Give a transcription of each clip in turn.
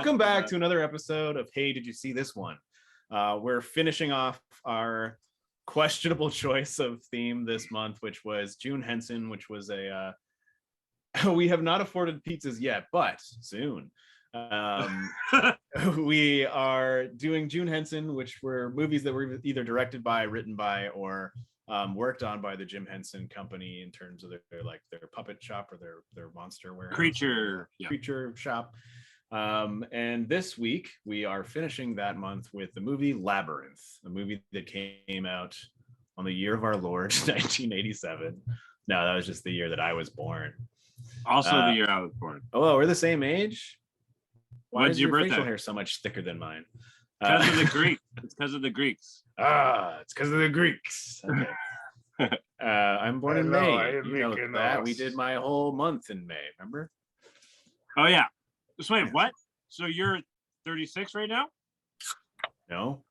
Welcome back to another episode of Hey, Did You See This One? We're finishing off our questionable choice of theme this month, which was June Henson, which was a we have not afforded pizzas yet, but soon. We are doing June Henson, which were movies that were either directed by, written by, or worked on by the Jim Henson Company in terms of their puppet shop or their monster warehouse, creature shop. And this week we are finishing that month with the movie Labyrinth, a movie that came out on the year of our Lord 1987. No, that was just the year that I was born. Also the year I was born. Oh, we're the same age. Why is your birthday? facial hair so much thicker than mine? Because of the Greek. It's because of the Greeks. It's because of the Greeks. Okay. I'm born in May. You know that. We did my whole month in May, remember? Oh, yeah. So wait, what? So you're 36 right now? No.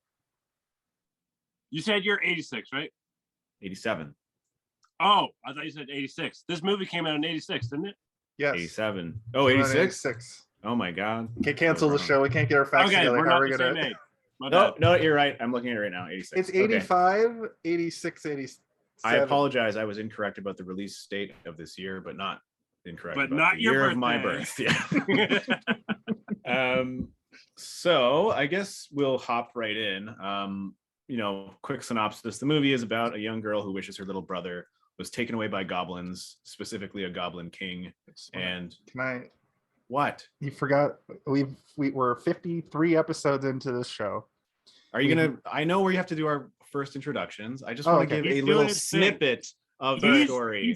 You said you're 86, right? 87. Oh, I thought you said 86. This movie came out in 86, didn't it? Yes. 87. Oh, 86? 86. Oh my God. Can't cancel the show. We can't get our facts together. We're not the same age. No, you're right. I'm looking at it right now. 86. It's 85, okay. 86, 87. I apologize. I was incorrect about the release date of this year, but not incorrect but about not the your year birthday. of my birth. Yeah. So I guess we'll hop right in. Quick synopsis. The movie is about a young girl who wishes her little brother was taken away by goblins, specifically a goblin king. And can I? What? You forgot we're 53 episodes into this show. Are you gonna? I know where you have to do our first introductions. I just want to give a little snippet of the story.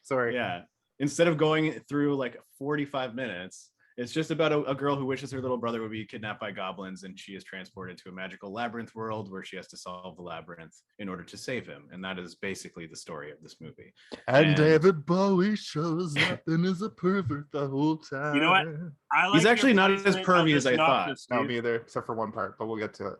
Sorry. Yeah. Instead of going through like 45 minutes, it's just about a girl who wishes her little brother would be kidnapped by goblins, and she is transported to a magical labyrinth world where she has to solve the labyrinth in order to save him. And that is basically the story of this movie. And David Bowie shows up and is a pervert the whole time. You know what? He's actually not as pervy as I thought. No, me either, except for one part, but we'll get to it.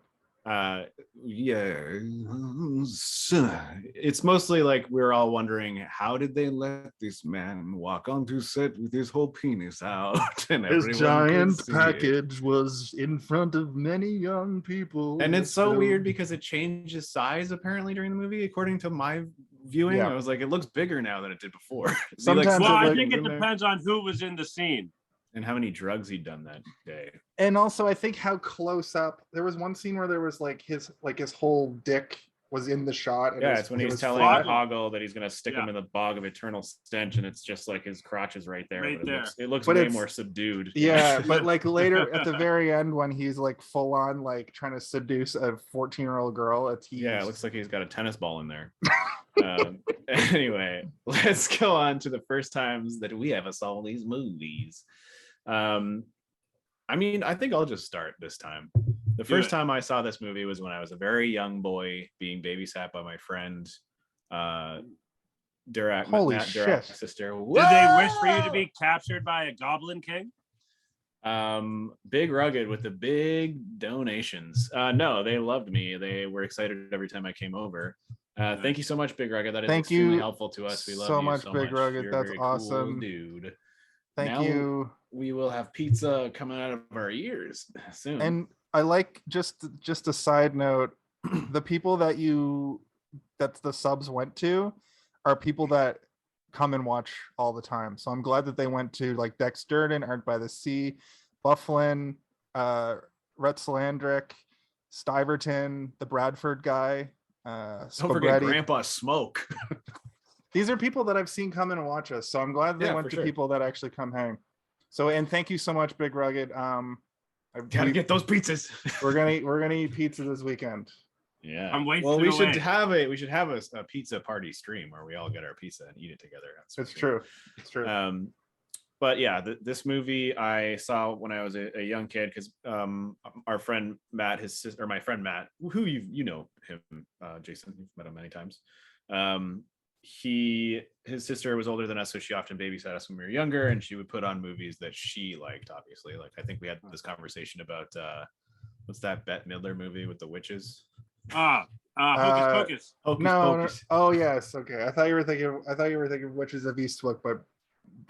It's mostly like we're all wondering, how did they let this man walk onto set with his whole penis out? And his giant package was in front of many young people. And it's so weird because it changes size apparently during the movie, according to my viewing. Yeah. I was like, it looks bigger now than it did before. Sometimes I think it depends on who was in the scene and how many drugs he'd done that day. And also I think how close up, there was one scene where there was his whole dick was in the shot. And it's when he's telling Hoggle that he's going to stick him in the bog of eternal stench, and it's just like his crotch is right there. It looks way more subdued. Yeah, but like later at the very end when he's like full on like trying to seduce a 14-year-old girl. It looks like he's got a tennis ball in there. Anyway, let's go on to the first times that we ever saw these movies. I think I'll just start this time. The first time I saw this movie was when I was a very young boy being babysat by my friend Durak. Holy Matt shit. Durak's sister. Did they wish for you to be captured by a Goblin King? Big Rugged with the big donations. No, they loved me. They were excited every time I came over. Thank you so much, Big Rugged. That is extremely helpful to us. We love so you much, so Big much. Rugged. You're that's very awesome, cool dude. Thank you. We will have pizza coming out of our ears soon. And I like just a side note, the people that the subs went to are people that come and watch all the time. So I'm glad that they went to like Dex Durden, Art by the Sea, Bufflin, Rhett Salandrick, Stiverton, the Bradford guy. Don't forget Grandpa Smoke. These are people that I've seen come in and watch us. So I'm glad they went to people that actually come hang. So, and thank you so much, Big Rugged. I've got to get those pizzas. we're gonna eat pizza this weekend. Yeah. I'm waiting. Well, we should have a pizza party stream where we all get our pizza and eat it together. It's true. It's true. But yeah, this movie I saw when I was a young kid because our friend Matt, my friend Matt, who you know him, Jason, you've met him many times. His sister was older than us, so she often babysat us when we were younger, and she would put on movies that she liked. Obviously, like I think we had this conversation about what's that Bette Midler movie with the witches? Hocus Pocus. Hocus no, Pocus. Oh yes, okay. I thought you were thinking Witches of Eastwick, but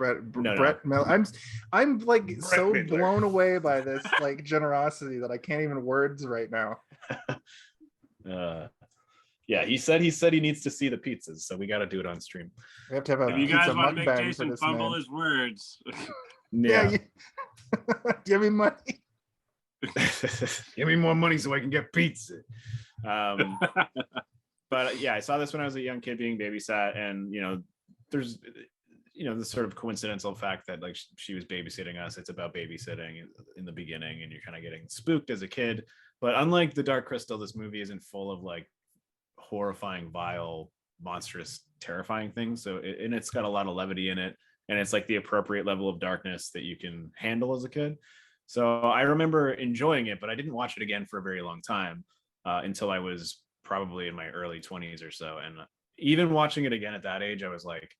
No. Brett Miller. I'm like Brett so Midler. blown away by this like generosity that I can't even words right now. Yeah, he said he needs to see the pizzas, so we got to do it on stream. We have to have a If you pizza guys want to make mukbang for Jason this fumble man. his words, Yeah, give me money. Give me more money so I can get pizza. But yeah, I saw this when I was a young kid being babysat, and there's the sort of coincidental fact that like she was babysitting us. It's about babysitting in the beginning, and you're kind of getting spooked as a kid. But unlike The Dark Crystal, this movie isn't full of like horrifying, vile, monstrous, terrifying things. So it's got a lot of levity in it, and it's like the appropriate level of darkness that you can handle as a kid. So I remember enjoying it, but I didn't watch it again for a very long time until I was probably in my early 20s or so. And even watching it again at that age, I was like,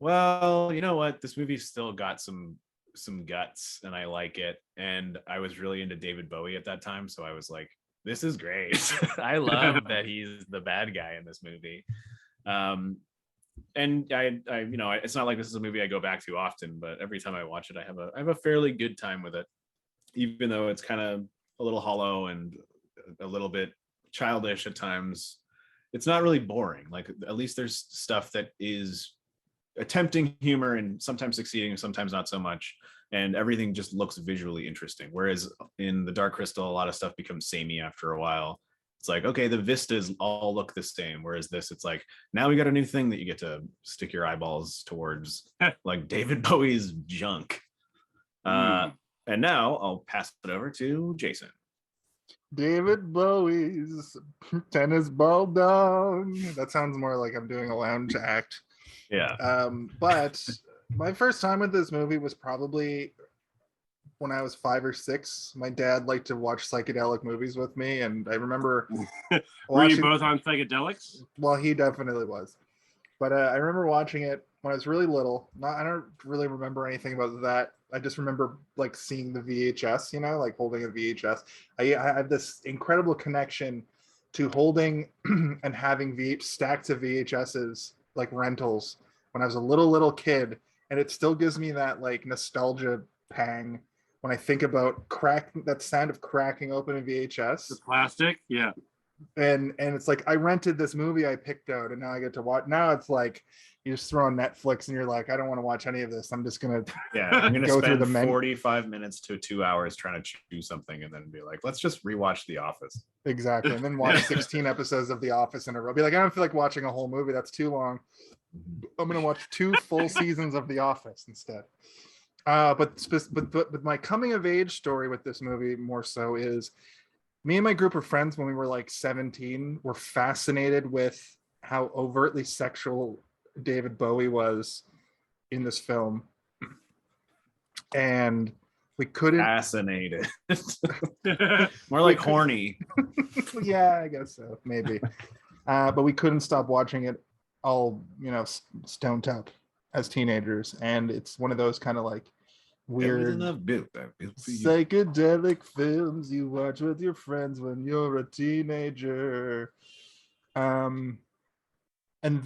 well, you know what? This movie's still got some guts, and I like it. And I was really into David Bowie at that time, so I was like, this is great. I love that he's the bad guy in this movie. And I it's not like this is a movie I go back to often, but every time I watch it, I have a fairly good time with it, even though it's kind of a little hollow and a little bit childish at times. It's not really boring. Like, at least there's stuff that is attempting humor and sometimes succeeding, sometimes not so much, and everything just looks visually interesting. Whereas in The Dark Crystal, a lot of stuff becomes samey after a while. It's like, okay, the vistas all look the same. Whereas this, it's like, now we got a new thing that you get to stick your eyeballs towards, like David Bowie's junk. And now I'll pass it over to Jason. David Bowie's tennis ball dong. That sounds more like I'm doing a lounge act. Yeah. But my first time with this movie was probably when I was 5 or 6. My dad liked to watch psychedelic movies with me, and I remember were you both on psychedelics? Well, he definitely was. But I remember watching it when I was really little. I don't really remember anything about that. I just remember like seeing the VHS, like holding a VHS. I have this incredible connection to holding and having stacks of VHSs, like rentals, when I was a little kid. And it still gives me that like nostalgia pang when I think about that sound of cracking open a VHS. The plastic, yeah. And it's like, I rented this movie I picked out, and now I get to watch. Now it's like you just throw on Netflix and you're like, I don't want to watch any of this. I'm just gonna I'm gonna go spend through the 45 minutes to 2 hours trying to choose something, and then be like, let's just rewatch The Office. Exactly. And then watch 16 episodes of The Office in a row. Be like, I don't feel like watching a whole movie. That's too long. I'm gonna watch 2 full seasons of The Office instead. But my coming of age story with this movie more so is me and my group of friends when we were like 17 were fascinated with how overtly sexual David Bowie was in this film. And we couldn't fascinated. More like horny. Yeah, I guess so, maybe. But we couldn't stop watching it all, stoned up as teenagers. And it's one of those kind of like weird psychedelic films you watch with your friends when you're a teenager. And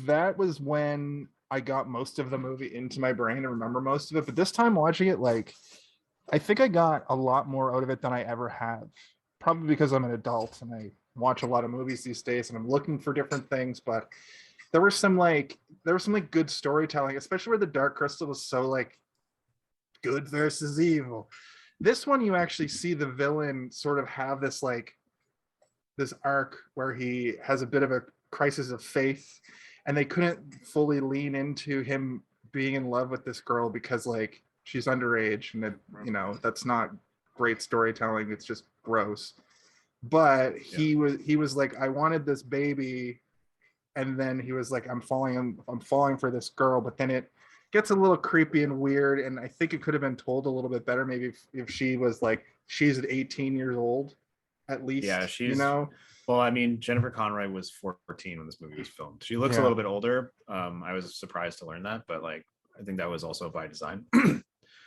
that was when I got most of the movie into my brain and remember most of it. But this time watching it, like, I think I got a lot more out of it than I ever have. Probably because I'm an adult and I watch a lot of movies these days and I'm looking for different things. But there was some good storytelling, especially where The Dark Crystal was so like good versus evil. This one, you actually see the villain sort of have this arc where he has a bit of a crisis of faith, and they couldn't fully lean into him being in love with this girl because like she's underage, and that's not great storytelling. It's just gross. But he was like, I wanted this baby, and then he was like, I'm falling for this girl. But then it gets a little creepy and weird, and I think it could have been told a little bit better maybe if she was like, she's at 18 years old at least. Yeah, she's well, I mean, Jennifer Conroy was 14 when this movie was filmed. She looks a little bit older. I was surprised to learn that, but like I think that was also by design.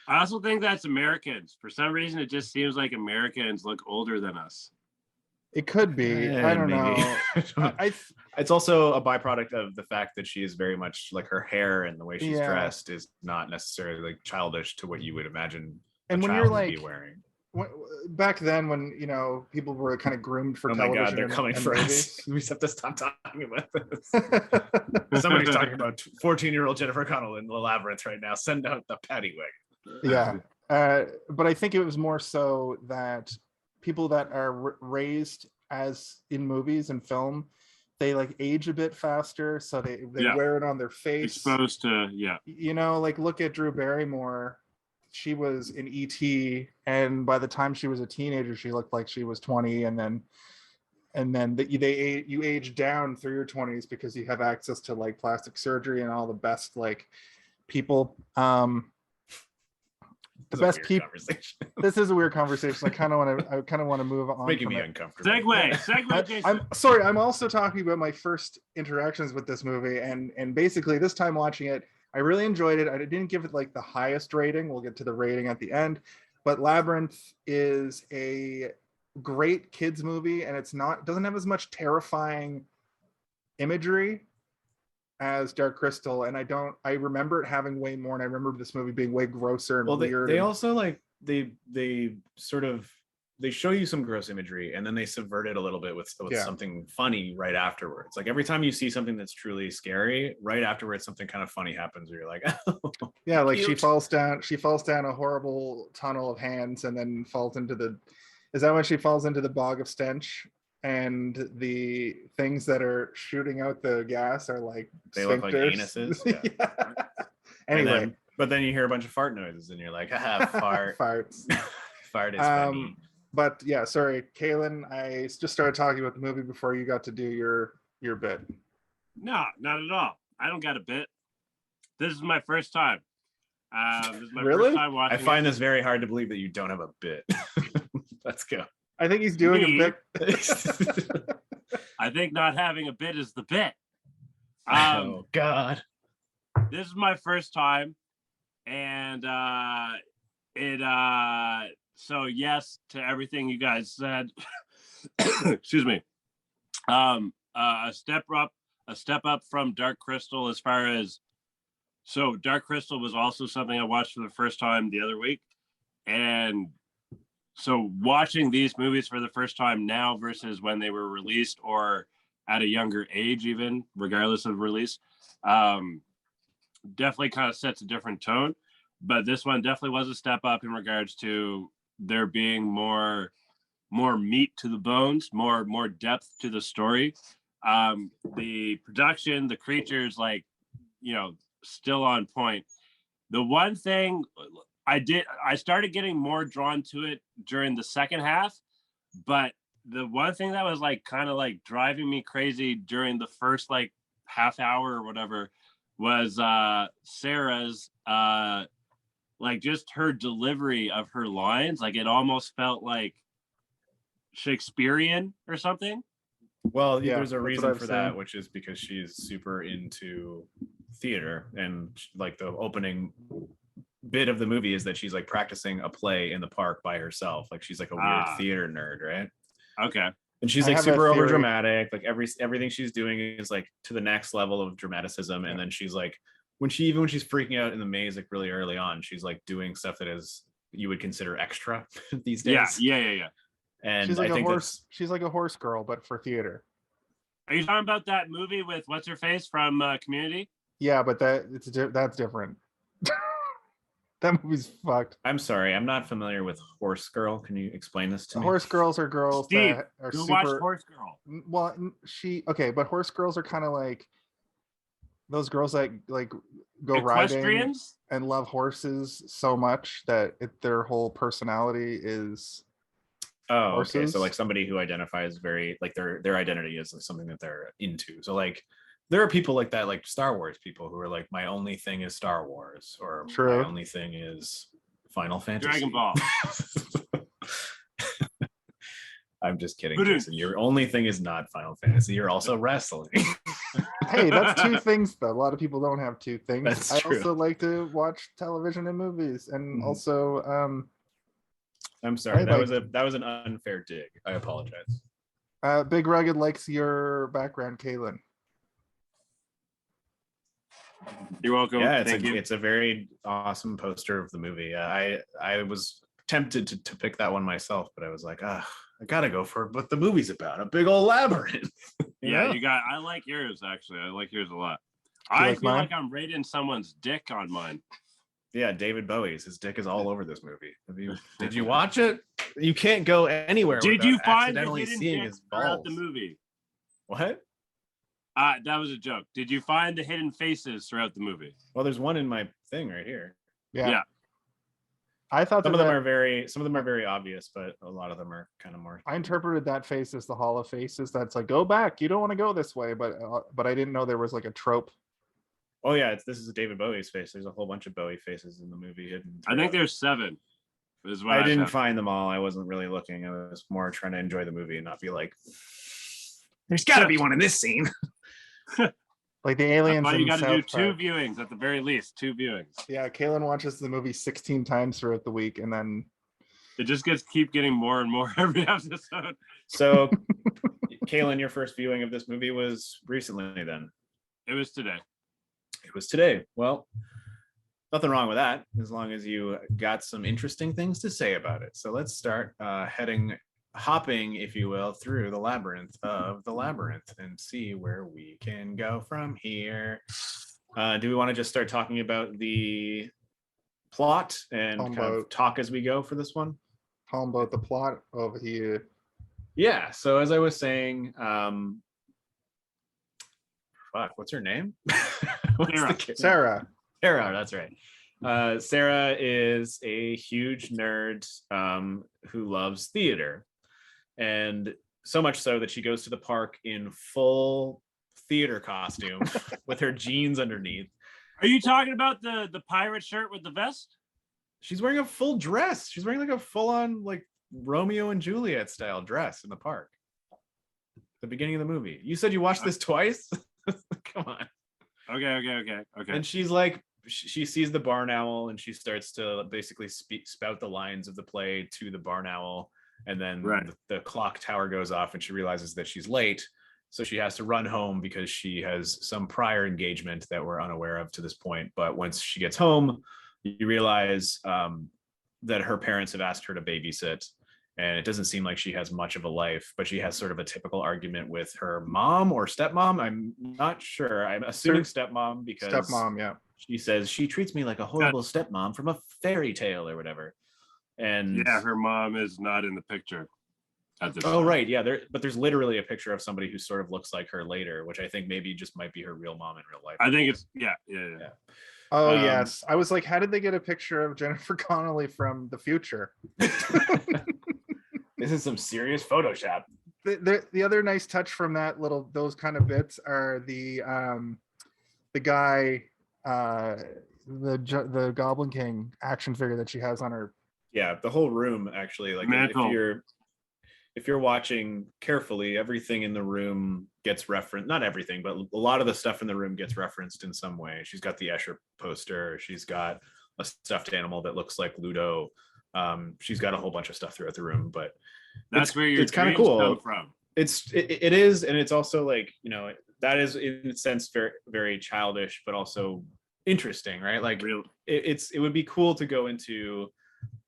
I also think that's Americans. For some reason, it just seems like Americans look older than us. It could be. I don't Maybe. know. I It's also a byproduct of the fact that she is very much like her hair and the way she's Yeah. dressed is not necessarily like childish to what you would imagine And a when child you're would be like wearing. back then, when people were kind of groomed for Oh my television God, they're coming and for movies. us. We just have to stop talking about this. Somebody's talking about 14-year-old Jennifer Connelly in the Labyrinth right now. Send out the paddy wig. Yeah. But I think it was more so that people that are raised as in movies and film, they like age a bit faster, so they Yeah. wear it on their face. Exposed to, yeah. Like look at Drew Barrymore. She was in E.T. and by the time she was a teenager, she looked like she was 20, and then you age down through your 20s because you have access to like plastic surgery and all the best like people. The best people. This is a weird conversation. I kind of want to move on. Making me uncomfortable. Segue, Jason. I'm sorry. I'm also talking about my first interactions with this movie, and basically this time watching it, I really enjoyed it. I didn't give it like the highest rating. We'll get to the rating at the end, but Labyrinth is a great kids movie, and doesn't have as much terrifying imagery as Dark Crystal, and I remember it having way more, and I remember this movie being way grosser and weird. They also like they show you some gross imagery and then they subvert it a little bit with something funny right afterwards. Like every time you see something that's truly scary, right afterwards something kind of funny happens where you're like, oh, yeah, like cute. she falls down a horrible tunnel of hands and then falls into is that when she falls into the bog of stench? And the things that are shooting out the gas are like they sphincters. look like anuses. Yeah. Anyway, but then you hear a bunch of fart noises and you're like, haha, fart. Farts. Fart is funny. But yeah, sorry, Kaylin, I just started talking about the movie before you got to do your bit. No, not at all. I don't got a bit. This is my first time. This is my Really? first time watching. I find this very hard to believe that you don't have a bit. Let's go. I think he's doing a bit. I think not having a bit is the bit. Oh God. This is my first time, and so yes to everything you guys said. Excuse me. A step up from Dark Crystal as far as, so Dark Crystal was also something I watched for the first time the other week, and so watching these movies for the first time now versus when they were released or at a younger age, even regardless of release, definitely kind of sets a different tone. But this one definitely was a step up in regards to there being more meat to the bones, more depth to the story. The production, the creatures, like, still on point. The one thing I started getting more drawn to it during the second half, but the one thing that was like kind of like driving me crazy during the first like half hour or whatever was Sarah's like just her delivery of her lines. Like it almost felt like Shakespearean or something. Well, Yeah, there's a that's what reason I've for that, seen. which is because she's super into theater, and like the opening bit of the movie is that she's like practicing a play in the park by herself. Like she's like a weird theater nerd, right? Okay. And she's I like have that super over theory. dramatic. Like everything she's doing is like to the next level of dramaticism. And then she's like, when she's freaking out in the maze, like really early on, she's like doing stuff that is you would consider extra these days. Yeah. And She's like I think she's like a horse girl, but for theater. Are you talking about that movie with what's her face from Community? Yeah, but that's different. That movie's fucked. I'm sorry, I'm not familiar with Horse Girl. Can you explain this to me? Horse girls are girls Steve, that are go super. watch Horse Girl. Well, but horse girls are kind of like those girls that like go riding Equestrians? and love horses so much that their whole personality is Oh, horses. okay. So like somebody who identifies very like their identity is something that they're into. So like there are people like that, like Star Wars people who are like, my only thing is Star Wars, or True. my only thing is Final Fantasy. Dragon Ball. I'm just kidding, Jason. Your only thing is not Final Fantasy. You're also wrestling. Hey, that's two things though. A lot of people don't have two things. That's I true. also like to watch television and movies, and also I'm sorry. I That like- was an unfair dig. I apologize. Big Rugged likes your background, Kaylin. You're welcome. Yeah, Thank you. it's a very awesome poster of the movie. I was tempted to pick that one myself, but I was like, I gotta go for what the movie's about, a big old labyrinth. Yeah, I like yours, actually. I like yours a lot. Do you I like feel mine? like I'm rating someone's dick on mine. Yeah, David Bowie's. His dick is all over this movie. Did you watch it? You can't go anywhere Did without you find the accidentally hidden seeing dick his throughout balls. the movie? What? That was a joke. Did you find the hidden faces throughout the movie? Well, there's one in my thing right here. Yeah. I thought some of them are very obvious, but a lot of them are kind of more. I interpreted that face as the Hall of Faces. That's like, go back. You don't want to go this way, but I didn't know there was like a trope. Oh yeah, this is David Bowie's face. There's a whole bunch of Bowie faces in the movie hidden. I think there's 7. I didn't find them all. I wasn't really looking. I was more trying to enjoy the movie and not be like, there's got to be one in this scene. Like the aliens. You got to do 2 Park. viewings at the very least. 2 viewings. Yeah, Kaylin watches the movie 16 times throughout the week, and then it just keep getting more and more every episode. So, Kaylin, your first viewing of this movie was recently. Then it was today. It was today. Well, nothing wrong with that, as long as you got some interesting things to say about it. So let's start hopping, if you will, through the labyrinth of the labyrinth and see where we can go from here. Do we want to just start talking about the plot and kind of talk as we go for this one? Talking about the plot over here. Yeah. So as I was saying, what's her name? Sarah. Sarah, that's right. Sarah is a huge nerd who loves theater. And so much so that she goes to the park in full theater costume with her jeans underneath. Are you talking about the pirate shirt with the vest? She's wearing a full dress. She's wearing like a full-on like Romeo and Juliet style dress in the park. The beginning of the movie. You said you watched this twice? Come on. Okay. And she's like, she sees the barn owl and she starts to basically spout the lines of the play to the barn owl. And then the clock tower goes off and she realizes that she's late. So she has to run home because she has some prior engagement that we're unaware of to this point. But once she gets home, you realize that her parents have asked her to babysit. And it doesn't seem like she has much of a life, but she has sort of a typical argument with her mom or stepmom. I'm not sure. I'm assuming stepmom because stepmom, yeah. She says she treats me like a horrible stepmom from a fairy tale or whatever. And yeah, her mom is not in the picture at this time. Right, yeah. But there's literally a picture of somebody who sort of looks like her later, which I think maybe just might be her real mom in real life. I think it's yeah. Oh yes, I was like, how did they get a picture of Jennifer Connelly from the future? This is some serious Photoshop. The other nice touch from those kind of bits are the guy, the Goblin King action figure that she has on her. Yeah, the whole room actually. Like if you're watching carefully, everything in the room gets referenced. Not everything, but a lot of the stuff in the room gets referenced in some way. She's got the Escher poster. She's got a stuffed animal that looks like Ludo. She's got a whole bunch of stuff throughout the room, but that's where it's kind of cool. Come from. It is, and it's also like, you know, that is in a sense very, very childish, but also interesting, right? Like it would be cool to go into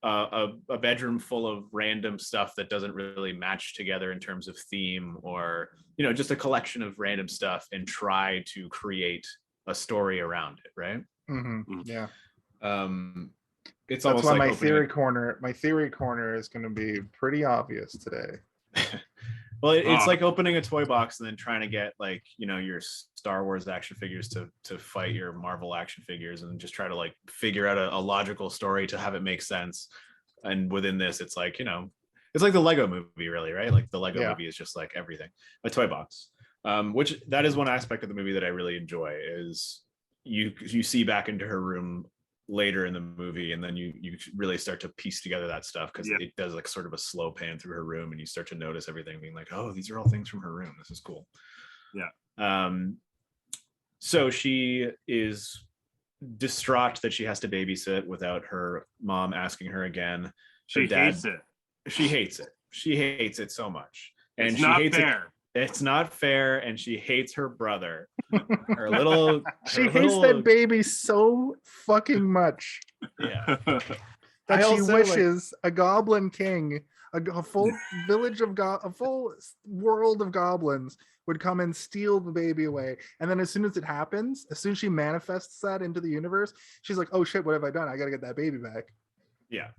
a bedroom full of random stuff that doesn't really match together in terms of theme, or, you know, just a collection of random stuff and try to create a story around it, right? Mm-hmm. Yeah. It's that's why like my theory corner is going to be pretty obvious today. Well, it's like opening a toy box and then trying to get, like, you know, your Star Wars action figures to fight your Marvel action figures, and just try to like figure out a logical story to have it make sense. And within this, it's like, you know, it's like the Lego movie, really, right? Like the Lego movie is just like everything, a toy box. Which that is one aspect of the movie that I really enjoy, is you see back into her room later in the movie, and then you really start to piece together that stuff, because it does like sort of a slow pan through her room, and you start to notice everything, being like, oh, these are all things from her room. This is cool. So she is distraught that she has to babysit without her mom asking her again. She hates it. She hates it so much. and It's she not hates fair. it's not fair, and she hates her brother. Her little She her hates little, that baby so fucking much yeah. that I she also, like- wishes a goblin king, a full village of a full world of goblins would come and steal the baby away. And then as soon as it happens, as soon as she manifests that into the universe, she's like, oh shit, what have I done? I gotta get that baby back. Yeah.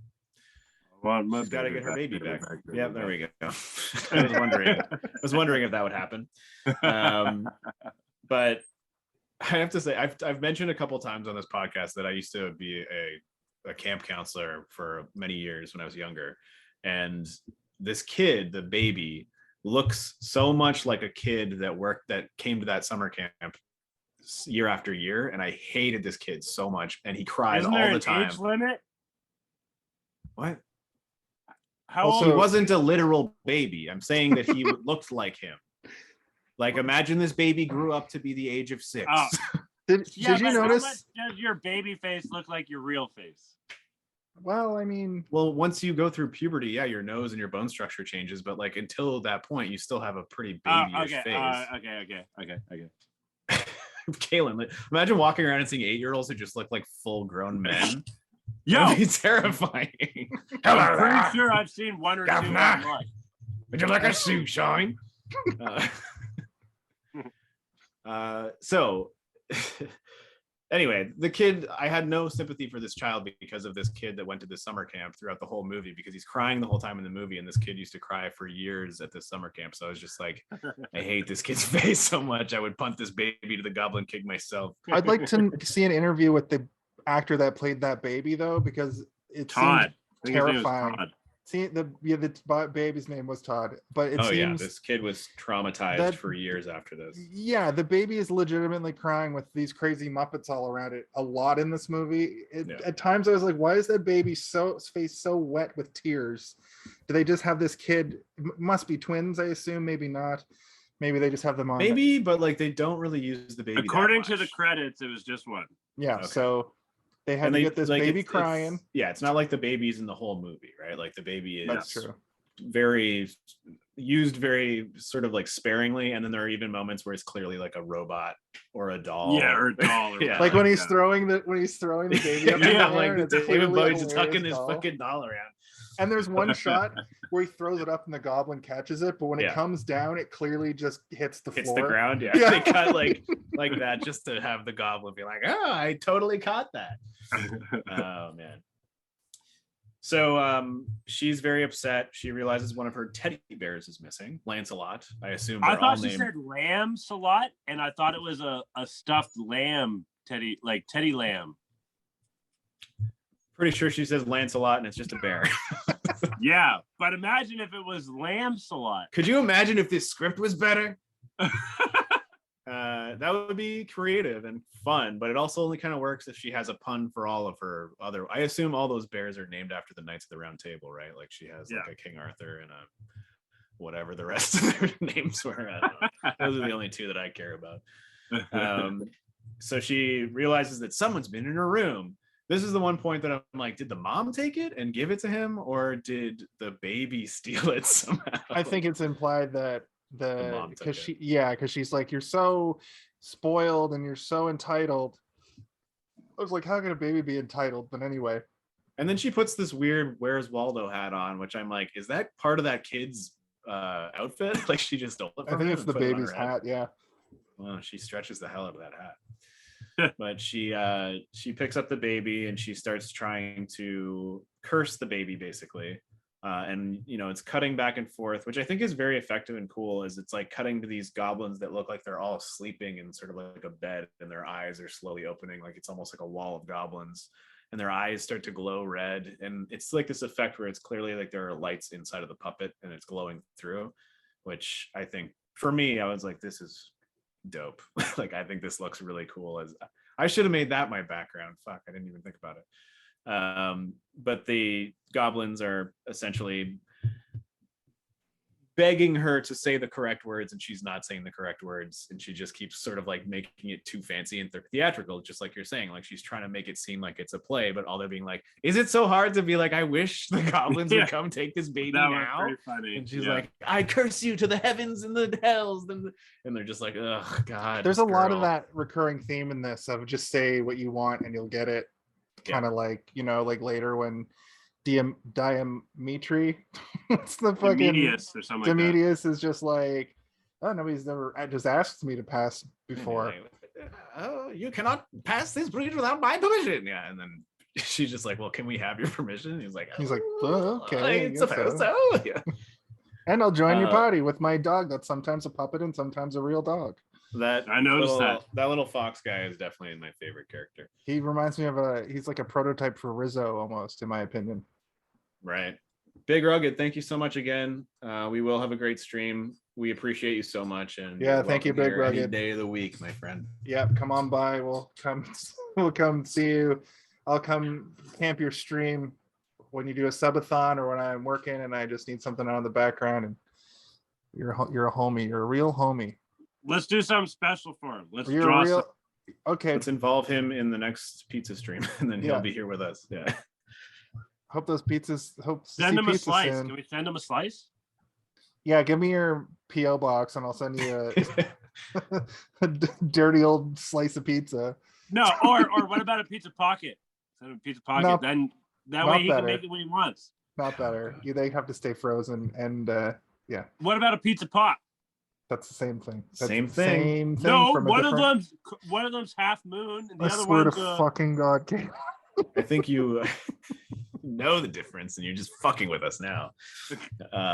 Well, She's got to get her baby back. baby Yeah, there we go. I was wondering if that would happen. But I have to say, I've mentioned a couple times on this podcast that I used to be a camp counselor for many years when I was younger, and this kid, the baby, looks so much like a kid that came to that summer camp year after year, and I hated this kid so much, and he cried Isn't all there the an time. age limit? What? How Also- He old? wasn't a literal baby. I'm saying that he looked like him. Like, imagine this baby grew up to be the age of 6. Oh. Did Yeah, you but how notice? much does your baby face look like your real face? Well, I mean, Well, once you go through puberty, yeah, your nose and your bone structure changes, but like until that point, you still have a pretty babyish Okay, face. okay. Kaylin, like, imagine walking around and seeing 8-year-olds who just look like full-grown men. Yo, That'd be terrifying. I'm pretty sure I've seen one or two Governor. online. Would you like a shoe shine? So anyway, the kid, I had no sympathy for this child because of this kid that went to this summer camp throughout the whole movie, because he's crying the whole time in the movie, and this kid used to cry for years at this summer camp. So I was just like, I hate this kid's face so much. I would punt this baby to the Goblin King myself. I'd like to see an interview with the actor that played that baby, though, because it Todd. seemed I think his name was terrifying. Todd. See, the baby's name was Todd, but it Oh yeah, seems this kid was traumatized for years after this. yeah, the baby is legitimately crying with these crazy Muppets all around it a lot in this movie. Yeah. At times I was like, why is that baby's face so wet with tears? Do they just have this kid? Must be twins, I assume. Maybe not. Maybe they just have them on. Maybe, but like they don't really use the baby. According that to the much. credits, it was just one. Yeah, Okay. so they had And to they get this like, baby it's- crying. Yeah, it's not like the baby's in the whole movie, right? Like the baby is That's true. very used very sort of like sparingly, and then there are even moments where it's clearly like a robot or a doll. Yeah, or a doll. Or Yeah. Like when he's yeah. throwing the baby up in the Yeah, air, like and it's David clearly a Bowie's just hilarious tucking his doll. fucking doll around. And there's one shot where he throws it up and the goblin catches it, but when Yeah. it comes down, it clearly just hits the Hits floor. the ground. Yeah. Yeah. They cut like that just to have the goblin be like, oh, I totally caught that. Oh man. So she's very upset. She realizes one of her teddy bears is missing, Lancelot. I assume I they're all thought she named. said lamb salot, and I thought it was a stuffed lamb teddy, like teddy lamb. Pretty sure she says Lancelot and it's just a bear. Yeah, but imagine if it was lamb salot. Could you imagine if this script was better? That would be creative and fun, but it also only kind of works if she has a pun for all of her other. I assume all those bears are named after the Knights of the Round Table, right? Like she has like a King Arthur and a whatever the rest of their names were. I don't know. Those are the only two that I care about. So she realizes that someone's been in her room. This is the one point that I'm like, did the mom take it and give it to him, or did the baby steal it somehow? I think it's implied that The mom took because she's like, you're so spoiled and you're so entitled. I was like, how can a baby be entitled? But anyway. And then she puts this weird "Where's Waldo" hat on, which I'm like, is that part of that kid's outfit? Like she just stole it I from think him it's and the put it on baby's her head? hat, yeah. Well, she stretches the hell out of that hat. But she picks up the baby and she starts trying to curse the baby, basically. And it's cutting back and forth, which I think is very effective and cool. Is it's like cutting to these goblins that look like they're all sleeping in sort of like a bed, and their eyes are slowly opening, like it's almost like a wall of goblins, and their eyes start to glow red, and it's like this effect where it's clearly like there are lights inside of the puppet and it's glowing through, which I think for me, I was like, this is dope. Like I think this looks really cool. As I should have made that my background. Fuck, I didn't even think about it. But the goblins are essentially begging her to say the correct words, and she's not saying the correct words, and she just keeps sort of like making it too fancy and theatrical, just like you're saying. Like she's trying to make it seem like it's a play, but all they're being like, is it so hard to be like, I wish the goblins would come take this baby now? And she's like, I curse you to the heavens and the hells, and they're just like, oh god. There's a lot of that recurring theme in this of just say what you want and you'll get it. Kind of like, you know, like later when Dimitri, what's the fucking Demetrius or something Demetrius is just like, oh, nobody's never just asked me to pass before. Oh, you cannot pass this bridge without my permission. Yeah, and then she's just like, well, can we have your permission? He's like, okay, I suppose so. Yeah. And I'll join your party with my dog that's sometimes a puppet and sometimes a real dog. That I noticed that little fox guy is definitely my favorite character. He reminds me of he's like a prototype for Rizzo almost, in my opinion. Right. Big Rugged, thank you so much again. We will have a great stream. We appreciate you so much. And yeah, thank you, Big Rugged. Any day of the week, my friend. Yeah, come on by. We'll come see you. I'll come camp your stream when you do a subathon or when I'm working and I just need something out of the background. And you're a homie. You're a real homie. Let's do something special for him. Let's Okay. Let's involve him in the next pizza stream, and then he'll be here with us. Yeah. Hope those pizzas. Send him a slice. Can we send him a slice? Yeah, give me your PO box, and I'll send you a dirty old slice of pizza. No, or what about a pizza pocket? Send him a pizza pocket. Then that way he can make it when he wants. Not better. They have to stay frozen, and yeah. What about a pizza pot? That's the same thing. Same thing. No, one of them's half moon, and the other one's fucking God, Kate. I think you know the difference, and you're just fucking with us now.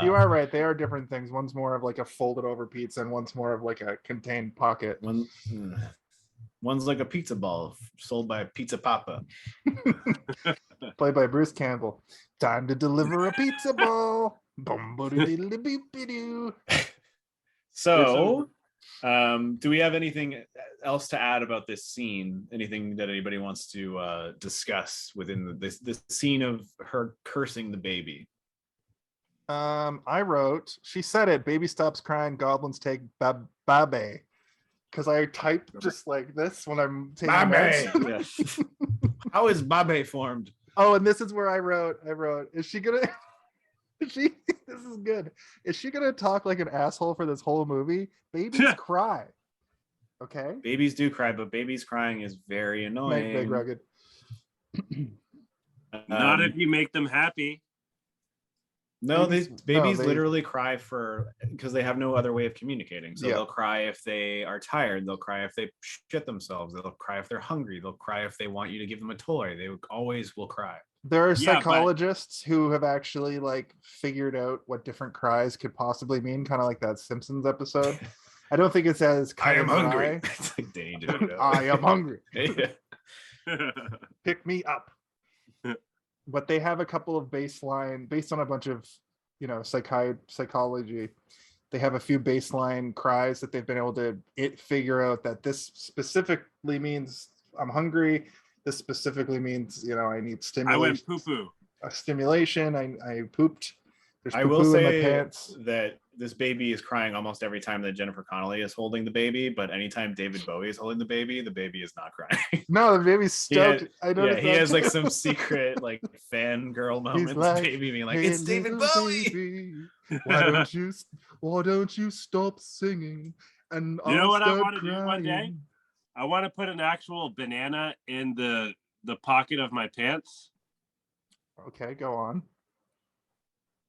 You are right. They are different things. One's more of like a folded over pizza, and one's more of like a contained pocket. One's like a pizza ball sold by Pizza Papa. Played by Bruce Campbell. Time to deliver a pizza ball. So, do we have anything else to add about this scene? Anything that anybody wants to discuss within this scene of her cursing the baby? I wrote, she said it, baby stops crying, goblins take babe. Because I type just like this when I'm taking notes. Yeah. How is babe formed? Oh, and this is where I wrote, is she gonna this is good. Is she gonna talk like an asshole for this whole movie? Babies cry. Okay. Babies do cry, but babies crying is very annoying. Big Rugged. Not if you make them happy. No, these babies literally cry because they have no other way of communicating. So they'll cry if they are tired. They'll cry if they shit themselves. They'll cry if they're hungry. They'll cry if they want you to give them a toy. They always will cry. There are psychologists who have actually like figured out what different cries could possibly mean, kind of like that Simpsons episode. I don't think it's as I am hungry. It's like Danny DeVito. I am hungry. Yeah. Pick me up. But they have a couple of baseline based on a bunch of, psychology. They have a few baseline cries that they've been able to figure out that this specifically means I'm hungry. This specifically means, I need stimulation. I went poo-poo. A stimulation. I pooped. There's I will say that this baby is crying almost every time that Jennifer Connelly is holding the baby, but anytime David Bowie is holding the baby is not crying. No, the baby's stoked. He has like some secret like fangirl moments. Like, baby being like, "It's David Bowie." Baby, why don't you stop singing? And you know what I want to do one day? I want to put an actual banana in the pocket of my pants. Okay, go on.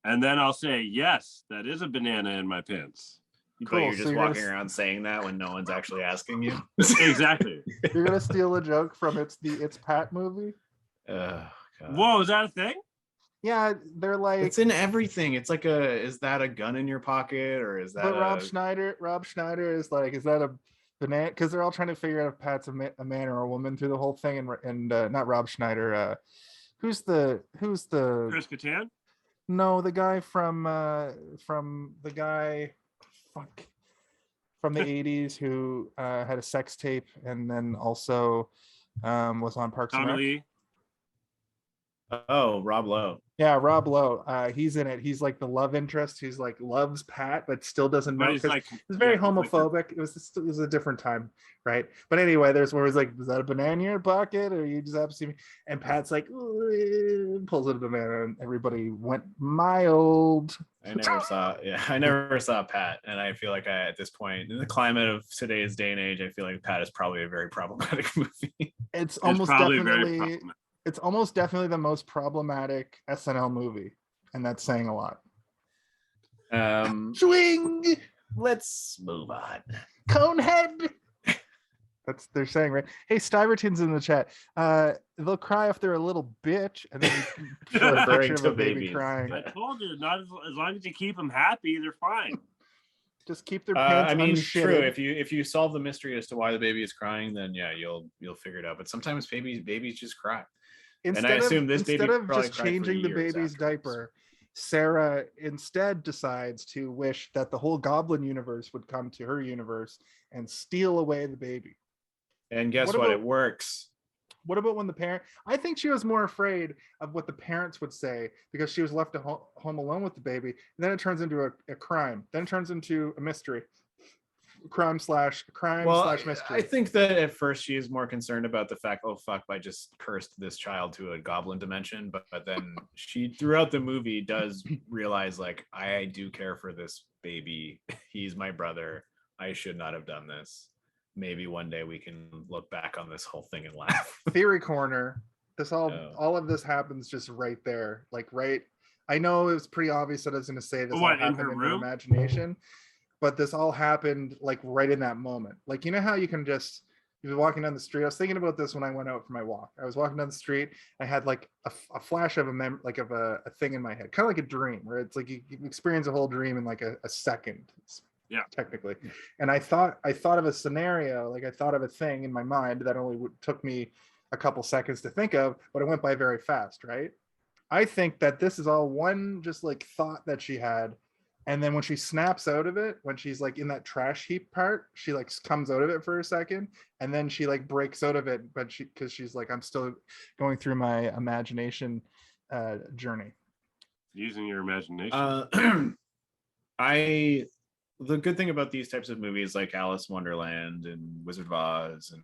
And then I'll say, yes, that is a banana in my pants. But you're just walking around saying that when no one's actually asking you. Exactly. You're gonna steal a joke from It's Pat movie. Whoa, is that a thing? Yeah, they're like it's in everything. It's like is that a gun in your pocket or is that? But Rob Schneider is like, is that a banana? Because they're all trying to figure out if Pat's a man or a woman through the whole thing. And not Rob Schneider. Who's the Chris Kattan? No, the guy from the 80s who had a sex tape and then also was on Parks and Rec. Oh, Rob Lowe. Yeah, Rob Lowe. He's in it. He's like the love interest. He's like loves Pat, but still doesn't know But he's because like, it's very yeah, homophobic. It was a different time, right? But anyway, there's where he's like, "Is that a banana in your pocket, or you just have to see me?" And Pat's like, "Ooh," pulls out a banana, and everybody went mild. I never saw Pat, and I feel like at this point in the climate of today's day and age, I feel like Pat is probably a very problematic movie. It's it's probably very definitely problematic. it's almost definitely the most problematic SNL movie, and that's saying a lot. Swing, Let's move on. Conehead. That's they're saying, right? Hey, Stiverton's in the chat. They'll cry if they're a little bitch, and then you show a Referring picture of to a baby babies. crying. I told you, not as long as you keep them happy, they're fine. Just keep their pants I mean, unshitted. true. If you solve the mystery as to why the baby is crying, then yeah, you'll figure it out. But sometimes babies just cry. And I assume this baby instead of probably just cried for changing the years baby's afterwards. diaper, Sarah instead decides to wish that the whole Goblin universe would come to her universe and steal away the baby. And guess what? It works. What about when the parent? I think she was more afraid of what the parents would say because she was left at home alone with the baby. And then it turns into a crime. Then it turns into a mystery. Crime slash mystery. I think that at first she is more concerned about the fact, oh fuck, I just cursed this child to a goblin dimension. But then she, throughout the movie, does realize like, I do care for this baby. He's my brother. I should not have done this. Maybe one day we can look back on this whole thing and laugh. Theory corner. All of this happens just right there. Like right. I know it was pretty obvious that I was going to say this all happened in her imagination, but this all happened like right in that moment. Like, you know how you can just, you're walking down the street. I was thinking about this when I went out for my walk. I was walking down the street. I had like a flash of a thing in my head, kind of like a dream, where it's like you experience a whole dream in like a second. Yeah, technically. And I thought of a scenario, like I thought of a thing in my mind that only took me a couple seconds to think of, but it went by very fast, right? I think that this is all one just like thought that she had, and then when she snaps out of it, when she's like in that trash heap part, she like comes out of it for a second, and then she like breaks out of it, but because she's like, I'm still going through my imagination journey. Using your imagination. The good thing about these types of movies like Alice in Wonderland and Wizard of Oz and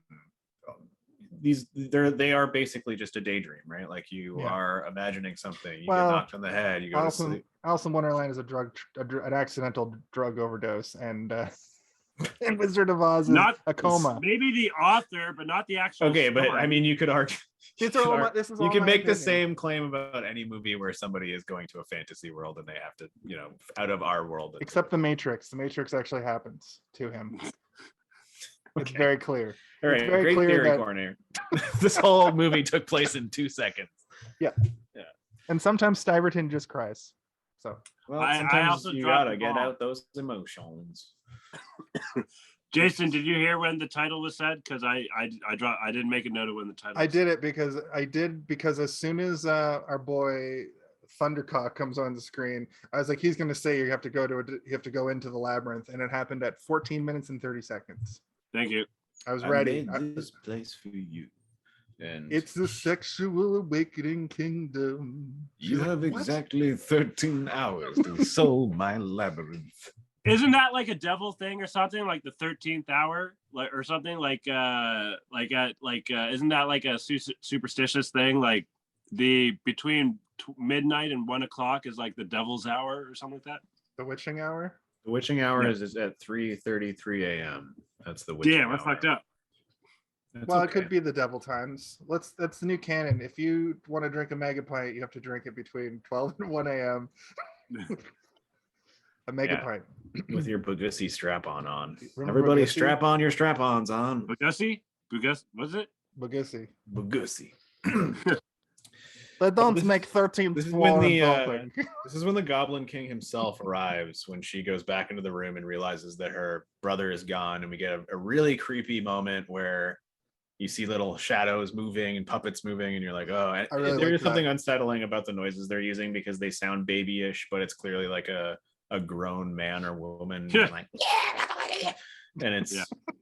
they are basically just a daydream, right? Like you are imagining something, you get knocked on the head, you go to sleep. Alice in Wonderland is an accidental drug overdose, and and Wizard of Oz is not a coma. Maybe the author, but not the actual okay story. But I mean, you could argue you can make the same claim about any movie where somebody is going to a fantasy world and they have to, out of our world. Except the Matrix actually happens to him. It's very clear. All right, great theory corner. This whole movie took place in 2 seconds. Yeah. And sometimes Stiverton just cries. So sometimes you gotta get out those emotions. Jason, did you hear when the title was said? Because I didn't make a note of when the title. I did because as soon as our boy Thundercock comes on the screen, I was like, he's going to say you have to go into the labyrinth, and it happened at 14 minutes and 30 seconds. Thank you. I was ready. I made this place for you. And it's the sexual awakening kingdom. You have exactly 13 hours to solve my labyrinth. Isn't that like a devil thing or something, like the 13th hour, like or something like isn't that like a superstitious thing, like the between midnight and 1 o'clock is like the devil's hour or something like that? The witching hour. The witching hour is at 3:33 a.m. That's the witching hour. Damn, I fucked up. It could be the devil times. That's the new canon. If you want to drink a mega pint, you have to drink it between 12 and 1 a.m. A mega pint. With your Bugatti strap-on on. Everybody strap on your strap-ons on. Bugatti? Was it? Bugatti. They don't make 13th floor. This is when the Goblin King himself arrives, when she goes back into the room and realizes that her brother is gone, and we get a really creepy moment where you see little shadows moving and puppets moving, and you're like, oh, there is something unsettling about the noises they're using because they sound babyish, but it's clearly like a grown man or woman. Like, and it's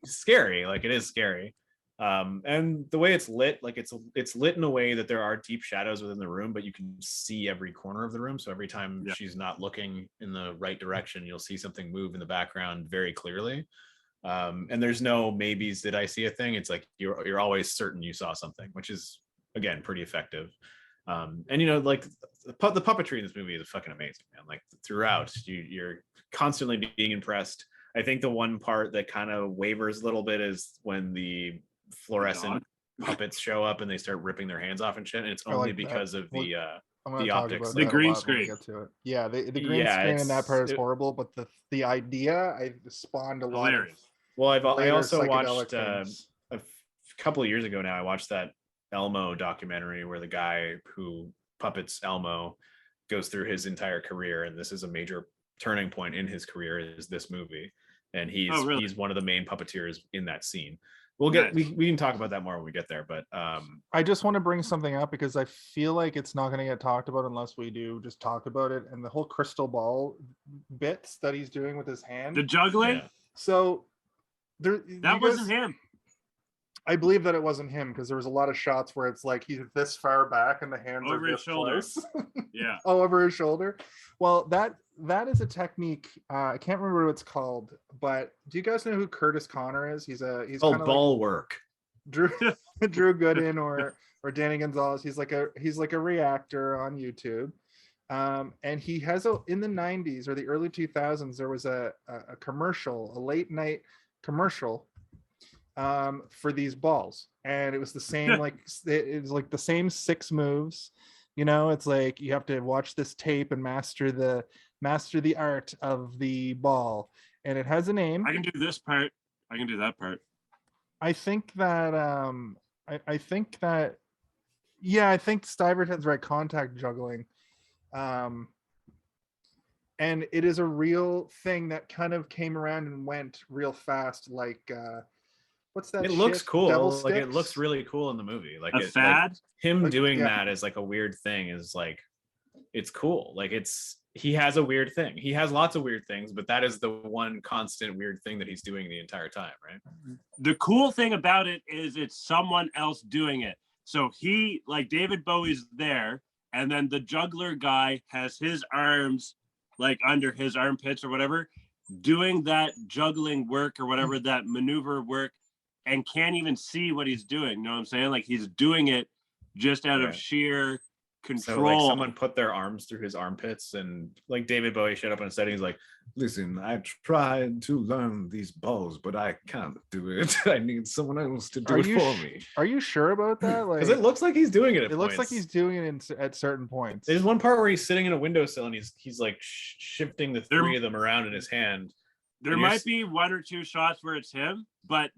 scary. Like, it is scary. And the way it's lit, like it's lit in a way that there are deep shadows within the room, but you can see every corner of the room. So every time she's not looking in the right direction, you'll see something move in the background very clearly. And there's no maybes, did I see a thing? It's like you're always certain you saw something, which is again pretty effective. And you know, like the puppetry in this movie is fucking amazing, man. Like throughout, you're constantly being impressed. I think the one part that kind of wavers a little bit is when the fluorescent puppets show up and they start ripping their hands off and shit. And it's only because of the optics, the green screen. Get to it. Yeah, the green screen in that part is horrible, but the idea I spawned a lot of. Well, I also watched a couple of years ago now. I watched that Elmo documentary where the guy who puppets Elmo goes through his entire career, and this is a major turning point in his career is this movie, and he's one of the main puppeteers in that scene. We'll get we can talk about that more when we get there, but I just want to bring something up because I feel like it's not going to get talked about unless we do just talk about it. And the whole crystal ball bits that he's doing with his hand, the juggling. So that wasn't him. I believe that it wasn't him because there was a lot of shots where it's like he's this far back and the hands over are his shoulder. Yeah. Oh, over his shoulder. Well, that is a technique. I can't remember what it's called, but do you guys know who Curtis Connor is? He's called ball work. Drew Gooden or Danny Gonzalez. He's like a reactor on YouTube. And he has in the 90s or the early 2000s, there was a commercial, a late night commercial for these balls, and it was the same it was like the same 6 moves. You know, it's like you have to watch this tape and master the art of the ball, and it has a name. I can do this part, I can do that part. I think that I think Stivert has right, contact juggling. And it is a real thing that kind of came around and went real fast, like what's that? It looks cool. Like it looks really cool in the movie. Like a fad. Like him doing that as like a weird thing is like, it's cool. Like he has a weird thing. He has lots of weird things, but that is the one constant weird thing that he's doing the entire time, right? The cool thing about it is it's someone else doing it. So he, like David Bowie's there, and then the juggler guy has his arms like under his armpits or whatever, doing that juggling work or whatever, that maneuver work, and can't even see what he's doing. You know what I'm saying? Like he's doing it just out of sheer control. So like someone put their arms through his armpits, and like David Bowie showed up on a set. He's like, "Listen, I've tried to learn these balls, but I can't do it. I need someone else to do it for me." Are you sure about that? Like, because it looks like he's doing it. It looks like he's doing it at certain points. There's one part where he's sitting in a windowsill and he's like shifting the 3 of them around in his hand. There might be 1 or 2 shots where it's him, but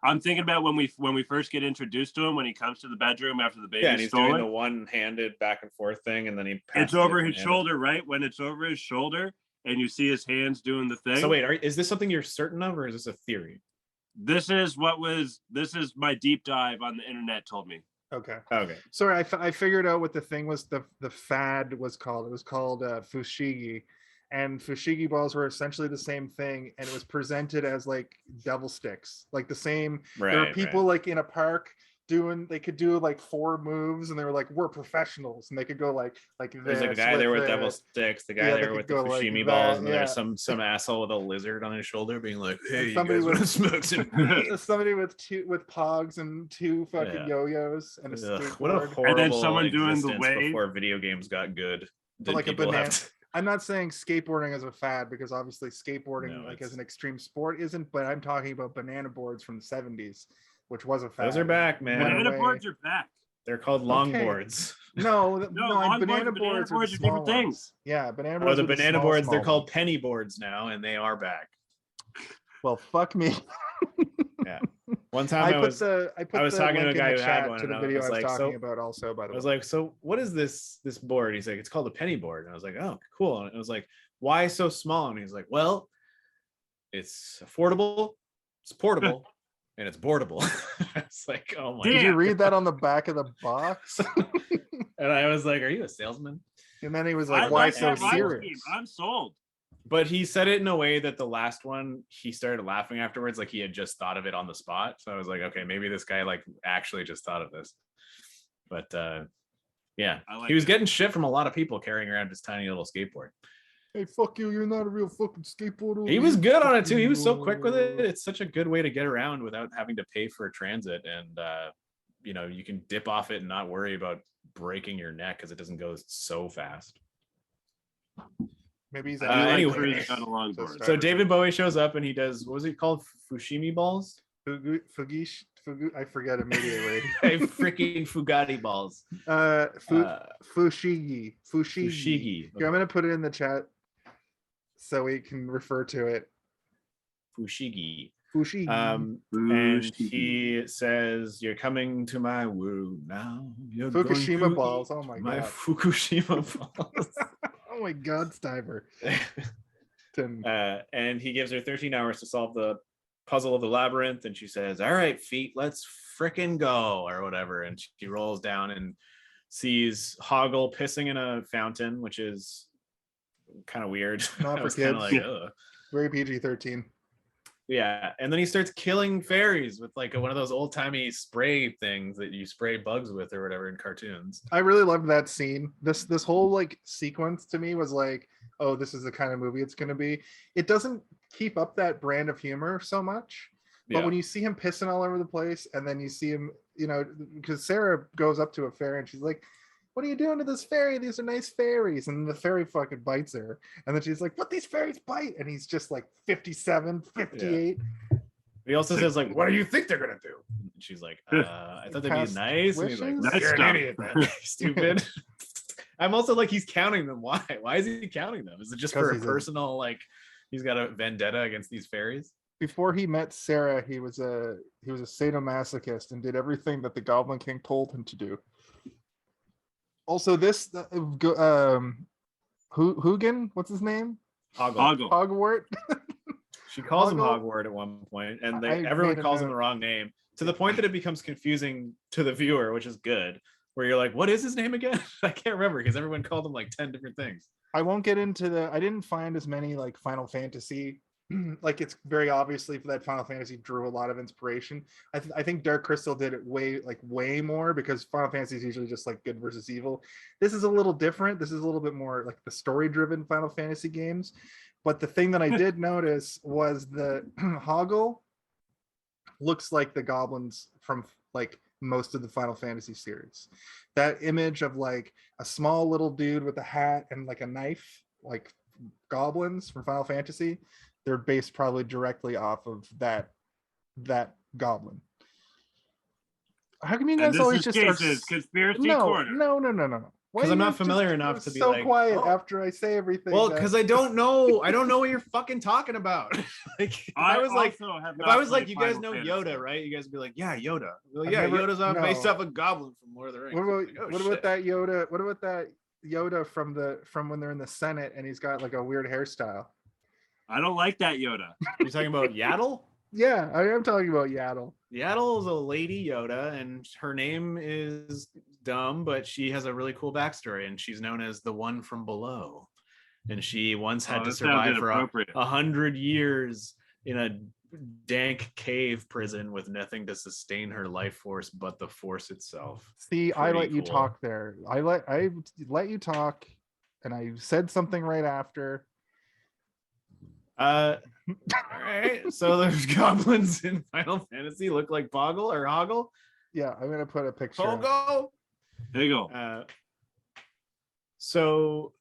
I'm thinking about when we first get introduced to him, when he comes to the bedroom after the baby. Yeah, and he's doing the one-handed back and forth thing, and then he it's over his shoulder, right? When it's over his shoulder and you see his hands doing the thing. So wait, is this something you're certain of, or is this a theory? This is my deep dive on the internet told me. Okay. Sorry, I figured out what the thing was. The fad was called. It was called fushigi, and fushigi balls were essentially the same thing, and it was presented as like devil sticks, like the same. Right, there were people like in a park they could do like 4 moves, and they were like, we're professionals, and they could go like this. There's a guy there with devil sticks, the guy there with the fushimi balls, and there's some asshole with a lizard on his shoulder being like, hey, somebody with somebody with pogs and 2 fucking yo-yos and a skateboard. What a horrible and then someone doing the wave before video games got good. But like a banana. I'm not saying skateboarding as a fad, because obviously skateboarding as an extreme sport isn't, but I'm talking about banana boards from the 70s, which was a fad. Those are back, man. Banana boards are back. They're called longboards. No, banana boards are different things. Yeah, banana boards. The banana boards, they're called penny boards now, and they are back. Well, fuck me. Yeah. One time I was talking to a guy who had one, to the video I was talking about also, by the way. I was like, so what is this board? He's like, it's called a penny board. And I was like, oh, cool. And I was like, why so small? And he's like, well, it's affordable, it's portable, and it's boardable. It's like, oh my. Did you read that on the back of the box? And I was like, are you a salesman? And then he was like, why so serious? I'm sold. But he said it in a way that the last one, he started laughing afterwards, like he had just thought of it on the spot. So I was like, okay, maybe this guy like actually just thought of this. But yeah, he was getting shit from a lot of people carrying around his tiny little skateboard. Hey, fuck you! You're not a real fucking skateboarder. He was good on it too. He was so quick with it. It's such a good way to get around without having to pay for transit, and you know, you can dip off it and not worry about breaking your neck because it doesn't go so fast. Maybe he's anyway. On a longboard. So David Bowie shows up and he does, what was it called? Fushimi balls? Fugish. I forget immediately. Freaking Fugatti balls. Fushigi. Fushigi. Okay. I'm gonna put it in the chat so we can refer to it. Fushigi. Fushigi. And he says, "You're coming to my woo now. You're Fukushima balls. Oh my my god. Fukushima balls." Oh my god, Stiver. And he gives her 13 hours to solve the puzzle of the labyrinth, and she says, "All right, feet, let's frickin' go," or whatever. And she rolls down and sees Hoggle pissing in a fountain, which is kind of weird. Not for kids. Like, ugh. Very PG-13. Yeah, and then he starts killing fairies with like one of those old-timey spray things that you spray bugs with or whatever in cartoons. I really loved that scene. This whole like sequence to me was like, oh, this is the kind of movie it's going to be. It doesn't keep up that brand of humor so much, but when you see him pissing all over the place, and then you see him, you know, because Sarah goes up to a fairy and she's like, "What are you doing to this fairy? These are nice fairies." And the fairy fucking bites her. And then she's like, "But these fairies bite." And he's just like 57, 58. Yeah. He also says like, "What do you think they're going to do?" And she's like, "I thought they'd be nice." And he's like, "You're an idiot, man. Stupid." I'm also like, he's counting them. Why? Why is he counting them? Is it just for a personal, like, he's got a vendetta against these fairies? Before he met Sarah, he was a sadomasochist and did everything that the Goblin King told him to do. Also, this Hugin, what's his name? Hogwart. She calls him Hogwart at one point, and everyone calls him the wrong name, to the point that it becomes confusing to the viewer, which is good. Where you're like, what is his name again? I can't remember because everyone called him like 10 different things. I won't get into I didn't find as many like Final Fantasy. Like, it's very obviously for that Final Fantasy drew a lot of inspiration. I think Dark Crystal did it way more, because Final Fantasy is usually just like good versus evil. This is a little different. This is a little bit more like the story-driven Final Fantasy games. But the thing that I did notice was the Hoggle looks like the goblins from like most of the Final Fantasy series. That image of like a small little dude with a hat and like a knife, like goblins from Final Fantasy, they're based probably directly off of that goblin. How come you guys always just conspiracy corner? No. Because I'm not familiar enough to be so like, quiet after I say everything. Well, because I don't know what you're fucking talking about. Like, if I was like, you guys know Yoda, right? You guys would be like, yeah, Yoda. Well, yeah, Yoda's based off a goblin from Lord of the Rings. What about that Yoda? What about that Yoda from when they're in the Senate and he's got like a weird hairstyle? I don't like that Yoda. You're talking about Yaddle? Yeah, I am talking about Yaddle. Yaddle is a lady Yoda, and her name is dumb, but she has a really cool backstory, and she's known as the one from below. And she once had to survive for 100 years in a dank cave prison with nothing to sustain her life force but the force itself. See, I let you talk there. I let you talk, and I said something right after. All right. So there's goblins in Final Fantasy look like Boggle or Hoggle. Yeah, I'm gonna put a picture. Hoggle. There you go. So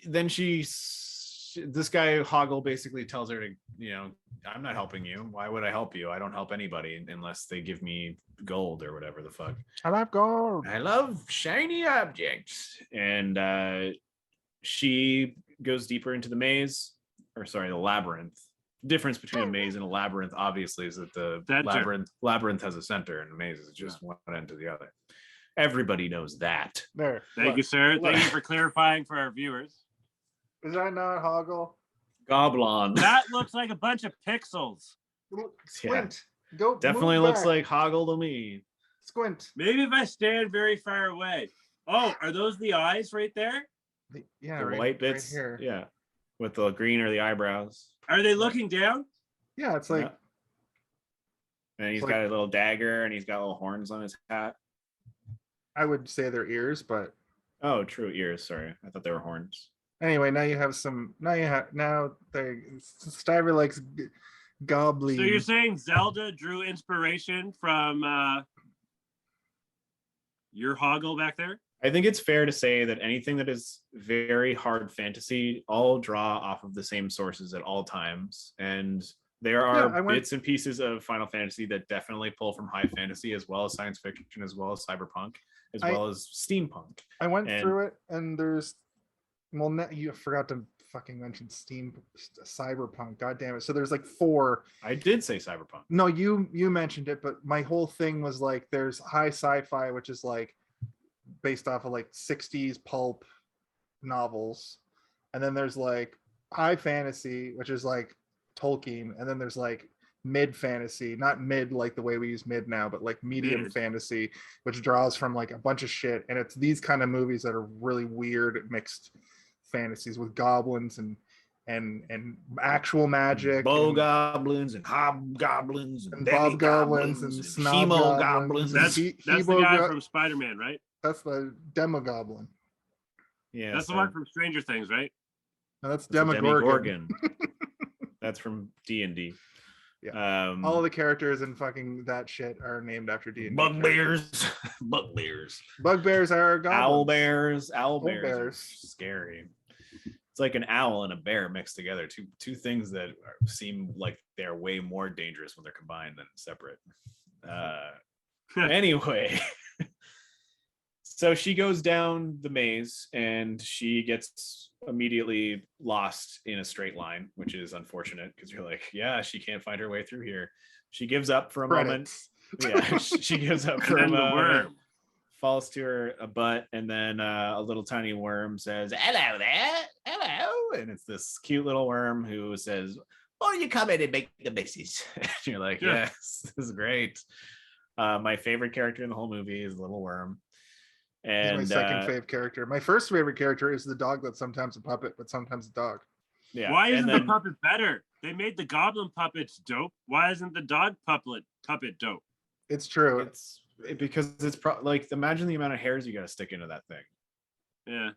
then this guy Hoggle basically tells her to, you know, I'm not helping you. Why would I help you? I don't help anybody unless they give me gold or whatever the fuck. I love gold. I love shiny objects. And she goes deeper into the maze, the labyrinth. Difference between a maze and a labyrinth, obviously, is that the labyrinth has a center and the maze is just one end to the other. Everybody knows that. There. Thank you, sir. Thank you for clarifying for our viewers. Is that not Hoggle? Goblin. That looks like a bunch of pixels. Squint. Yeah. Go. Definitely looks like Hoggle to me. Squint. Maybe if I stand very far away. Oh, are those the eyes right there? Yeah, the right, white bits. Right here. Yeah. with the green or the eyebrows. Are they looking down? Yeah, it's like Yeah. And he's It's got like- a little dagger and he's got little horns on his hat. I would say their ears, but Oh, true, ears. Sorry, I thought they were horns. anyway, now you have some. Now they Stiver likes Goblin. So you're saying Zelda drew inspiration from your hoggle back there? I think it's fair to say that anything that is very hard fantasy all draw off of the same sources at all times. And there are bits and pieces of Final Fantasy that definitely pull from high fantasy as well as science fiction, as well as cyberpunk, as well as steampunk. I went through it, and there's you forgot to fucking mention cyberpunk. God damn it! So there's like 4. I did say cyberpunk. No, you mentioned it, but my whole thing was like there's high sci-fi, which is like based off of like 60s pulp novels, and then there's like high fantasy, which is like Tolkien, and then there's like mid fantasy, not mid like the way we use mid now, but like medium fantasy, which draws from like a bunch of shit. And it's these kind of movies that are really weird mixed fantasies with goblins and actual magic, goblins and hobgoblins and bob-goblins and snob-goblins. That's the guy from Spider-Man, right? That's the Demogoblin. Yeah, that's the one from Stranger Things, right? No, that's Demogorgon. That's from D&D. Yeah. All of the characters in fucking that shit are named after D&D. Bugbears. Bugbears are goblins. Owl bears. Scary. It's like an owl and a bear mixed together. Two things that seem like they're way more dangerous when they're combined than separate. Anyway. So she goes down the maze and she gets immediately lost in a straight line, which is unfortunate because you're like, yeah, she can't find her way through here. She gives up for a moment. Yeah, she gives up for a moment. Falls to her a butt, and then a little tiny worm says, "Hello there, hello," and it's this cute little worm who says, "Oh, you come in and make the message." And you're like, yes, this is great. My favorite character in the whole movie is the little worm. And he's my second favorite character. My first favorite character is the dog that's sometimes a puppet, but sometimes a dog. Yeah. Why isn't the puppet better? They made the goblin puppets dope. Why isn't the dog puppet dope? It's true. It's because it's like, imagine the amount of hairs you got to stick into that thing. Yeah.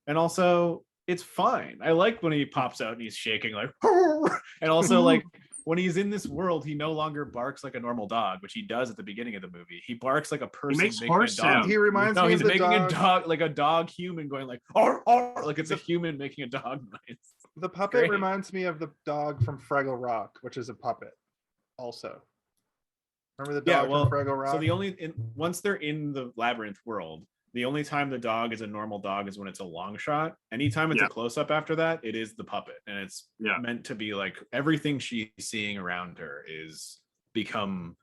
And also, it's fine. I like when he pops out and he's shaking like, and also like when he's in this world, he no longer barks like a normal dog, which he does at the beginning of the movie. He barks like a person. He makes horse sound. He reminds me of the making dog. a dog, like a dog human going like, "Arr, arr," like it's a human making a dog noise. The puppet reminds me of the dog from Fraggle Rock, which is a puppet also. Remember the dog from Fraggle Rock? So once they're in the Labyrinth world, the only time the dog is a normal dog is when it's a long shot. Anytime it's a close-up after that, it is the puppet. And it's meant to be like everything she's seeing around her is become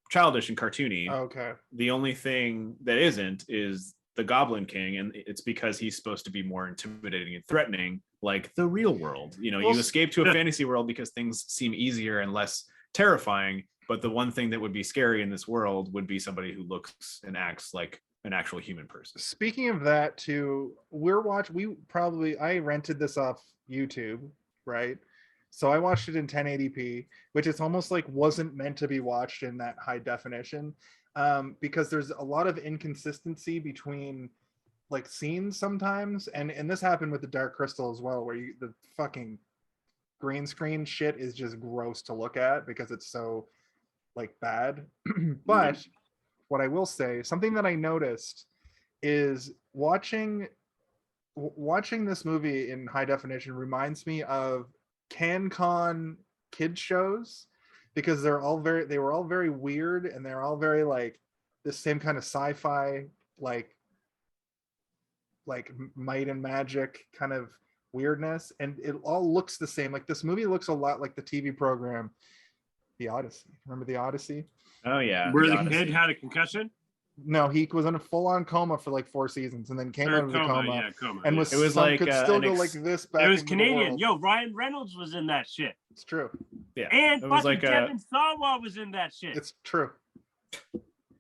childish and cartoony. Okay. The only thing that isn't is the Goblin King, and it's because he's supposed to be more intimidating and threatening, like the real world. You know, you escape to a fantasy world because things seem easier and less terrifying, but the one thing that would be scary in this world would be somebody who looks and acts like an actual human person. Speaking of that too, I rented this off YouTube, right? So I watched it in 1080p, which it's almost like wasn't meant to be watched in that high definition, because there's a lot of inconsistency between like scenes sometimes, and this happened with the Dark Crystal as well, where the fucking green screen shit is just gross to look at because it's so like bad. But what I will say, something that I noticed is watching this movie in high definition reminds me of CanCon kids shows, because they were all very weird, and they're all very like the same kind of sci-fi, like might and magic kind of weirdness, and it all looks the same. Like this movie looks a lot like the TV program The Odyssey. Remember The Odyssey? Oh yeah. Where the kid had a concussion? No, he was in a full-on coma for like 4 seasons, and then came out of the coma, and could still go like this back. It was Canadian. Yo, Ryan Reynolds was in that shit. It's true. Yeah. And fucking Devin Sawa was in that shit. It's true.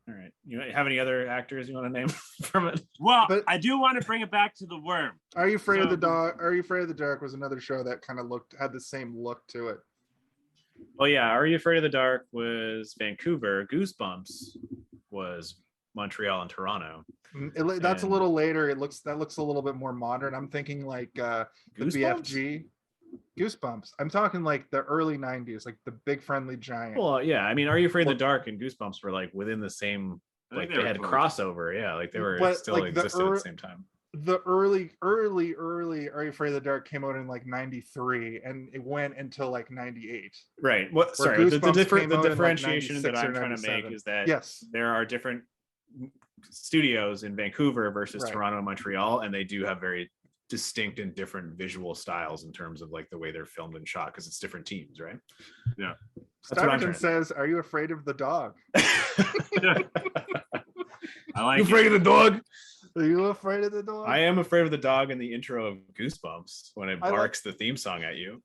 All right. You have any other actors you want to name from it? Well, But- I do want to bring it back to the worm. Are You Afraid of the So- Dog? Are You Afraid of the Dark was another show that kind of had the same look to it. Well, yeah. Are You Afraid of the Dark was Vancouver. Goosebumps was Montreal and Toronto. That's a And- little later. That looks a little bit more modern. I'm thinking like the Goosebumps? BFG. Goosebumps. I'm talking like the early 90s, like the Big Friendly Giant. Well, yeah. I mean, Are You Afraid of the Dark and Goosebumps were like within the same. I think Like they were had close. crossover. Yeah, like they were But, still like, the existed at the same time. The early Are You Afraid of the Dark came out in like 93 and it went until like 98. Right. What? Where Sorry. The Goosebumps came out in, like, differentiation that 96 or I'm trying to make 97. is that Yes. there are different studios in Vancouver versus Right. Toronto and Montreal, and they do have very distinct and different visual styles in terms of like the way they're filmed and shot because it's different teams, right? Yeah. That's what I'm Stuyvesant trying to says, "Are you afraid of the dog? I like You afraid it. of the dog? Are you afraid of the dog?" I am afraid of the dog in the intro of Goosebumps when it I like- barks the theme song at you.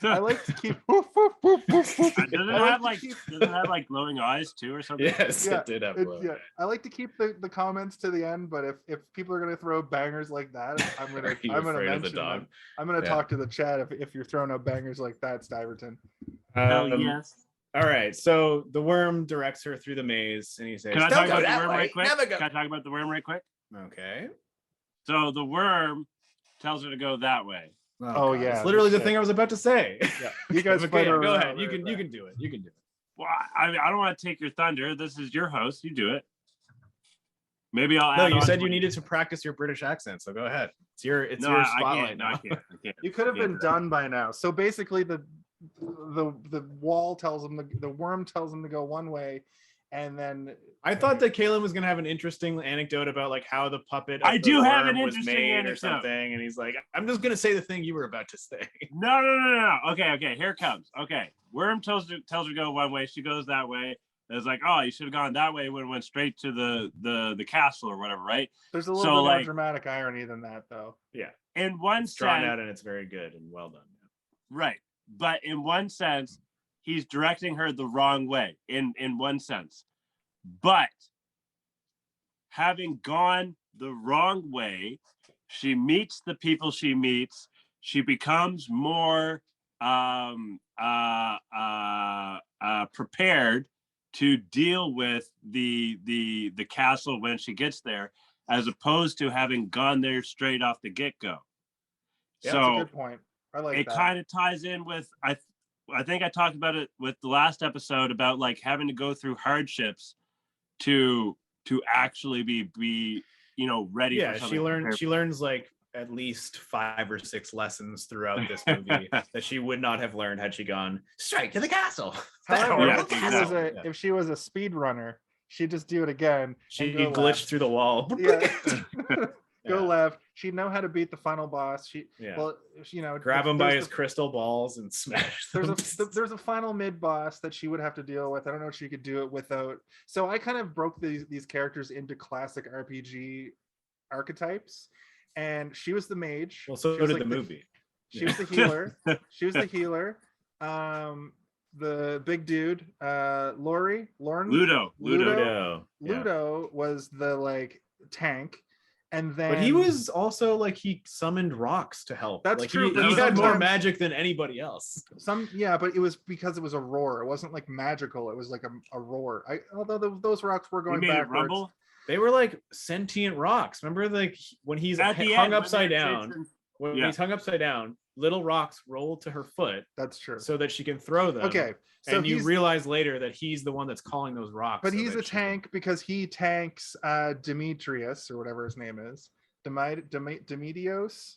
I like to keep. Woof, woof, woof, woof, woof. Does it I like have to like keep- does it have like glowing eyes too or something? Yes, Yeah, it did have. Yeah, I like to keep the comments to the end, but if people are gonna throw bangers like that, I'm gonna Are you I'm gonna afraid of the mention dog? them. I'm gonna Yeah. talk to the chat if you're throwing out bangers like that, Stuyverton. Hell yes. All right, so the worm directs her through the maze, and he says, Can I "Don't talk go about the that worm way, right quick? never go." Can I talk about the worm right quick? Okay. So the worm tells her to go that way. Oh, God, yeah, it's literally this the thing I was about to say. Yeah, you guys Okay, fight yeah, over go that ahead. You right can there. do it. You can do it. Well, I don't want to take your thunder. This is your host. You do it. Maybe I'll No, add you on said to you it. needed to practice your British accent, so go ahead. It's your No, your I spotlight can't. now. No, I can't. You could have Yeah. been done by now. So basically, the wall tells him the worm tells him to go one way, and then I thought that Kalen was gonna have an interesting anecdote about like how the puppet of I the do have an worm was interesting made or anecdote. something, and he's like, "I'm just gonna say the thing you were about to say." No. Okay. Here it comes. Okay. Worm tells her to go one way. She goes that way. It's like, oh, you should have gone that way when it went straight to the castle or whatever, right? there's a little So, bit more like- dramatic irony than that, though. Yeah, In one it's drawn sense, out and it's very good and well done. right. But in one sense, he's directing her the wrong way. In one sense, but having gone the wrong way, she meets the people she meets. She becomes more prepared to deal with the castle when she gets there, as opposed to having gone there straight off the get-go. Yeah, So that's a good point. I like it that. kind of ties in with I think I talked about it with the last episode about like having to go through hardships to actually be ready. Yeah, for she something. learns like at least 5 or 6 lessons throughout this movie that she would not have learned had she gone straight to the castle. However, Yeah, if, she was Yeah. if she was a speed runner, she'd just do it again. She and go glitched left. through the wall. Yeah. Go Yeah. left. She'd know how to beat the final boss. Yeah. Well, Grab him by there's his crystal balls and smash there's them. there's a final mid boss that she would have to deal with. I don't know if she could do it without. So I kind of broke these characters into classic RPG archetypes, and she was the mage. Well, so She was did like the movie. She was the healer. She was the healer. The big dude, Lauren, Ludo. Ludo was the like tank, and then But he was also like he summoned rocks to help. That's like, true, He, but he had more sometimes- magic than anybody else. but it was because it was a roar. It wasn't like magical. It was like a roar. Although those rocks were You going made it backwards. rumble They were like sentient rocks. Remember, like when he's at the hung end, upside when they're down. chasing- When Yeah. he's hung upside down, little rocks roll to her foot That's true. so that she can throw them. Okay, so and you he's realize later that he's the one that's calling those rocks. but so he's that a she can- tank because he tanks Demetrius or whatever his name is. Demetios.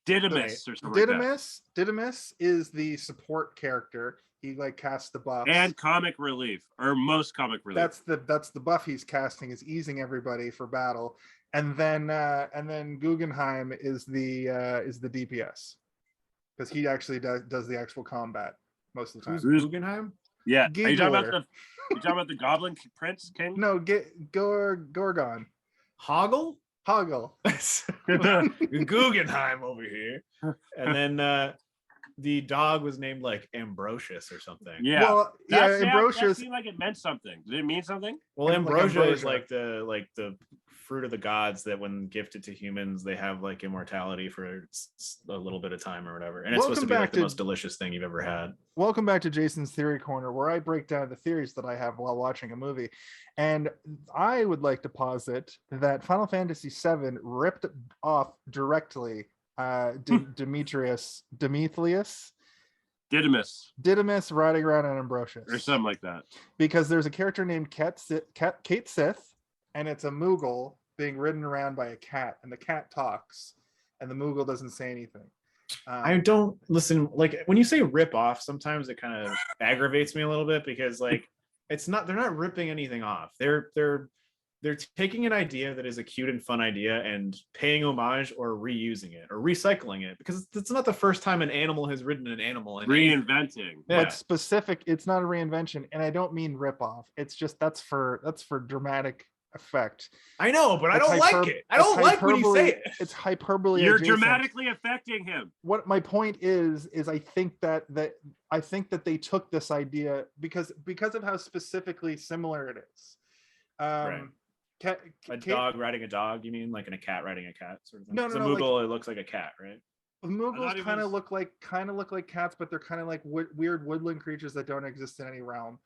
Didymus or something like that. Didymus is the support character. He like casts the buffs. And comic relief, or most comic relief. that's the buff he's casting, is easing everybody for battle. And then Guggenheim is the DPS, because he actually does the actual combat most of the time. Who's Guggenheim? Yeah. Are you talking Giggler. about the Goblin Prince King? No, Gorgon. Hoggle? Hoggle. Guggenheim over here. And then the dog was named like Ambrosius or something. Yeah. Well, yeah, That Ambrosius. seemed like it meant something. Did it mean something? Well, Like ambrosia is ambrosia. like the fruit of the gods that when gifted to humans, they have like immortality for a little bit of time or whatever. And it's supposed to be like the most delicious thing you've ever had. Welcome back to Jason's Theory Corner, where I break down the theories that I have while watching a movie. And I would like to posit that Final Fantasy VII ripped off directly Didymus riding around on Ambrosius. Or something like that. Because there's a character named Kate Sith, and it's a Moogle being ridden around by a cat, and the cat talks, and the Moogle doesn't say anything. I don't listen, like when you say rip off, sometimes it kind of aggravates me a little bit because like they're not ripping anything off. They're taking an idea that is a cute and fun idea and paying homage or reusing it or recycling it, because it's not the first time an animal has ridden an animal and reinventing. Yeah. But specific, it's not a reinvention, and I don't mean rip off. It's just that's for dramatic effect. I know, but I don't like it. I don't like when you say it. It's hyperbole. You're adjacent. dramatically affecting him. What my point is I think that they took this idea because of how specifically similar it is. Right. Dog riding a dog, you mean, like in a cat riding a cat sort of thing? No, Moogle, like, it looks like a cat, right? Moogles kind of look like cats, but they're kind of like weird woodland creatures that don't exist in any realm.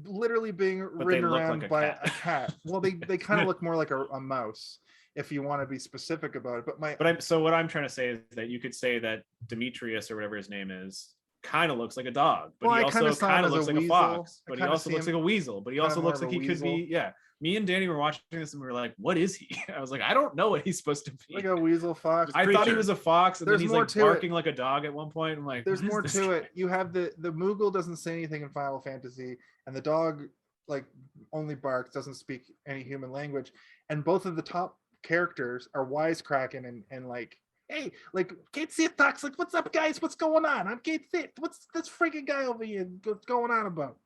Literally being ridden around by a cat. Well, they kind of look more like a mouse, if you want to be specific about it. So what I'm trying to say is that you could say that Demetrius or whatever his name is kind of looks like a dog, but he also kind of looks like a fox, but he also looks like a weasel, but he also looks like he could be, yeah. Me and Danny were watching this and we were like, what is he? I was like, I don't know what he's supposed to be. Like a weasel fox. I thought he was a fox, and then he's like barking like a dog at one point. I'm like, there's more to it. You have the Moogle doesn't say anything in Final Fantasy, and the dog like only barks, doesn't speak any human language. And both of the top characters are wisecracking and like, hey, like Kate Sith talks like, what's up, guys? What's going on? I'm Kate Sith. What's this freaking guy over here? What's going on about?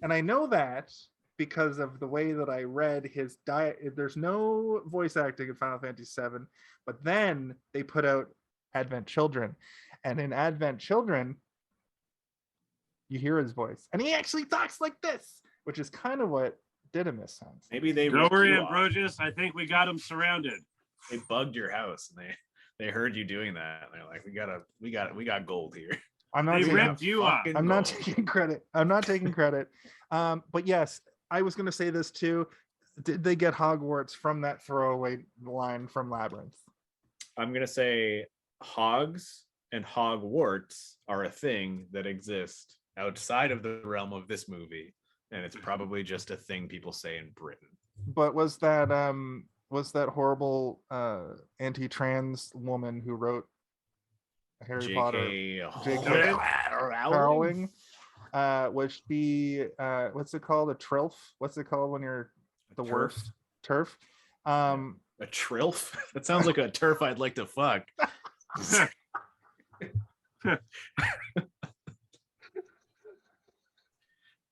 And I know that because of the way that I read his diet. There's no voice acting in Final Fantasy VII, but then they put out Advent Children, and in Advent Children, you hear his voice, and he actually talks like this, which is kind of what Didymus sounds. Maybe they don't worry, Ambrosius. I think we got him surrounded. They bugged your house, and they heard you doing that. And they're like, we got gold here. They ripped you off. I'm not taking credit. But yes, I was going to say this too. Did they get Hogwarts from that throwaway line from Labyrinth? I'm going to say hogs and Hogwarts are a thing that exist outside of the realm of this movie. And it's probably just a thing people say in Britain. But was that horrible anti-trans woman who wrote Harry Potter? J.K. Rowling? Was she what's it called? A trilf? What's it called when you're the worst? Turf? A trilf? That sounds like a turf I'd like to fuck.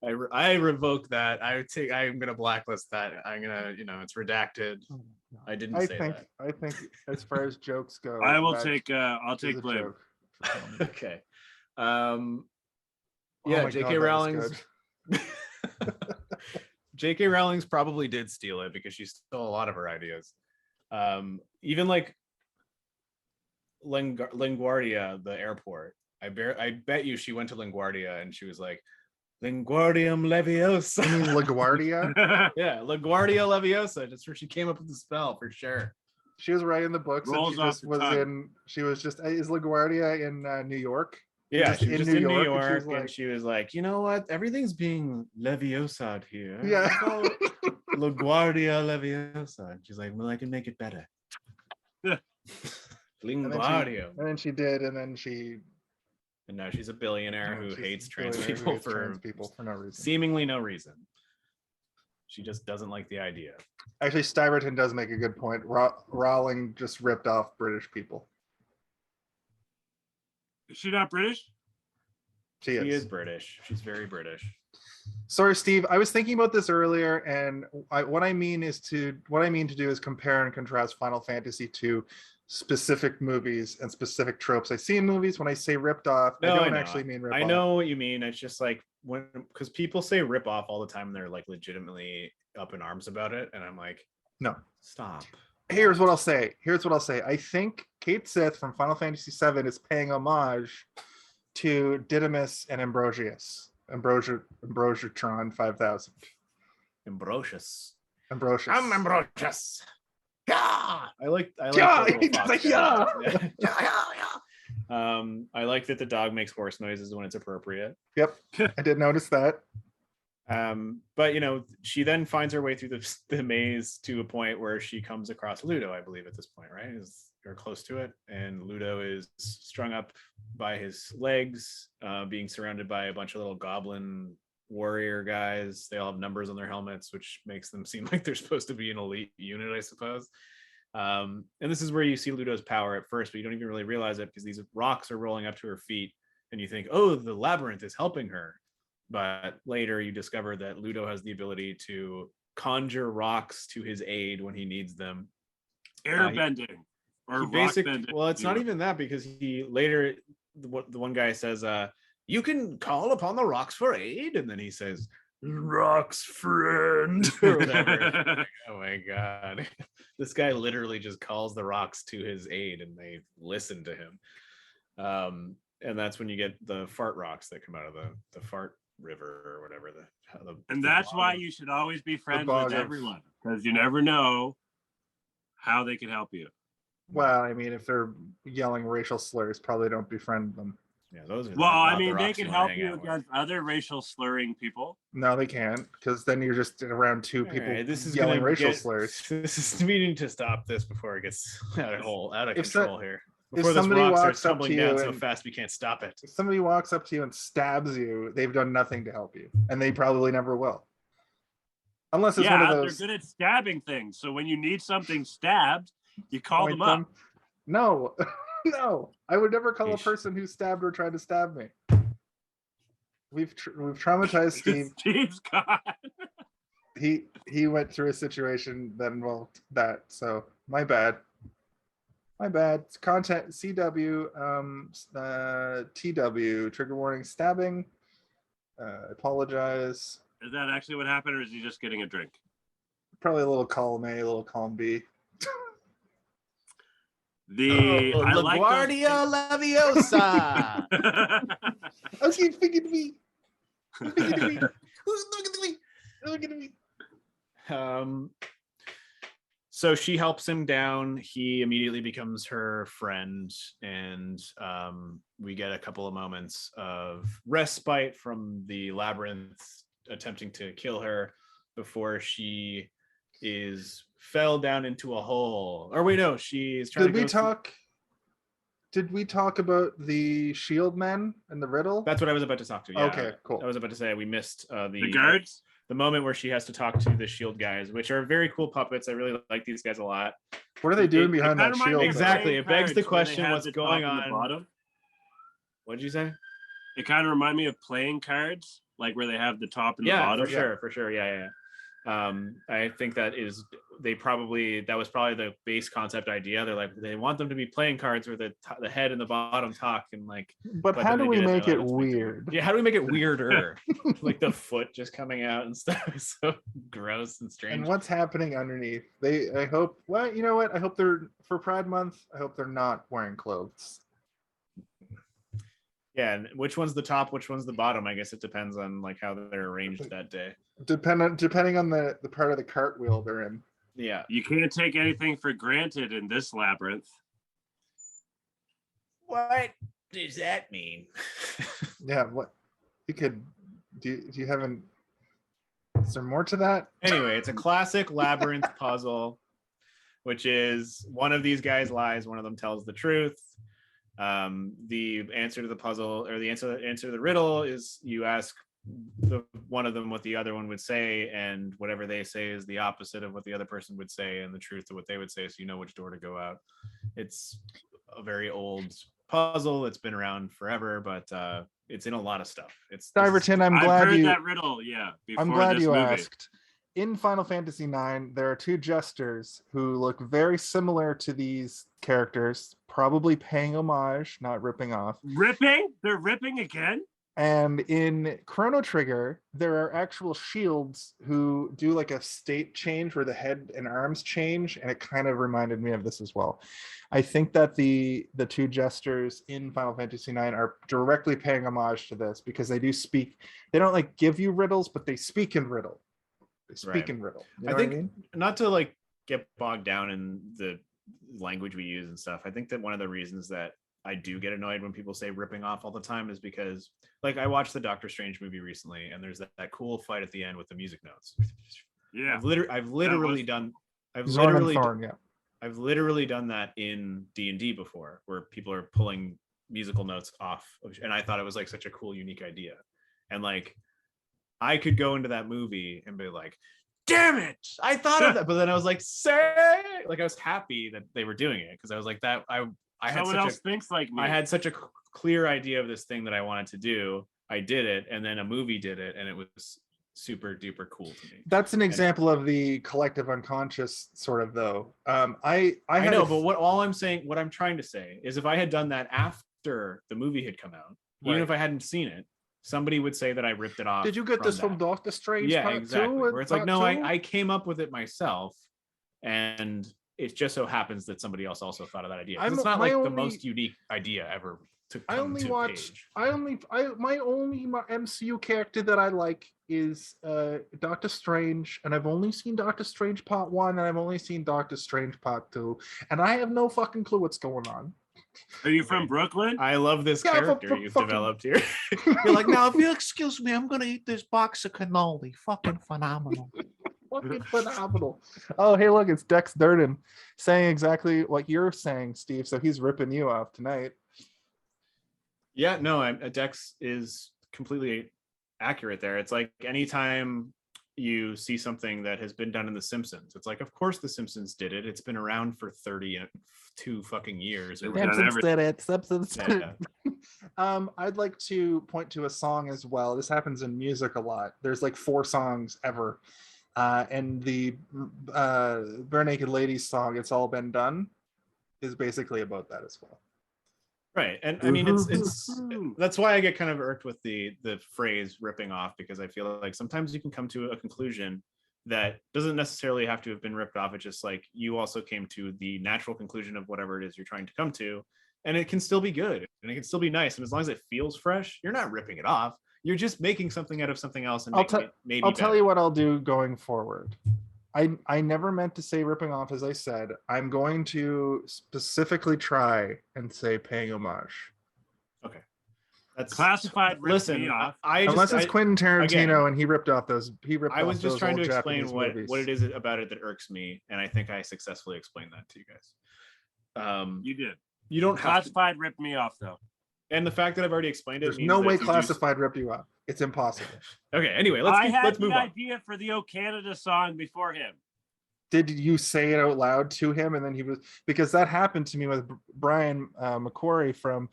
I revoke that. I'm gonna blacklist that. I'm gonna, it's redacted. I didn't say that. I think as far as jokes go, I'll take blame. Okay. Yeah, J.K. Rowling's J.K. Rowling's probably did steal it because she stole a lot of her ideas. Even like LaGuardia, the airport. I bet you she went to LaGuardia and she was like, Linguardium Leviosa. You mean LaGuardia? Yeah, LaGuardia Leviosa. That's where she came up with the spell for sure. She was writing the books. She was just is LaGuardia in New York? Yeah, she was just in New York, and she was like, you know what? Everything's being Leviosa here. Yeah. LaGuardia Leviosa. And she's like, well, I can make it better. Linguardia. And then she did, and then she. And now she's a billionaire who hates trans people for no reason. Seemingly no reason. She just doesn't like the idea. Actually, Stiverton does make a good point. Rowling just ripped off British people. Is she not British? She is British. She's very British. Sorry, Steve. I was thinking about this earlier, and what I mean to do is compare and contrast Final Fantasy to specific movies and specific tropes I see in movies. When I say ripped off, I don't actually mean rip off. I know what you mean. It's just like because people say rip off all the time, and they're like legitimately up in arms about it, and I'm like, no, stop. Here's what I'll say. I think Kate Sith from Final Fantasy VII is paying homage to Didymus and Ambrosius. Ambrosiatron 5000. Ambrosius. I'm Ambrosius. Yeah. I like Yeah, the little fox yeah. I like that the dog makes horse noises when it's appropriate. Yep, I did notice that. But you know, she then finds her way through the maze to a point where she comes across Ludo, I believe, at this point, right? Or close to it, and Ludo is strung up by his legs, being surrounded by a bunch of little goblin warrior guys. They all have numbers on their helmets, which makes them seem like they're supposed to be an elite unit, I suppose. And this is where you see Ludo's power at first, but you don't even really realize it because these rocks are rolling up to her feet, and you think, oh, the labyrinth is helping her. But later you discover that Ludo has the ability to conjure rocks to his aid when he needs them. Airbending. Well, it's not even that, because he later, the one guy says, you can call upon the rocks for aid, and then he says, rocks friend, or whatever. Oh my god. This guy literally just calls the rocks to his aid and they listen to him. And that's when you get the fart rocks that come out of the fart river or whatever. And that's why you should always be friends with everyone, because you never know how they can help you. Well, I mean, if they're yelling racial slurs, probably don't befriend them. Yeah, those are. Well, I mean, they can help you against other racial slurring people. No, they can't, because then you're just around two people this is yelling racial slurs. This is needing to stop this before it gets out of control here. Before this rock starts tumbling down so fast we can't stop it. If somebody walks up to you and stabs you, they've done nothing to help you, and they probably never will. Unless it's one of those. They're good at stabbing things. So when you need something stabbed, you call them up. No, no, I would never call a person who stabbed or tried to stab me. We've traumatized Steve. Steve's gone. He went through a situation that involved that. So my bad. It's content CW, TW, trigger warning, stabbing. Apologize. Is that actually what happened, or is he just getting a drink? Probably a little column A, a little column B. LaGuardia Leviosa. Who's looking at me? Who's looking at me? So she helps him down. He immediately becomes her friend, and we get a couple of moments of respite from the labyrinth attempting to kill her before she fell down into a hole. Or wait, no, she's trying Did we talk about the shield men and the riddle? That's what I was about to talk to. Yeah. Okay, cool. I was about to say we missed the guards. The moment where she has to talk to the shield guys, which are very cool puppets. I really like these guys a lot. What are they doing behind that shield? Exactly. It begs the question, what's going on? What did you say? It kind of reminded me of playing cards, like where they have the top and the bottom. For sure. Yeah. I think that was probably the base concept idea. They're like, they want them to be playing cards where the head and the bottom talk, and like. But how do we make it weird? Yeah, how do we make it weirder? Like the foot just coming out and stuff is so gross and strange. And what's happening underneath? I hope. Well, you know what? I hope they're for Pride Month. I hope they're not wearing clothes. Yeah, and which one's the top, which one's the bottom? I guess it depends on like how they're arranged that day. Depending on the part of the cartwheel they're in. Yeah. You can't take anything for granted in this labyrinth. What does that mean? Yeah, what you could do you haven't is there more to that? Anyway, it's a classic labyrinth puzzle, which is one of these guys lies, one of them tells the truth. The answer to the puzzle, or the answer to the riddle, is you ask one of them what the other one would say, and whatever they say is the opposite of what the other person would say, and the truth of what they would say, so you know which door to go out. It's a very old puzzle. It's been around forever, but It's in a lot of stuff. It's Diverton, I've heard that riddle, yeah. I'm Before glad this you movie. asked. In Final Fantasy IX, there are two jesters who look very similar to these characters, probably paying homage, not ripping off. Ripping? They're ripping again? And in Chrono Trigger, there are actual shields who do like a state change where the head and arms change, and it kind of reminded me of this as well. I think that the two jesters in Final Fantasy IX are directly paying homage to this because they do speak. They don't like give you riddles, but they speak in riddle. They speak in riddle. You know I think what I mean? Not to like get bogged down in the language we use and stuff. I think that one of the reasons that I do get annoyed when people say ripping off all the time is because, like, I watched the Doctor Strange movie recently, and there's that cool fight at the end with the music notes. Yeah. I've literally done that in D&D before, where people are pulling musical notes off, and I thought it was like such a cool, unique idea. And like, I could go into that movie and be like, damn it, I thought of that. But then I was like, I was happy that they were doing it, because I was like, that I had someone else thinks like me. I had such a clear idea of this thing that I wanted to do. I did it, and then a movie did it, and it was super duper cool to me. That's an example of the collective unconscious sort of, though. I know, but what I'm trying to say is, if I had done that after the movie had come out, even if I hadn't seen it, somebody would say that I ripped it off. Did you get this from Doctor Strange? Yeah, exactly. Where it's like, no, I came up with it myself, and it just so happens that somebody else also thought of that idea. It's not like the most unique idea ever to come to page. My only MCU character that I like is Doctor Strange, and I've only seen Doctor Strange Part 1, and I've only seen Doctor Strange Part 2, and I have no fucking clue what's going on. Are you from Brooklyn? I love this character you've developed here. You're like, now if you'll excuse me, I'm gonna eat this box of cannoli. Fucking phenomenal. Fucking phenomenal. Oh, hey, look, it's Dex Durden saying exactly what you're saying, Steve. So he's ripping you off tonight. Yeah, no, Dex is completely accurate there. It's like anytime you see something that has been done in The Simpsons, it's like, of course The Simpsons did it. It's been around for 32 fucking years. Simpsons did it. Simpsons did it. I'd like to point to a song as well. This happens in music a lot. There's like 4 songs ever. And the Bare Naked Ladies song, It's All Been Done, is basically about that as well. Right. And I mean, it's that's why I get kind of irked with the phrase ripping off, because I feel like sometimes you can come to a conclusion that doesn't necessarily have to have been ripped off. It's just like you also came to the natural conclusion of whatever it is you're trying to come to, and it can still be good and it can still be nice. And as long as it feels fresh, you're not ripping it off. You're just making something out of something else, and I'll tell you what I'll do going forward. I never meant to say ripping off, as I said. I'm going to specifically try and say paying homage. Okay. That's classified. Listen, unless it's Quentin Tarantino again, and he ripped off those. I was just trying to explain what it is about it that irks me, and I think I successfully explained that to you guys. You did. You don't classified ripped me off though. And the fact that I've already explained it, there's no way classified ripped you off. It's impossible. Okay, anyway, let's move on. I had the idea for the O Canada song before him. Did you say it out loud to him, and then he was, because that happened to me with Brian McQuarrie from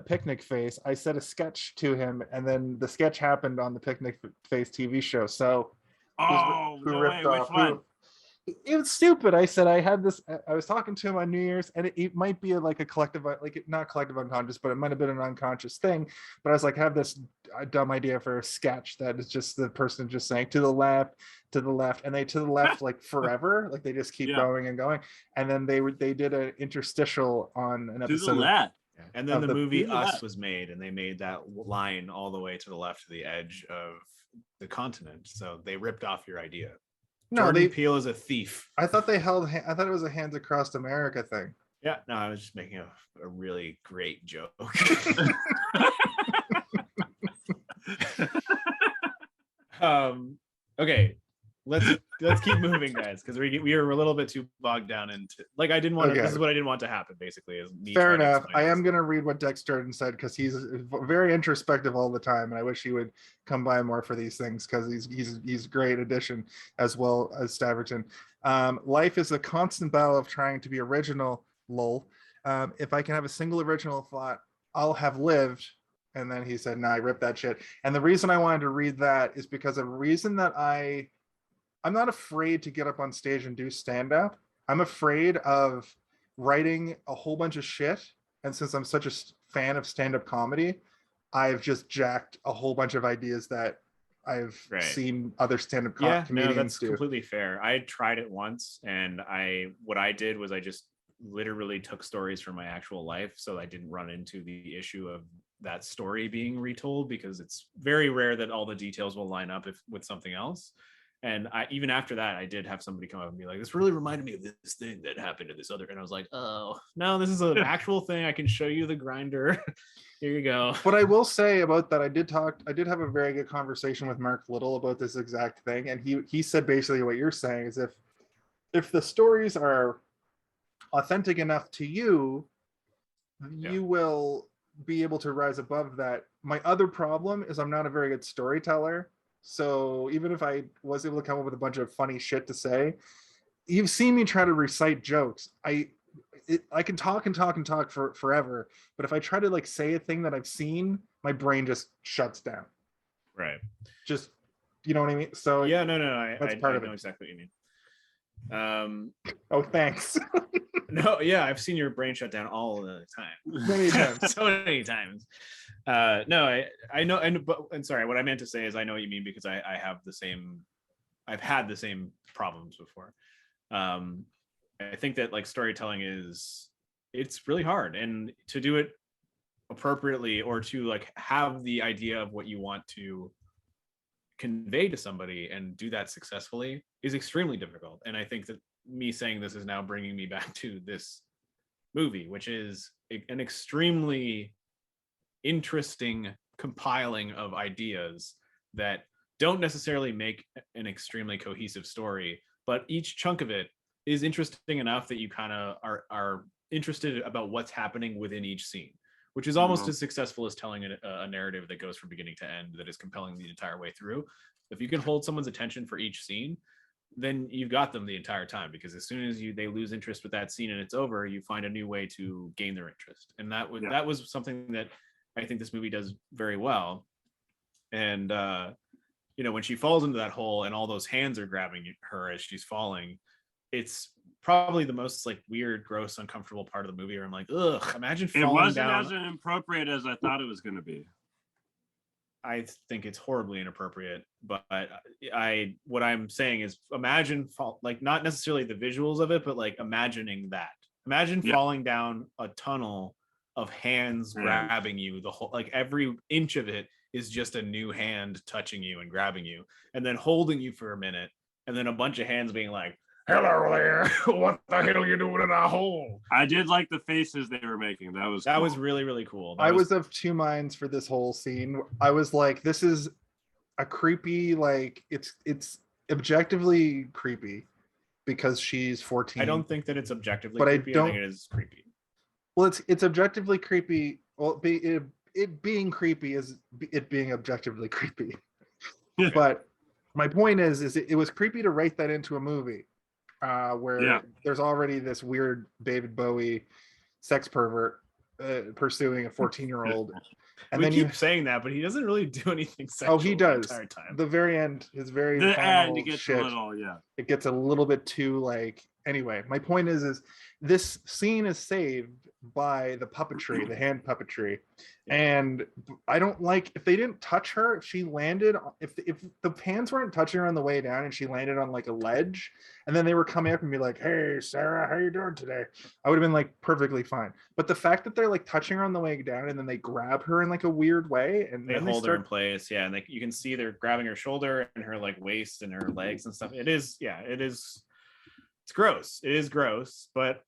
Picnic Face. I said a sketch to him, and then the sketch happened on the Picnic Face TV show. So which one? It was stupid. I said I had this. I was talking to him on New Year's, and it might be like a collective, like not collective unconscious, but it might have been an unconscious thing. But I was like, I have this dumb idea for a sketch that is just the person just saying to the left, and they to the left like forever, like they just keep going and going. And then they did an interstitial on an episode. To the left. And then the movie Us was made, and they made that line all the way to the left to the edge of the continent. So they ripped off your idea. No, Jordan Peele is a thief. I thought it was a Hands Across America thing. Yeah, no, I was just making a really great joke. Okay, let's keep moving, guys, because we are a little bit too bogged down into, like, I didn't want to. This is what I didn't want to happen. Basically, is me. Fair enough. I am going to read what Dex Durden said, because he's very introspective all the time, and I wish he would come by more for these things, because he's a great addition, as well as Staverton. Life is a constant battle of trying to be original. Lol. If I can have a single original thought, I'll have lived. And then he said, "No, I ripped that shit." And the reason I wanted to read that is because a reason that I'm not afraid to get up on stage and do stand up. I'm afraid of writing a whole bunch of shit. And since I'm such a fan of stand up comedy, I've just jacked a whole bunch of ideas that I've seen other stand up comedians no, that's do. completely fair. I tried it once, and what I did was I just literally took stories from my actual life, so I didn't run into the issue of that story being retold, because it's very rare that all the details will line up with something else. And even after that, I did have somebody come up and be like, "This really reminded me of this thing that happened to this other," and I was like, "Oh no, this is an actual thing. I can show you the grinder." Here you go. What I will say about that, I did have a very good conversation with Mark Little about this exact thing, and he said basically what you're saying is if the stories are authentic enough to you, you will be able to rise above that. My other problem is I'm not a very good storyteller. So even if I was able to come up with a bunch of funny shit to say, you've seen me try to recite jokes. I can talk and talk and talk for forever, but if I try to like say a thing that I've seen, my brain just shuts down. Right. Just, you know what I mean? So yeah, no, that's I part of know it. exactly what you mean. Oh, thanks. No, yeah, I've seen your brain shut down all the time. Many times. So many times. No, I know, and sorry, what I meant to say is I know what you mean, because I've had the same problems before. I think that like storytelling it's really hard, and to do it appropriately, or to like have the idea of what you want to convey to somebody and do that successfully is extremely difficult. And I think that me saying this is now bringing me back to this movie, which is an extremely interesting compiling of ideas that don't necessarily make an extremely cohesive story, but each chunk of it is interesting enough that you kind of are interested about what's happening within each scene, which is almost as successful as telling a narrative that goes from beginning to end, that is compelling the entire way through. If you can hold someone's attention for each scene, then you've got them the entire time, because as soon as they lose interest with that scene and it's over, you find a new way to gain their interest. And that was something that I think this movie does very well. And when she falls into that hole and all those hands are grabbing her as she's falling, it's probably the most like weird, gross, uncomfortable part of the movie where I'm like, ugh, imagine falling down. It wasn't as inappropriate as I thought it was going to be. I think it's horribly inappropriate, but what I'm saying is imagine like not necessarily the visuals of it, but like imagining that. Imagine falling down a tunnel of hands grabbing you, the whole, like every inch of it is just a new hand touching you and grabbing you and then holding you for a minute, and then a bunch of hands being like, "Hello there, what the hell are you doing in a hole?" I did like the faces they were making. That was really, really cool. I was of two minds for this whole scene. I was like, this is a creepy, like it's objectively creepy because she's 14. I don't think that it's objectively creepy. I think it is creepy. Well, it's objectively creepy. Well, it being creepy is it being objectively creepy. But my point is it was creepy to write that into a movie. Where there's already this weird David Bowie sex pervert pursuing a 14-year-old. And we keep saying that, but he doesn't really do anything sexual. Oh, he does. The entire time. The very end, his very the final end, it gets shit. a little, it gets a little bit too like. Anyway, my point is this scene is saved by the puppetry, the hand puppetry. And I don't like if they didn't touch her, if she landed, if the hands weren't touching her on the way down and she landed on like a ledge and then they were coming up and be like, "Hey Sarah, how you doing today?" I would have been like perfectly fine. But the fact that they're like touching her on the way down and then they grab her in like a weird way and they hold her in place, and you can see they're grabbing her shoulder and her like waist and her legs and stuff. It's gross. It is gross, but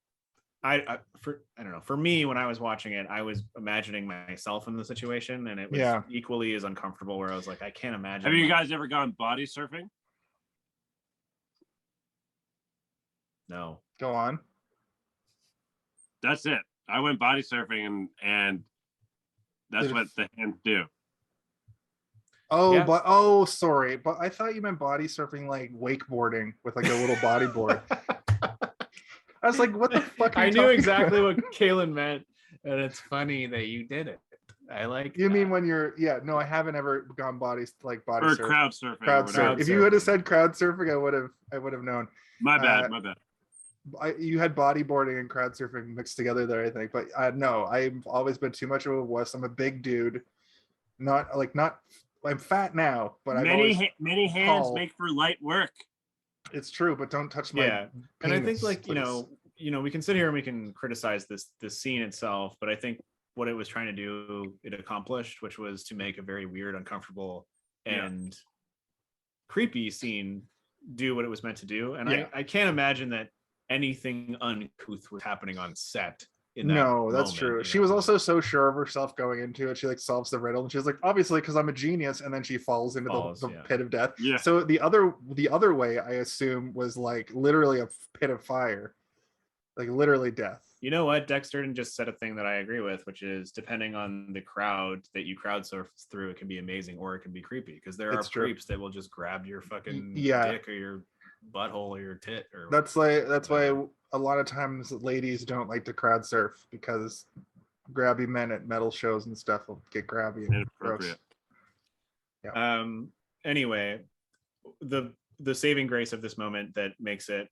I don't know. For me, when I was watching it, I was imagining myself in the situation, and it was equally as uncomfortable. Where I was like, I can't imagine. Have you guys ever gone body surfing? No. Go on. That's it. I went body surfing, and that's what the hands do. Oh, sorry, but I thought you meant body surfing like wakeboarding with like a little bodyboard. I was like, what the fuck? I knew exactly what Kaylin meant, and it's funny that you did it. I like. You mean that. when you're? Yeah, no, I haven't ever gone body Or surf. crowd surfing. or Crowd whatever. surf. If you would have said crowd surfing, I would have known. My bad. Uh, My bad. You had bodyboarding and crowd surfing mixed together there, I think. But no, I've always been too much of a wuss. I'm a big dude. Not. I'm fat now, but I've always. Many hands tall. make for light work. It's true, but don't touch my. Yeah, and I think penis, like please. we can sit here and we can criticize this scene itself, but I think what it was trying to do, it accomplished, which was to make a very weird, uncomfortable, and creepy scene do what it was meant to do. And I can't imagine that anything uncouth was happening on set. No, that's true. She was also so sure of herself going into it. She like solves the riddle, and she's like, obviously, because I'm a genius, and then she falls into the pit of death. Yeah. So the other way, I assume, was like literally a pit of fire, like literally death. You know what? Dexter just said a thing that I agree with, which is depending on the crowd that you crowd surf through, it can be amazing or it can be creepy, because there are creeps that will just grab your fucking dick or your butthole or your tit. Or that's why a lot of times ladies don't like to crowd surf, because grabby men at metal shows and stuff will get grabby and gross. Yeah. Anyway, the saving grace of this moment that makes it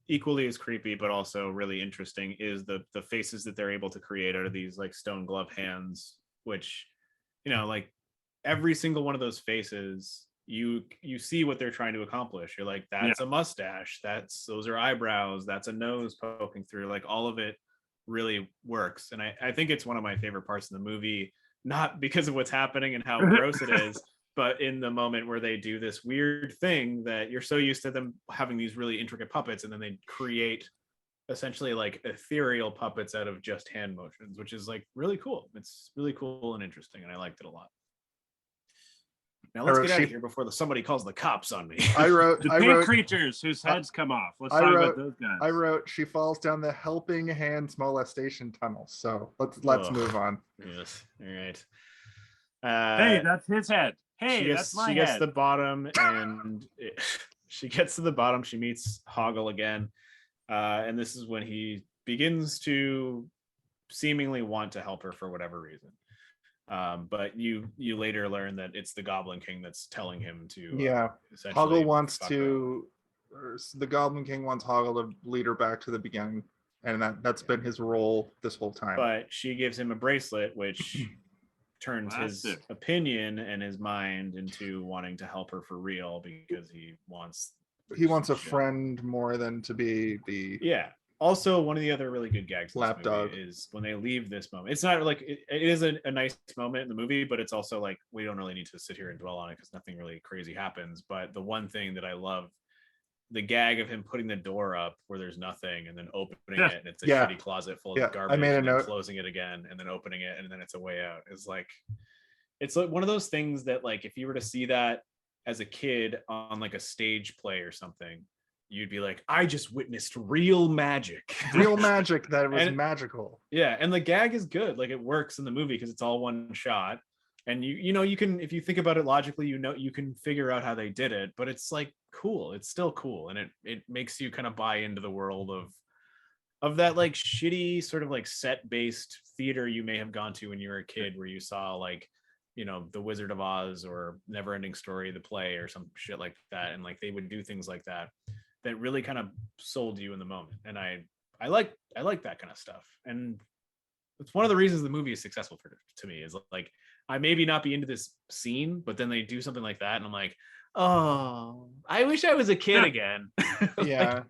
equally as creepy but also really interesting is the faces that they're able to create out of these like stone glove hands, which, like every single one of those faces, you see what they're trying to accomplish. You're like, that's a mustache, those are eyebrows, that's a nose poking through. Like all of it really works, and I think it's one of my favorite parts of the movie, not because of what's happening and how gross it is, but in the moment where they do this weird thing that you're so used to them having these really intricate puppets, and then they create essentially like ethereal puppets out of just hand motions, which is like really cool. It's really cool and interesting, and I liked it a lot. Now let's get out of here before somebody calls the cops on me. I wrote creatures whose heads come off. Let's talk about those guys. I wrote she falls down the helping hands molestation tunnel. So let's move on. Yes. All right. Hey, that's his head. Hey, that's my head. She gets to the bottom, and she gets to the bottom. She meets Hoggle again, and this is when he begins to seemingly want to help her for whatever reason. But you later learn that it's the Goblin King that's telling him to. Hoggle wants to. The Goblin King wants Hoggle to lead her back to the beginning, and that's been his role this whole time. But she gives him a bracelet, which turns his opinion and his mind into wanting to help her for real, because he wants a friend more than to be the Also, one of the other really good gags in this lapdog is when they leave this moment. It's not like it is a nice moment in the movie, but it's also like we don't really need to sit here and dwell on it because nothing really crazy happens. But the one thing that I love, the gag of him putting the door up where there's nothing and then opening it, and it's a shitty closet full of garbage, I made a and then note. closing it again and then opening it and then it's a way out. It's like one of those things that, like, if you were to see that as a kid on like a stage play or something, you'd be like, I just witnessed real magic. That was magical. Yeah, and the gag is good. Like, it works in the movie because it's all one shot. And you can, if you think about it logically, you can figure out how they did it, but it's like cool. It's still cool, and it makes you kind of buy into the world of that like shitty sort of like set-based theater you may have gone to when you were a kid, where you saw like, The Wizard of Oz or Never-Ending Story, the play, or some shit like that, and like they would do things like that really kind of sold you in the moment. And I like that kind of stuff, and it's one of the reasons the movie is successful to me, is like, I maybe not be into this scene, but then they do something like that and I'm like, oh, I wish I was a kid again. Yeah.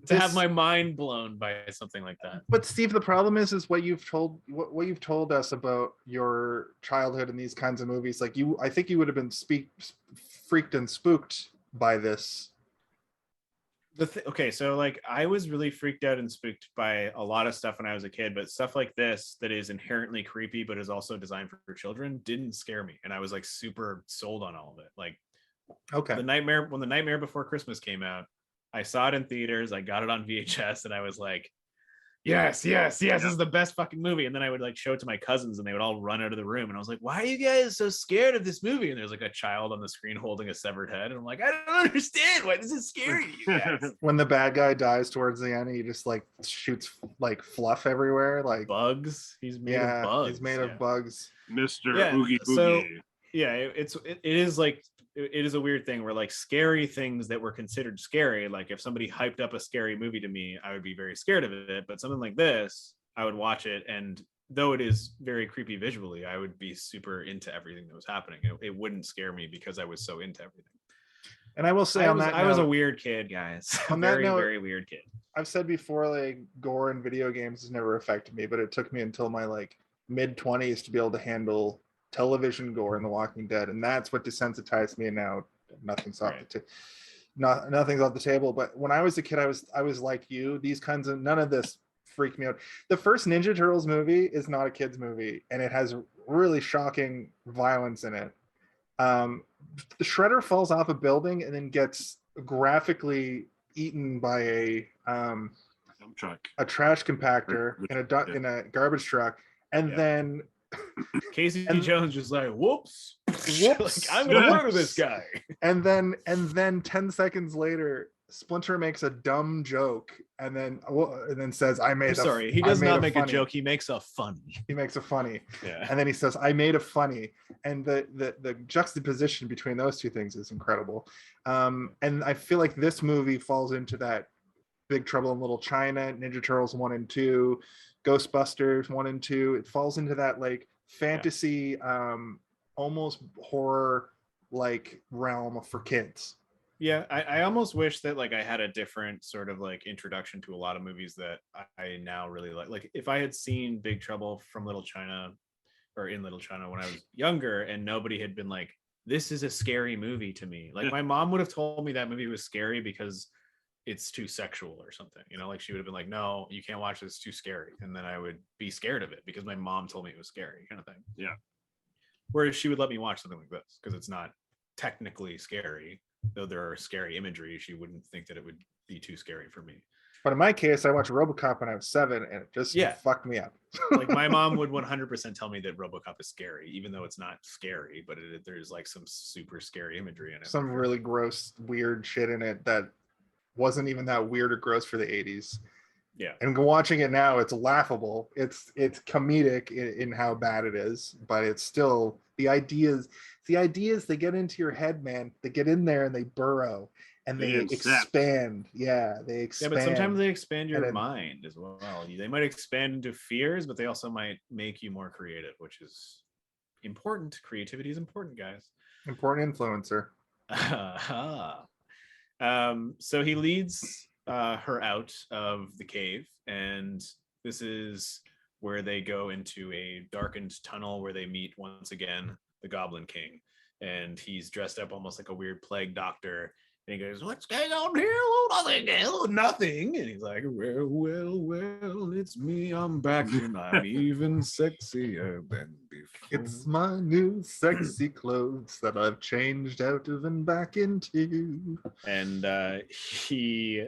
To have my mind blown by something like that. But Steve, the problem is what you've told us about your childhood in these kinds of movies. Like I think you would have been freaked and spooked by this. Okay, so like I was really freaked out and spooked by a lot of stuff when I was a kid, but stuff like this that is inherently creepy but is also designed for children didn't scare me, and I was like super sold on all of it. Like, okay, when The Nightmare Before Christmas came out, I saw it in theaters, I got it on VHS, and I was like, Yes, this is the best fucking movie. And then I would like show it to my cousins and they would all run out of the room. And I was like, why are you guys so scared of this movie? And there's like a child on the screen holding a severed head. And I'm like, I don't understand why this is scary to you guys. When the bad guy dies towards the end, he just like shoots like fluff everywhere. Like Bugs. He's made of bugs. He's made of bugs. Mr. Yeah, Oogie so- Boogie. Yeah, it is like it is a weird thing where like scary things that were considered scary, like if somebody hyped up a scary movie to me, I would be very scared of it. But something like this, I would watch it, and though it is very creepy visually, I would be super into everything that was happening. It wouldn't scare me because I was so into everything. And I will say I was a weird kid, guys. On that very, note, very weird kid. I've said before, like gore in video games has never affected me, but it took me until my like mid-20s to be able to handle television gore in The Walking Dead, and that's what desensitized me. And now nothing's off nothing's off the table. But when I was a kid, I was like you. These kinds of none of this freaked me out. The first Ninja Turtles movie is not a kids movie, and it has really shocking violence in it. The Shredder falls off a building and then gets graphically eaten by a trash compactor in a garbage truck, and then Casey Jones just like whoops. Like, I'm gonna murder this guy. And then 10 seconds later, Splinter makes a dumb joke and then says, he does not make a joke, he makes a funny. He makes a funny. Yeah. And then he says, I made a funny. And the juxtaposition between those two things is incredible. And I feel like this movie falls into that Big Trouble in Little China, Ninja Turtles 1 and 2, Ghostbusters 1 and 2. It falls into that like fantasy, almost horror like realm for kids. Yeah, I almost wish that like I had a different sort of like introduction to a lot of movies that I now really like. Like if I had seen Big Trouble from Little China or in Little China when I was younger and nobody had been like, this is a scary movie to me. Like my mom would have told me that movie was scary because it's too sexual or something, you know, like she would have been like, no, you can't watch this, it's too scary. And then I would be scared of it because my mom told me it was scary, kind of thing. Yeah. Whereas she would let me watch something like this because it's not technically scary, though there are scary imagery. She wouldn't think that it would be too scary for me. But in my case, I watched RoboCop when I was 7 and it just fucked me up. Like my mom would 100% tell me that RoboCop is scary, even though it's not scary, but there's like some super scary imagery in it. Some really gross, weird shit in it that wasn't even that weird or gross for the 80s. Yeah. And watching it now, it's laughable. It's comedic in how bad it is, but it's still the ideas they get into your head, man. They get in there and they burrow and they expand. Yeah, they expand. Yeah, but sometimes they expand your mind as well. They might expand into fears, but they also might make you more creative, which is important. Creativity is important, guys. Important influencer. So he leads her out of the cave, and this is where they go into a darkened tunnel where they meet once again the Goblin King, and he's dressed up almost like a weird plague doctor, and he goes, "What's going on here? Oh, nothing, nothing." And he's like, well, it's me, I'm back, and I'm even sexier than before. It's my new sexy clothes that I've changed out of and back into. And he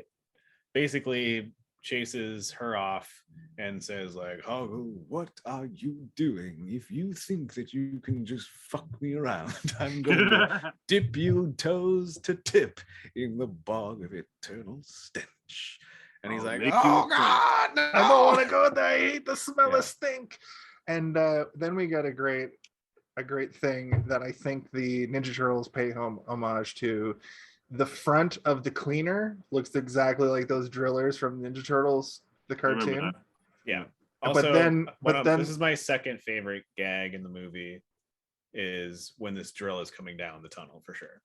basically chases her off and says like, "Oh, what are you doing? If you think that you can just fuck me around, I'm going to dip you toes to tip in the bog of eternal stench." And he's like, "Oh God, no! I don't want to go there. I hate the smell of stink." And then we got a great thing that I think the Ninja Turtles pay homage to. The front of the cleaner looks exactly like those drillers from Ninja Turtles, the cartoon. Yeah. Also, but then this is my second favorite gag in the movie, is when this drill is coming down the tunnel for sure.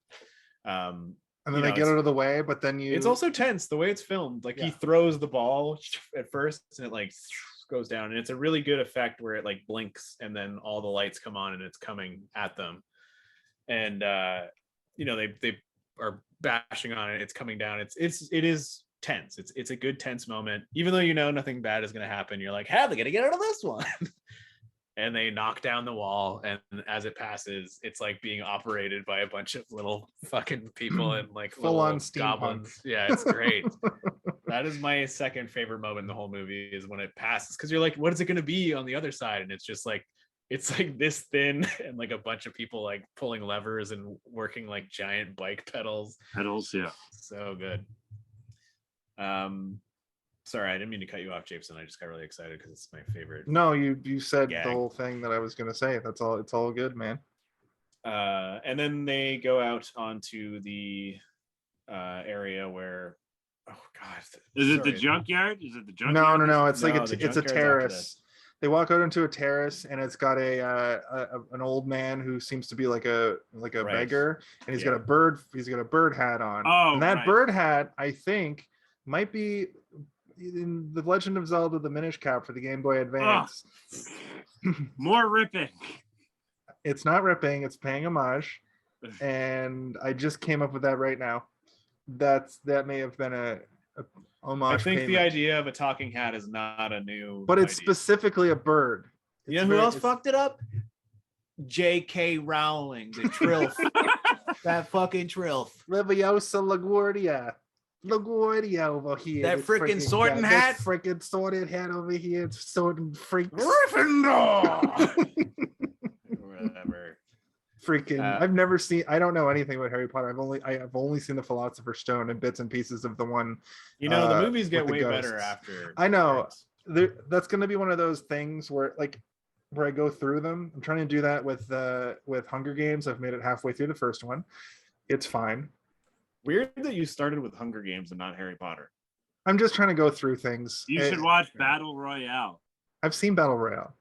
And then they get out of the way, but then it's also tense the way it's filmed. Like he throws the ball at first and it like goes down, and it's a really good effect where it like blinks and then all the lights come on and it's coming at them. And they are bashing on it, it's coming down, it is tense, it's a good tense moment, even though nothing bad is going to happen. You're like, how are they going to get out of this one? And they knock down the wall, and as it passes, it's like being operated by a bunch of little fucking people and like full on goblins. Yeah, it's great. That is my second favorite moment in the whole movie is when it passes, because you're like, what is it going to be on the other side? And it's just like, it's like this thin and like a bunch of people like pulling levers and working like giant bike pedals. Yeah. So good. Sorry, I didn't mean to cut you off, Jameson. I just got really excited because it's my favorite. No, you said Gag. the whole thing that I was gonna say. That's all. It's all good, man. And then they go out onto the area where, oh god, Is it the junkyard? Is it the No, junkyard? no. It's like No, it's the a junkyard's after terrace. They walk out into a terrace, and it's got an old man who seems to be like a Right. beggar, and he's Yeah. got a bird. He's got a bird hat on. Oh, and that right. bird hat, I think, might be in the Legend of Zelda: The Minish Cap for the Game Boy Advance. More ripping. It's not ripping; it's paying homage, and I just came up with that right now. That may have been a homage. I think the payment. idea of a talking hat is not a new, But it's idea. specifically a bird. You know who else fucked it up? J.K. Rowling, the trilth. That fucking trilth. Leviosa LaGuardia. LaGuardia over here. That This frickin' frickin' sorting guy. hat. This frickin' sorted hat over here. It's sorting freaks. Gryffindor. Whatever. Freaking. I've never seen. I don't know anything about Harry Potter. I've only seen the Philosopher's Stone and bits and pieces of the one. You know, the movies get with the way better ghosts. after. I know. Right. That's going to be one of those things where I go through them. I'm trying to do that with Hunger Games. I've made it halfway through the first one. It's fine. Weird that you started with Hunger Games and not Harry Potter. I'm just trying to go through things. You should watch Battle Royale. I've seen Battle Royale.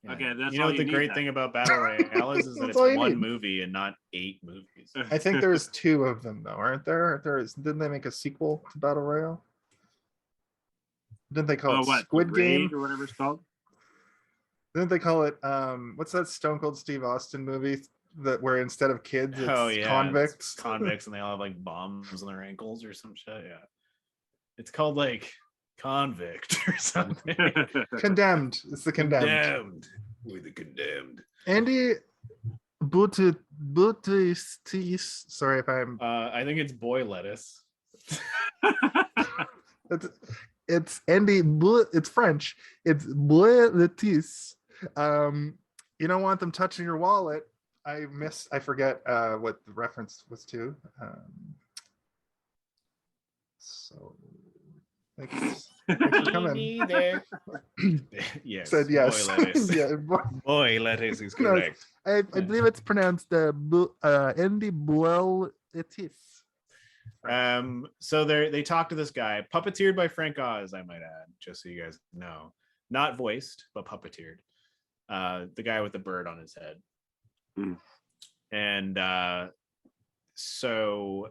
Yeah. Okay, that's you know all what the you great need thing about Battle Royale is that That's it's all you one need. movie and not 8 movies. I think there's 2 of them though, aren't there? Didn't they make a sequel to Battle Royale? Didn't they call it Squid Game or whatever it's called? Didn't they call it what's that Stone Cold Steve Austin movie where instead of kids it's convicts? It's convicts and they all have like bombs on their ankles or some shit. Yeah. It's called like Convict or something. Condemned. It's the Condemned. We're the Condemned. Andy Butis. Sorry if I'm I think it's Boy Lettuce. it's Andy it's French. It's Boy Lettuce. You don't want them touching your wallet. I forget what the reference was to. So thanks for coming. Yes. Said yes. Boy Lettuce. Yeah, Boy Lettuce is correct. I believe it's pronounced Andy Boy Lettuce. So they talk to this guy, puppeteered by Frank Oz, I might add, just so you guys know. Not voiced, but puppeteered. The guy with the bird on his head. And so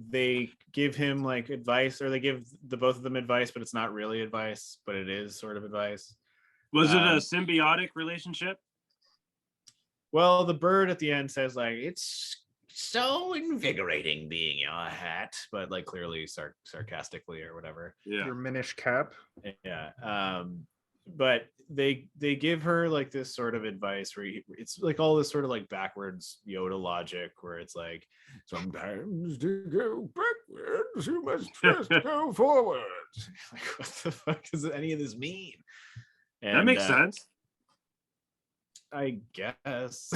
they give him like advice, or they give the both of them advice, but it's not really advice, but it is sort of advice. Was it a symbiotic relationship? Well, the bird at the end says like, it's so invigorating being a hat, but like clearly sarcastically or whatever. Yeah. Your Minish Cap. Yeah. But they give her like this sort of advice where it's like all this sort of like backwards Yoda logic where it's like, sometimes to go backwards you must just go forwards. Like, what the fuck does any of this mean? And, that makes sense. I guess.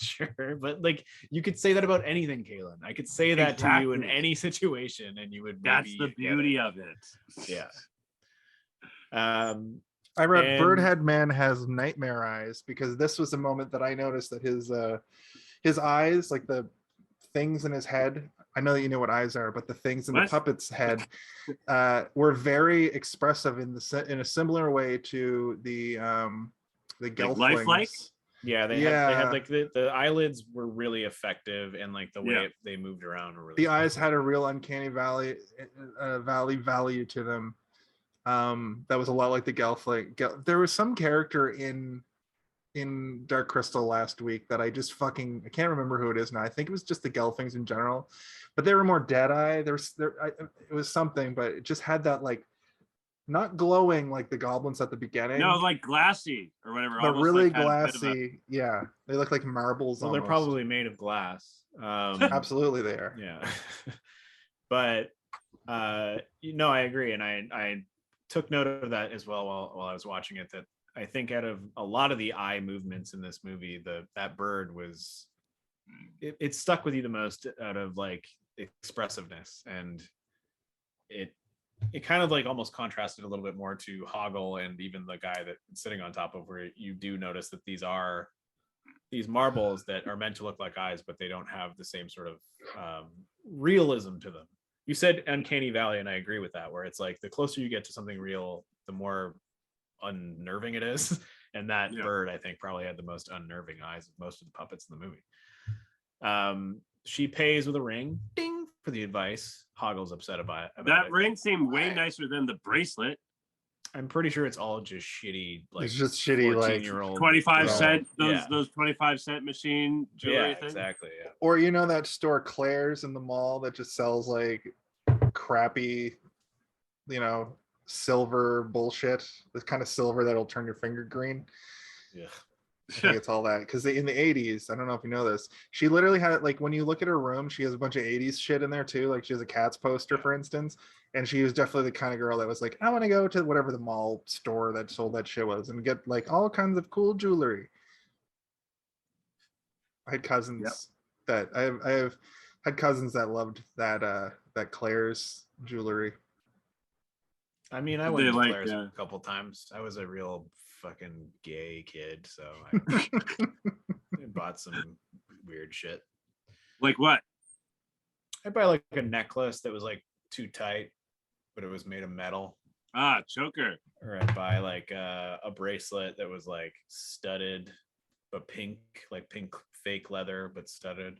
Sure, but like you could say that about anything, Kalen. I could say that to you in any situation and you would maybe That's the beauty of it. Yeah. I wrote Birdhead Man has nightmare eyes because this was a moment that I noticed that his eyes, like the things in his head, I know that you know what eyes are, but the things in the puppet's head were very expressive in a similar way to the Gelflings. Lifelike? Yeah, they had like the eyelids were really effective, and like the way they moved around were really the effective. eyes had a real uncanny valley value to them. That was a lot like the Gelfling. There was some character in Dark Crystal last week that I can't remember who it is now. I think it was just the Gelflings in general, but they were more Deadeye. It was something, but it just had that like not glowing like the goblins at the beginning. No, like glassy or whatever. But really like glassy. Yeah, they look like marbles. Well, almost. they're probably made of glass. Absolutely they are. Yeah. But No, I agree, and I took note of that as well while I was watching it. That I think out of a lot of the eye movements in this movie, that bird was it stuck with you the most out of like expressiveness, and it kind of like almost contrasted a little bit more to Hoggle and even the guy that's sitting on top of, where you do notice that these marbles that are meant to look like eyes, but they don't have the same sort of realism to them. You said uncanny valley, and I agree with that, where it's like the closer you get to something real, the more unnerving it is. And that bird, I think, probably had the most unnerving eyes of most of the puppets in the movie. She pays with a ring, ding, for the advice. Hoggle's upset about That it. ring seemed way nicer than the bracelet. I'm pretty sure it's all just shitty, like It's just shitty, like 14-year-old 25 cent, yeah. those 25-cent machine jewelry things. Exactly. Yeah. Or that store Claire's in the mall that just sells like crappy, silver bullshit. The kind of silver that'll turn your finger green. Yeah. I think it's all that, because in the 80s, I don't know if you know this, she literally had, like, when you look at her room, she has a bunch of 80s shit in there too. Like she has a Cats poster, for instance, and she was definitely the kind of girl that was like, I want to go to whatever the mall store that sold that shit was and get like all kinds of cool jewelry. I had cousins that I have had cousins that loved that Claire's jewelry. I mean, I went to Claire's a couple times. I was a real fucking gay kid, so I bought some weird shit. Like what? I'd buy like a necklace that was like too tight, but it was made of metal. Choker. Or I'd buy like a bracelet that was like studded, but pink, like pink fake leather, but studded.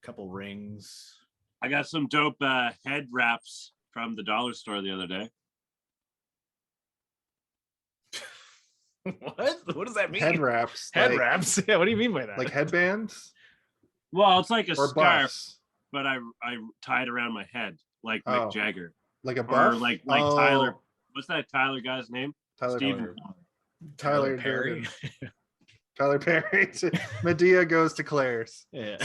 A couple rings. I got some dope head wraps from the dollar store the other day. What does that mean? Head wraps. Head wraps? Yeah, what do you mean by that? Like headbands? Well, it's like a scarf, buffs. but I tie it around my head like Mick Jagger. Like a buff? Or like Tyler. What's that Tyler guy's name? Tyler Perry. Tyler Perry. Medea goes to Claire's. Yeah.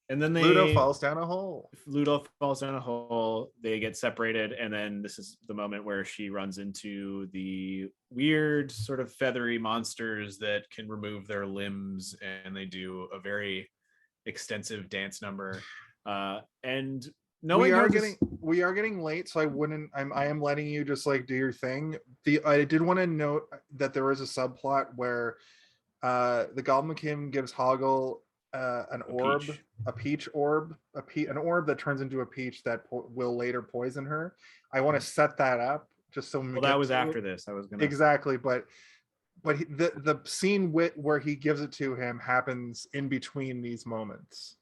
And then Ludo falls down a hole. They get separated, and then this is the moment where she runs into the weird sort of feathery monsters that can remove their limbs, and they do a very extensive dance number. And we are getting late, so I am letting you just like do your thing. I did want to note that there was a subplot where the Goblin King gives Hoggle an orb, a peach orb, an orb that turns into a peach that will later poison her. I want to set that up just so. Well, that was after this. I was gonna exactly, but the scene where he gives it to him happens in between these moments,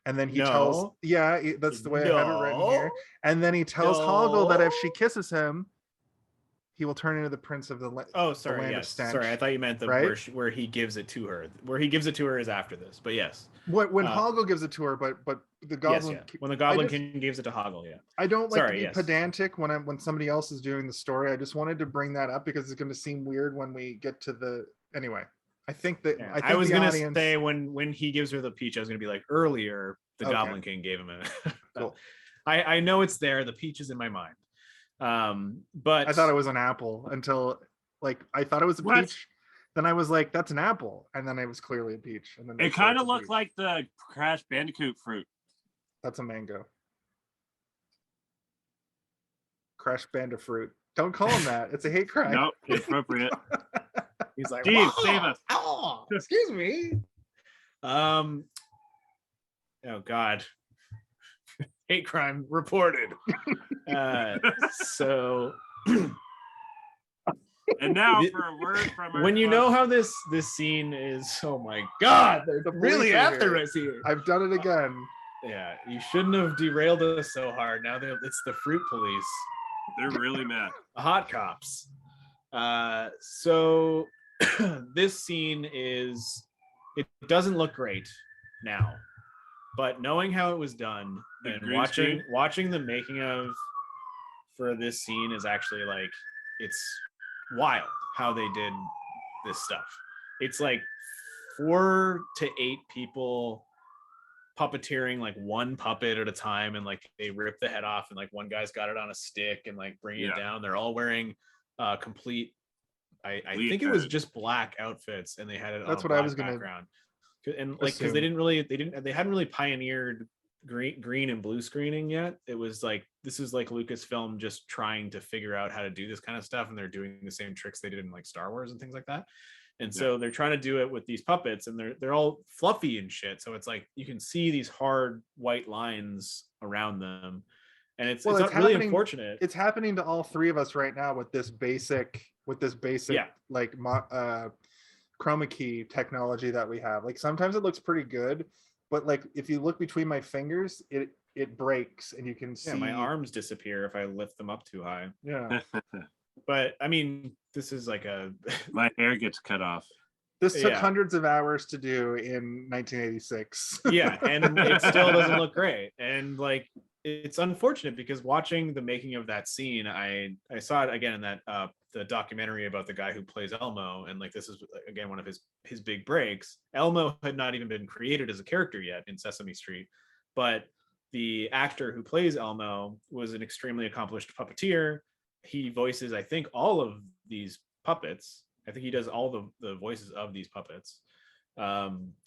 and then he tells, that's the way I have it written here, and then he tells Hoggle that if she kisses him, he will turn into the prince of the land. Oh, sorry. Yes. Sorry, I thought you meant where he gives it to her. Where he gives it to her is after this, but yes. When Hoggle gives it to her, but the Goblin. Yes, when the Goblin King gives it to Hoggle, yeah. I don't like to be pedantic when somebody else is doing the story. I just wanted to bring that up because it's going to seem weird when we get to the. Anyway, I think that I was going to say when he gives her the peach, I was going to be like earlier. The Goblin King gave him a. Cool. I know it's there. The peach is in my mind. But I thought it was an apple until I thought it was a peach. Then I was like, that's an apple, and then it was clearly a peach. And then it kind of looked like the Crash Bandicoot fruit. That's a mango. Crash Bandicoot. Don't call him that. It's a hate crime. Nope, inappropriate. He's like, Steve, save us. Oh, excuse me. Oh God. Hate crime reported. So and now for a word from our when you know how this scene is, oh my God, they're really after us here. I've done it again. Yeah, you shouldn't have derailed us so hard. Now it's the fruit police. They're really mad. The hot cops. So this scene it doesn't look great now. But knowing how it was done and watching the making of for this scene is actually like, it's wild how they did this stuff. It's like 4 to 8 people puppeteering like one puppet at a time, and like they rip the head off, and like one guy's got it on a stick and like bringing it down. They're all wearing complete. I think it was just black outfits, and they had it. That's on what a I was black gonna background. And like because assume. they hadn't really pioneered green and blue screening yet. It was like this is like Lucasfilm just trying to figure out how to do this kind of stuff, and they're doing the same tricks they did in like Star Wars and things like that. And so they're trying to do it with these puppets, and they're all fluffy and shit. So it's like you can see these hard white lines around them, and it's really unfortunate. It's happening to all three of us right now with this basic like chroma key technology that we have. Like sometimes it looks pretty good, but like if you look between my fingers, it breaks, and you can see my arms disappear if I lift them up too high. Yeah. But I mean, this is like my hair gets cut off. This took hundreds of hours to do in 1986. Yeah, and it still doesn't look great. And like it's unfortunate because watching the making of that scene, I saw it again in that the documentary about the guy who plays Elmo, and like this is again one of his big breaks. Elmo had not even been created as a character yet in Sesame Street, but the actor who plays Elmo was an extremely accomplished puppeteer. He voices, I think, all of these puppets. I think he does all the voices of these puppets.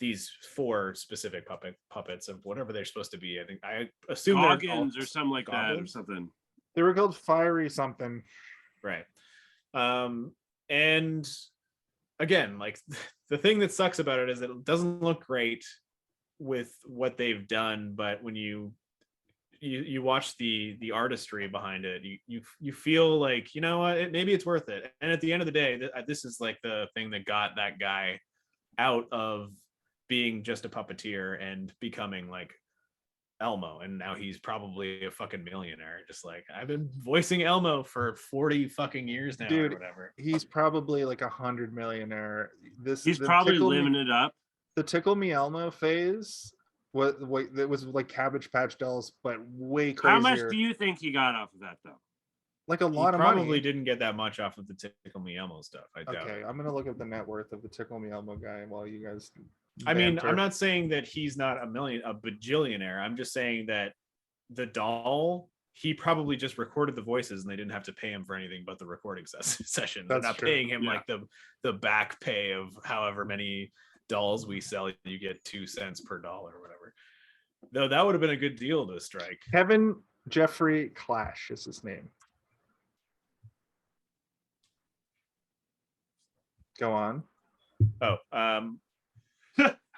These 4 specific puppets of whatever they're supposed to be. I assume Goggins or something like that or something. They were called Fiery something. Right. And again, like the thing that sucks about it is that it doesn't look great with what they've done, but when you watch the artistry behind it, you feel like, you know what, maybe it's worth it. And at the end of the day, this is like the thing that got that guy out of being just a puppeteer and becoming like Elmo, and now he's probably a fucking millionaire. Just like, I've been voicing Elmo for 40 fucking years now. Dude, or whatever. He's probably like 100 millionaire. He's probably living it up. The Tickle Me Elmo phase it was like Cabbage Patch Dolls, but way crazier. How much do you think he got off of that though? Like a lot of money. Probably didn't get that much off of the Tickle Me Elmo stuff. I doubt it. I'm gonna look at the net worth of the Tickle Me Elmo guy while you guys. I mean, I'm not saying that he's not a bajillionaire. I'm just saying that the doll, he probably just recorded the voices, and they didn't have to pay him for anything but the recording session. They're not paying him like the back pay of however many dolls we sell. You get 2 cents per doll or whatever. Though that would have been a good deal to strike. Kevin Jeffrey Clash is his name. Go on.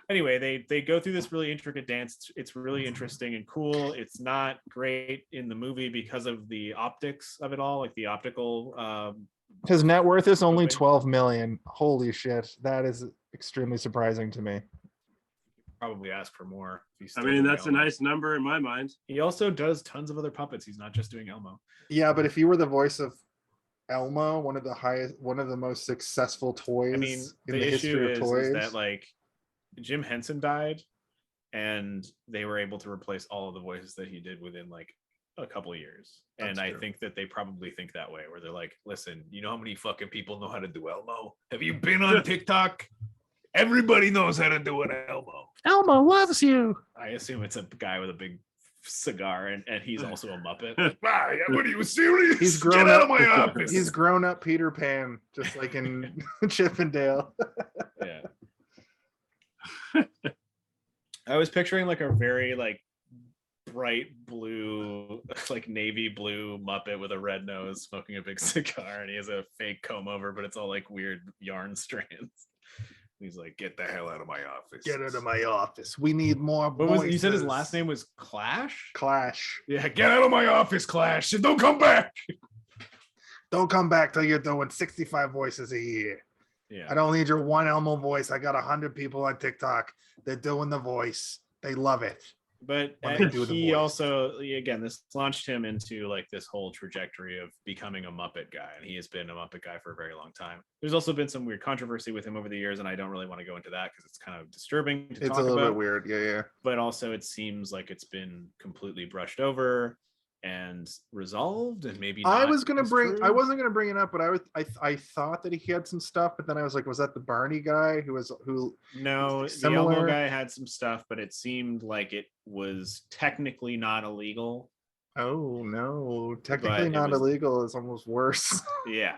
Anyway, they go through this really intricate dance. It's really interesting and cool. It's not great in the movie because of the optics of it all, like the optical. His net worth is only 12 million. Holy shit, that is extremely surprising to me. Probably ask for more. I mean, that's a nice number in my mind. He also does tons of other puppets. He's not just doing Elmo. Yeah, but if you were the voice of Elmo, one of the most successful toys. I mean, in the history of toys, is that like Jim Henson died, and they were able to replace all of the voices that he did within like a couple of years. And I think that they probably think that way, where they're like, listen, you know how many fucking people know how to do Elmo? Have you been on TikTok? Everybody knows how to do an Elmo. Elmo loves you. I assume it's a guy with a big cigar, and he's also a Muppet. What are you serious? He's grown up. Out of my office. He's grown up Peter Pan, just like in Chip and Dale. Yeah. I was picturing like a very like bright blue, like navy blue Muppet with a red nose, smoking a big cigar, and he has a fake comb over, but it's all like weird yarn strands. He's like, get the hell out of my office. Get out of my office. We need more voices. What was, you said his last name was Clash? Clash. Yeah, get out of my office, Clash, and don't come back. Don't come back till you're doing 65 voices a year. Yeah. I don't need your one Elmo voice. I got 100 people on TikTok. They're doing the voice. They love it. But he also, again, this launched him into like this whole trajectory of becoming a Muppet guy, and he has been a Muppet guy for a very long time. There's also been some weird controversy with him over the years, and I don't really want to go into that because it's kind of disturbing to talk about. It's a little bit weird, yeah. But also, it seems like it's been completely brushed over. and resolved, and maybe I not was gonna as bring. I true. wasn't gonna bring it up, but I thought that he had some stuff, but then I was like, was that the Barney guy who? No, Is the Elmo similar? guy had some stuff, but it seemed like it was technically not illegal. Oh no! Technically But it not was, illegal is almost worse. yeah.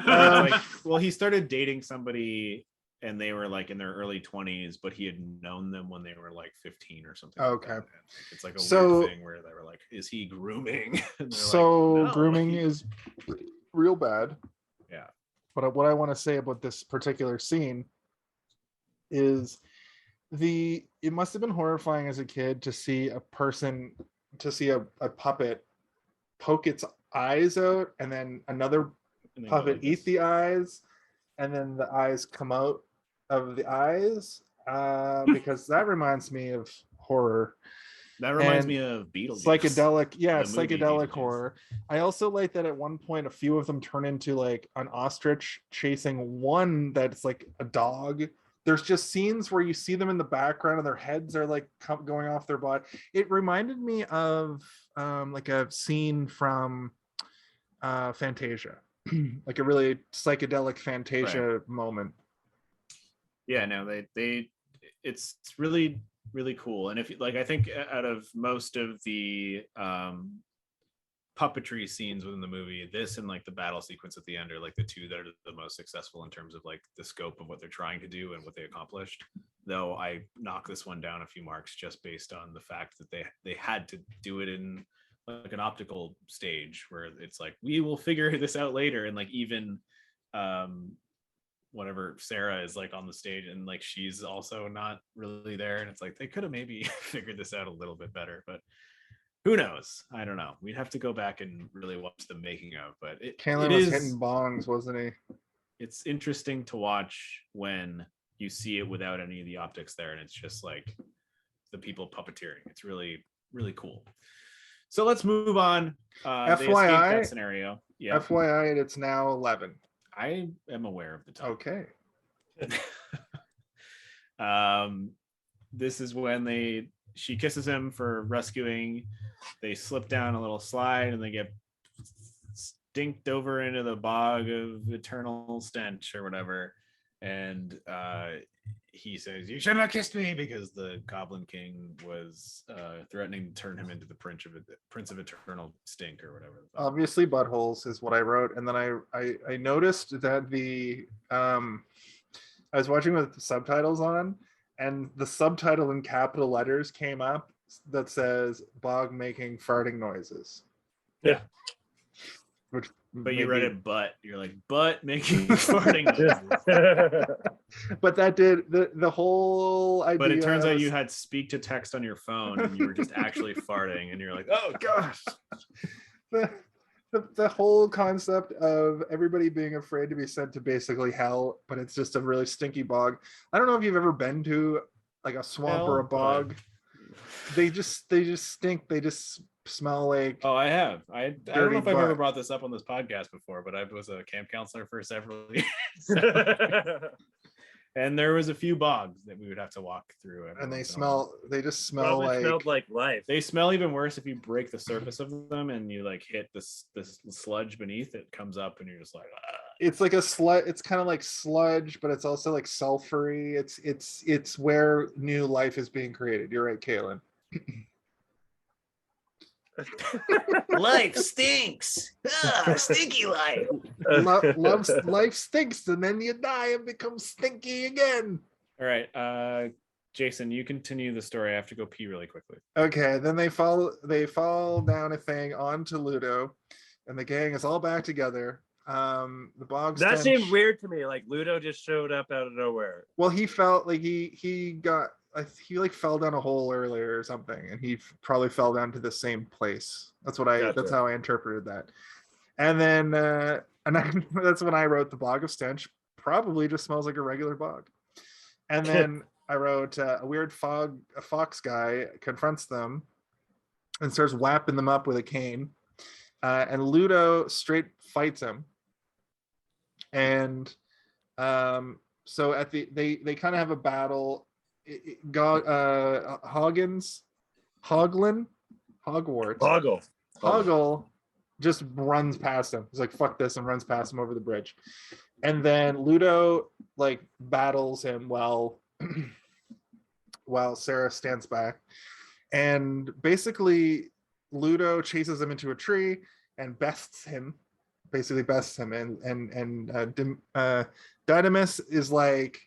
Um, Like, well, he started dating somebody and they were like in their early 20s, but he had known them when they were like 15 or something. Okay. Like that. And it's like a So- weird thing where they were like, is he grooming? And they're So like, no, grooming he- is real bad. Yeah. But what I want to say about this particular scene is it must have been horrifying as a kid to see a puppet poke its eyes out and then another and they go puppet like eat this. the eyes and then the eyes come out of the eyes because that reminds me of horror. That reminds and me of Beetlejuice. Psychedelic, yeah, The movie psychedelic Beetlejuice. horror. I also like that at one point a few of them turn into like an ostrich chasing one that's like a dog. There's just scenes where you see them in the background and their heads are like going off their body. It reminded me of like a scene from Fantasia, like a really psychedelic Fantasia moment. Yeah, no, they it's really cool. And if like, I think out of most of the puppetry scenes within the movie, this and like the battle sequence at the end are like the two that are the most successful in terms of like the scope of what they're trying to do and what they accomplished. Though I knock this one down a few marks just based on the fact that they had to do it in like an optical stage where it's like, we will figure this out later. And like, even whatever, Sarah is like on the stage and like she's also not really there, and it's like they could have maybe figured this out a little bit better, but who knows? I don't know. We'd have to go back and really watch the making of, but Kalen was hitting bongs, wasn't he? It's interesting to watch when you see it without any of the optics there, and it's just like the people puppeteering. It's really cool. So let's move on. They escaped FYI, that scenario. Yeah, FYI, it's now 11. I am aware of the time. Okay. This is when she kisses him for rescuing. They slip down a little slide and they get stinked over into the bog of eternal stench or whatever. And he says, "You shouldn't have kissed me," because the Goblin King was threatening to turn him into the Prince of Eternal Stink or whatever. Obviously, buttholes is what I wrote, and then I noticed that I was watching with the subtitles on, and the subtitle in capital letters came up that says "Bog making farting noises." Yeah. Which, but you read it, but you're like, but making farting noises. But that did the whole idea. But it turns out you had speak to text on your phone and you were just actually farting, and you're like, oh gosh. The whole concept of everybody being afraid to be sent to basically hell, but it's just a really stinky bog. I don't know if you've ever been to like a swamp or a bog. They just stink. They just smell like. Oh, I have. I don't know if I've ever brought this up on this podcast before, but I was a camp counselor for several years. And there was a few bogs that we would have to walk through. And they just smell like. Smelled like life. They smell even worse if you break the surface of them and you like hit this sludge beneath. It comes up and you're just like, ah. It's like a sludge. It's kind of like sludge, but it's also like sulfury. It's where new life is being created. You're right, Kaylin. Life stinks. Stinky life. Life stinks, and then you die and become stinky again. All right, Jason, you continue the story. I have to go pee really quickly. Okay, then they fall down a thing onto Ludo, and the gang is all back together. The bog That stench, seemed weird to me. Like Ludo just showed up out of nowhere. well, he felt like he like fell down a hole earlier or something, and he probably fell down to the same place. That's how I interpreted that. And then that's when I wrote the bog of stench probably just smells like a regular bog. And then I wrote a weird fox guy confronts them and starts whapping them up with a cane, and Ludo straight fights him. And so at they kind of have a battle. Hogwarts. Hoggle just runs past him. He's like, fuck this, and runs past him over the bridge. And then Ludo like battles him while Sarah stands back. And basically Ludo chases him into a tree and bests him. And Dynamis is like,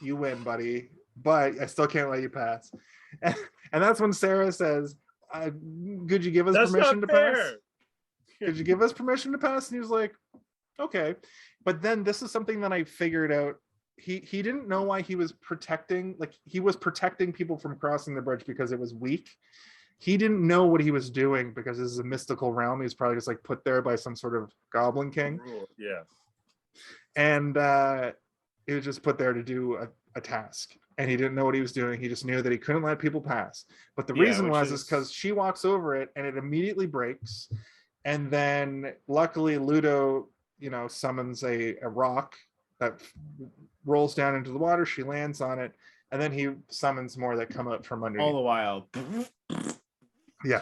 you win, buddy, but I still can't let you pass. And that's when Sarah says, could you give us permission to pass? Could you give us permission to pass? And he was like, okay. But then this is something that I figured out. He didn't know why he was protecting, like he was protecting people from crossing the bridge because it was weak. He didn't know what he was doing because this is a mystical realm. He was probably just like put there by some sort of Goblin King. Yeah. And he was just put there to do a task. And he didn't know what he was doing. He just knew that he couldn't let people pass. But the reason is because she walks over it and it immediately breaks. And then luckily Ludo, summons a rock that rolls down into the water. She lands on it. And then he summons more that come up from underneath. All the while. Yeah.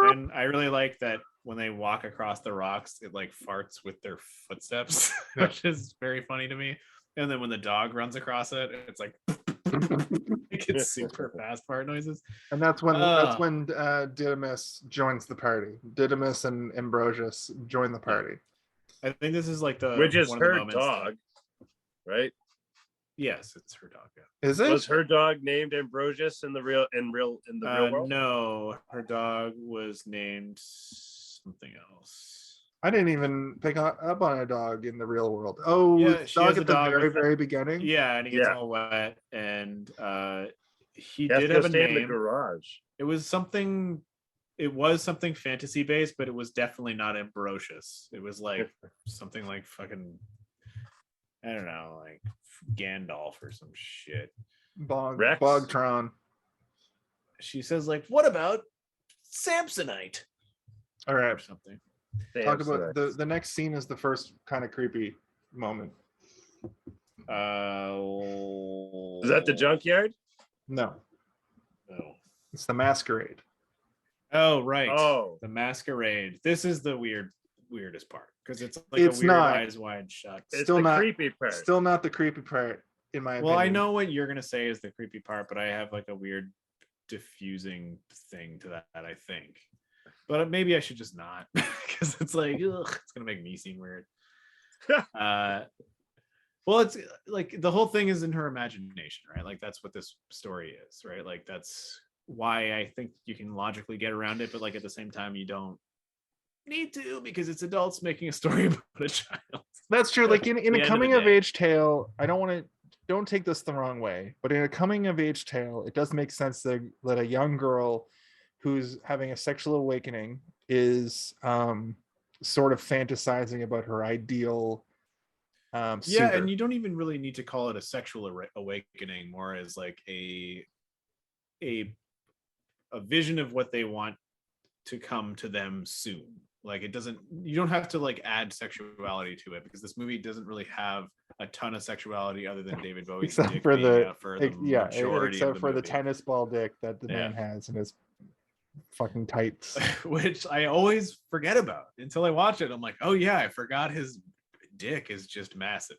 And I really like that when they walk across the rocks, it like farts with their footsteps, which is very funny to me. And then when the dog runs across it, it's like it gets super fast fart noises. And that's when Didymus joins the party. Didymus and Ambrosius join the party. I think this is like which is one her of the dog, right? Yes, it's her dog. Yeah. Is it? Was her dog named Ambrosius in the real world? No, her dog was named something else. I didn't even pick up on a dog in the real world. Oh, yeah, dog at the very beginning. Yeah, and he gets all wet, and he did have a stay name. In the garage. It was something fantasy based, but it was definitely not Ambrosius. It was like something like fucking, I don't know, like Gandalf or some shit. Bogtron. She says like, what about Samsonite? All right. Or something. Talk about the next scene is the first kind of creepy moment. Is that the junkyard? No. No. It's the masquerade. Oh, right. Oh. The masquerade. This is the weirdest part because it's like it's a weird not, eyes wide shut. It's still the not creepy part. Still not the creepy part, in my opinion. Well, I know what you're gonna say is the creepy part, but I have like a weird diffusing thing to that, I think. But maybe I should just not, because it's like, ugh, it's gonna make me seem weird. Well, it's like the whole thing is in her imagination, right? Like that's what this story is, right? Like that's why I think you can logically get around it, but like at the same time you don't need to, because it's adults making a story about a child. That's true. Like in a coming of age tale, don't take this the wrong way, but in a coming of age tale, it does make sense that a young girl who's having a sexual awakening is sort of fantasizing about her ideal suitor. And you don't even really need to call it a sexual awakening, more as like a vision of what they want to come to them soon. Like you don't have to like add sexuality to it, because this movie doesn't really have a ton of sexuality other than David Bowie's except dick for the for the tennis ball dick that the man has in his fucking tights. Which I always forget about until I watch it. I'm like, oh yeah, I forgot his dick is just massive.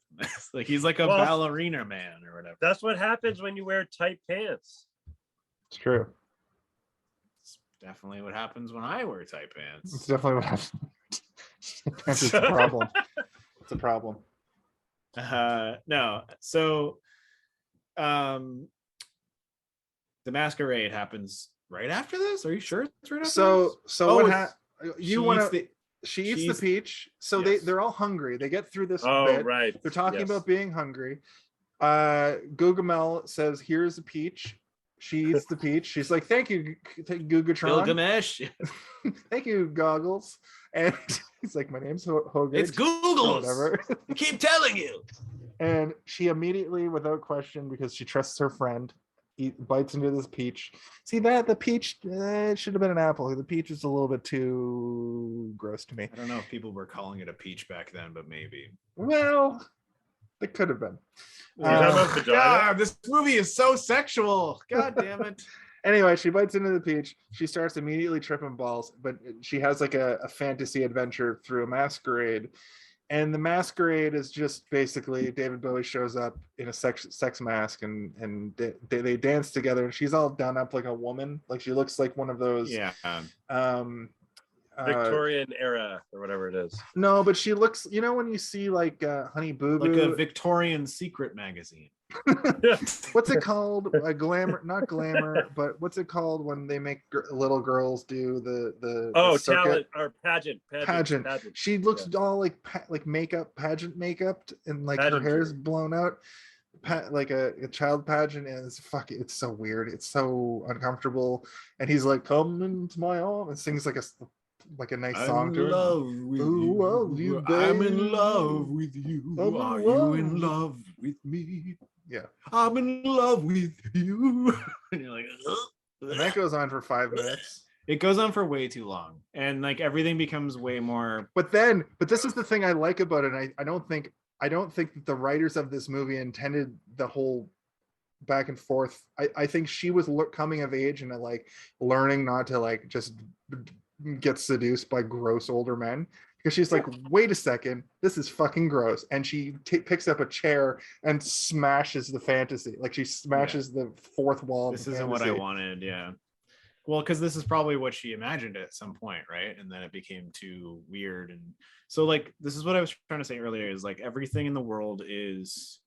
Like he's like a ballerina man or whatever. That's what happens when you wear tight pants. It's true. It's definitely what happens when I wear tight pants. It's definitely what happens. It's a problem. It's a problem. No. So the masquerade happens right after this. Are you sure it's right after this? She eats the peach. So they're all hungry. They get through this bit. Right. They're talking about being hungry. Gugamel says, here's a peach. She eats the peach. She's like, thank you, Gugatron. Gilgamesh. Thank you, Goggles. And he's like, my name's Hogan. It's Googles. Whatever. I keep telling you. And she immediately, without question, because she trusts her friend, bites into this peach. See that the peach, it should have been an apple. The peach is a little bit too gross to me. I don't know if people were calling it a peach back then, but maybe. Well, it could have been. God, this movie is so sexual. God damn it. Anyway, she bites into the peach. She starts immediately tripping balls, but she has like a fantasy adventure through a masquerade. And the masquerade is just basically David Bowie shows up in a sex mask and they dance together. And she's all done up like a woman. Like she looks like one of those. Yeah. Um, Victorian era or whatever it is. No, but she looks, when you see like Honey Boo Boo. Like a Victorian secret magazine. What's it called? A glamour, not glamour, but what's it called when they make little girls do the talent or pageant. She looks all like pageant makeup, and like her hair is blown out, like a child pageant, and it's so weird. It's so uncomfortable. And he's like, "Come into my arms," and sings like a nice song to her. Love you, babe. I'm in love with you. Are you in love with me? Yeah, I'm in love with you. And you're like, ugh. And that goes on for 5 minutes. It goes on for way too long, and like everything becomes way more. But this is the thing I like about it. I don't think that the writers of this movie intended the whole back and forth. I think she was coming of age and like learning not to like just get seduced by gross older men, because she's like, wait a second, this is fucking gross. And she picks up a chair and smashes the fantasy. Like she smashes the fourth wall. This isn't what I wanted. Yeah. Well, because this is probably what she imagined at some point, right? And then it became too weird. And so like, this is what I was trying to say earlier, is like everything in the world is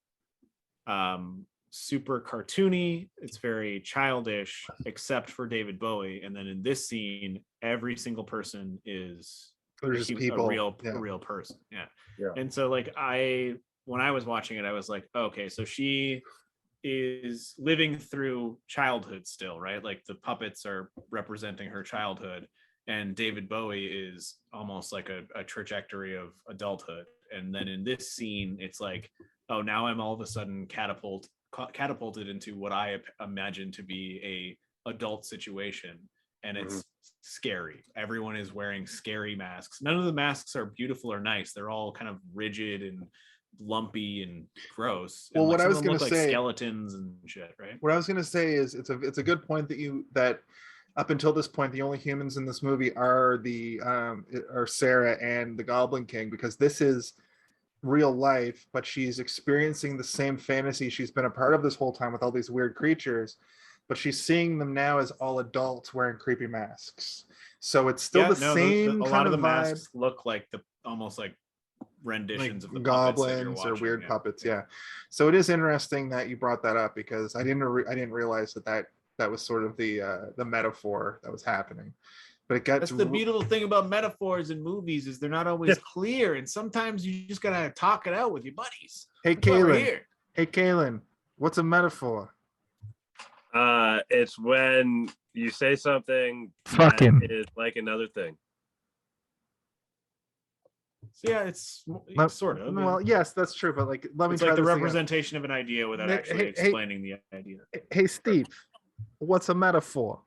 super cartoony. It's very childish, except for David Bowie. And then in this scene, every single person is a real person. Yeah. And so like when I was watching it, I was like, okay, so she is living through childhood still, right? Like the puppets are representing her childhood, and David Bowie is almost like a trajectory of adulthood. And then in this scene, it's like, oh, now I'm all of a sudden catapulted into what I imagine to be a adult situation, and it's scary. Everyone is wearing scary masks. None of the masks are beautiful or nice. They're all kind of rigid and lumpy and gross. Well, and what I was going to like say, skeletons and shit, right? What I was going to say is it's a good point that up until this point, the only humans in this movie are Sarah and the Goblin King, because this is real life, but she's experiencing the same fantasy she's been a part of this whole time with all these weird creatures, but she's seeing them now as all adults wearing creepy masks. So it's still same a kind lot of of the vibe. Masks look like almost like renditions of the goblins or weird puppets. Yeah. So it is interesting that you brought that up, because I didn't realize that was sort of the metaphor that was happening. But that's the beautiful thing about metaphors in movies, is they're not always clear, and sometimes you just gotta talk it out with your buddies. Hey Kaylin, what's a metaphor? It's when you say something fucking that is like another thing. So yeah, it's sort of. Well, yes, that's true, but like, let me it's try like the this representation of an idea without actually explaining the idea. Hey Steve, what's a metaphor?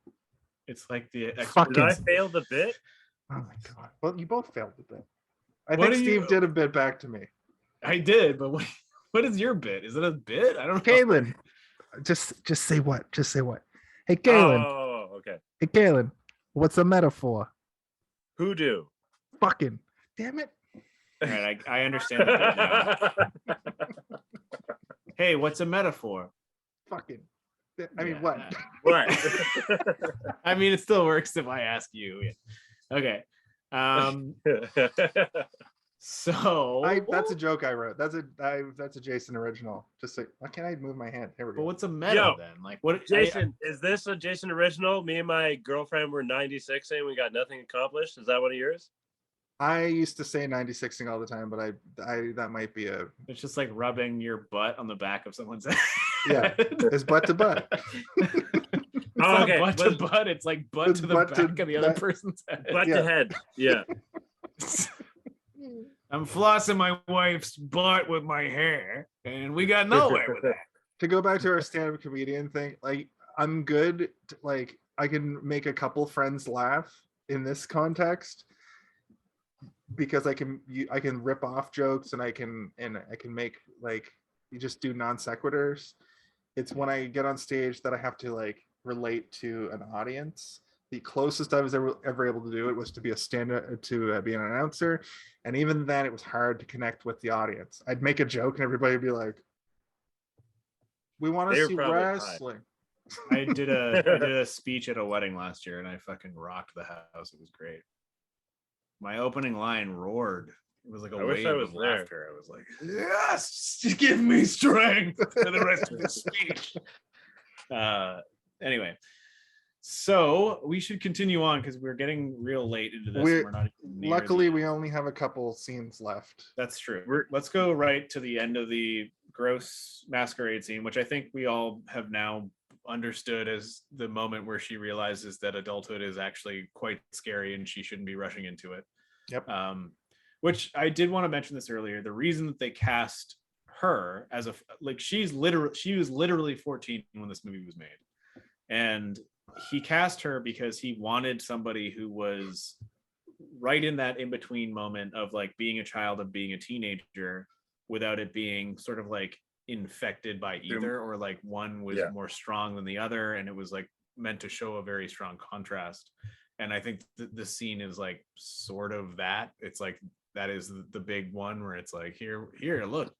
It's like the Did I fail the bit? Oh my god! Well, you both failed the bit. I think Steve did a bit back to me. I did, but what is your bit? Is it a bit? I don't know. Kaylin, just say what? Just say what? Hey Kaylin. Oh, okay. Hey Kaylin, what's a metaphor? Hoodoo. Fucking damn it! All right, I understand the bit now. Hey, what's a metaphor? Fucking. I mean, what? What? I mean, it still works if I ask you. Yeah. Okay. So that's a joke I wrote. That's a Jason original. Just like, why can't I move my hand? Here we go. But what's a meta then? Like, what? Jason, is this a Jason original? Me and my girlfriend were 96 saying we got nothing accomplished. Is that one of yours? I used to say 96ing all the time, but I that might be a. It's just like rubbing your butt on the back of someone's head. Yeah, it's butt to butt. It's not butt to butt. It's like butt to the back of the other person's head. Butt to head. Yeah. I'm flossing my wife's butt with my hair, and we got nowhere with that. To go back to our stand-up comedian thing, like I'm good. Like I can make a couple friends laugh in this context, because I can rip off jokes, and I can make, like, you just do non sequiturs. It's when I get on stage that I have to like relate to an audience. The closest I was ever able to do it was to be be an announcer, and even then, it was hard to connect with the audience. I'd make a joke, and everybody would be like, "We want They to were see probably high. wrestling." I did a speech at a wedding last year, and I fucking rocked the house. It was great. My opening line roared. It was like a I wish wave I was of there. laughter. I was like, "Yes, give me strength for the rest of the speech." Anyway, so we should continue on because we're getting real late into this. We We're not even near luckily the- we only have a couple scenes left. That's true. We're- Let's go right to the end of the gross masquerade scene, which I think we all have now understood as the moment where she realizes that adulthood is actually quite scary and she shouldn't be rushing into it. Yep. Which I did want to mention this earlier. The reason that they cast her as she was literally 14 when this movie was made, and he cast her because he wanted somebody who was right in that in-between moment of like being a child and being a teenager without it being sort of like infected by either, or like one was more strong than the other, and it was like meant to show a very strong contrast. And I think the scene is like sort of that. It's like that is the big one where it's like, here look,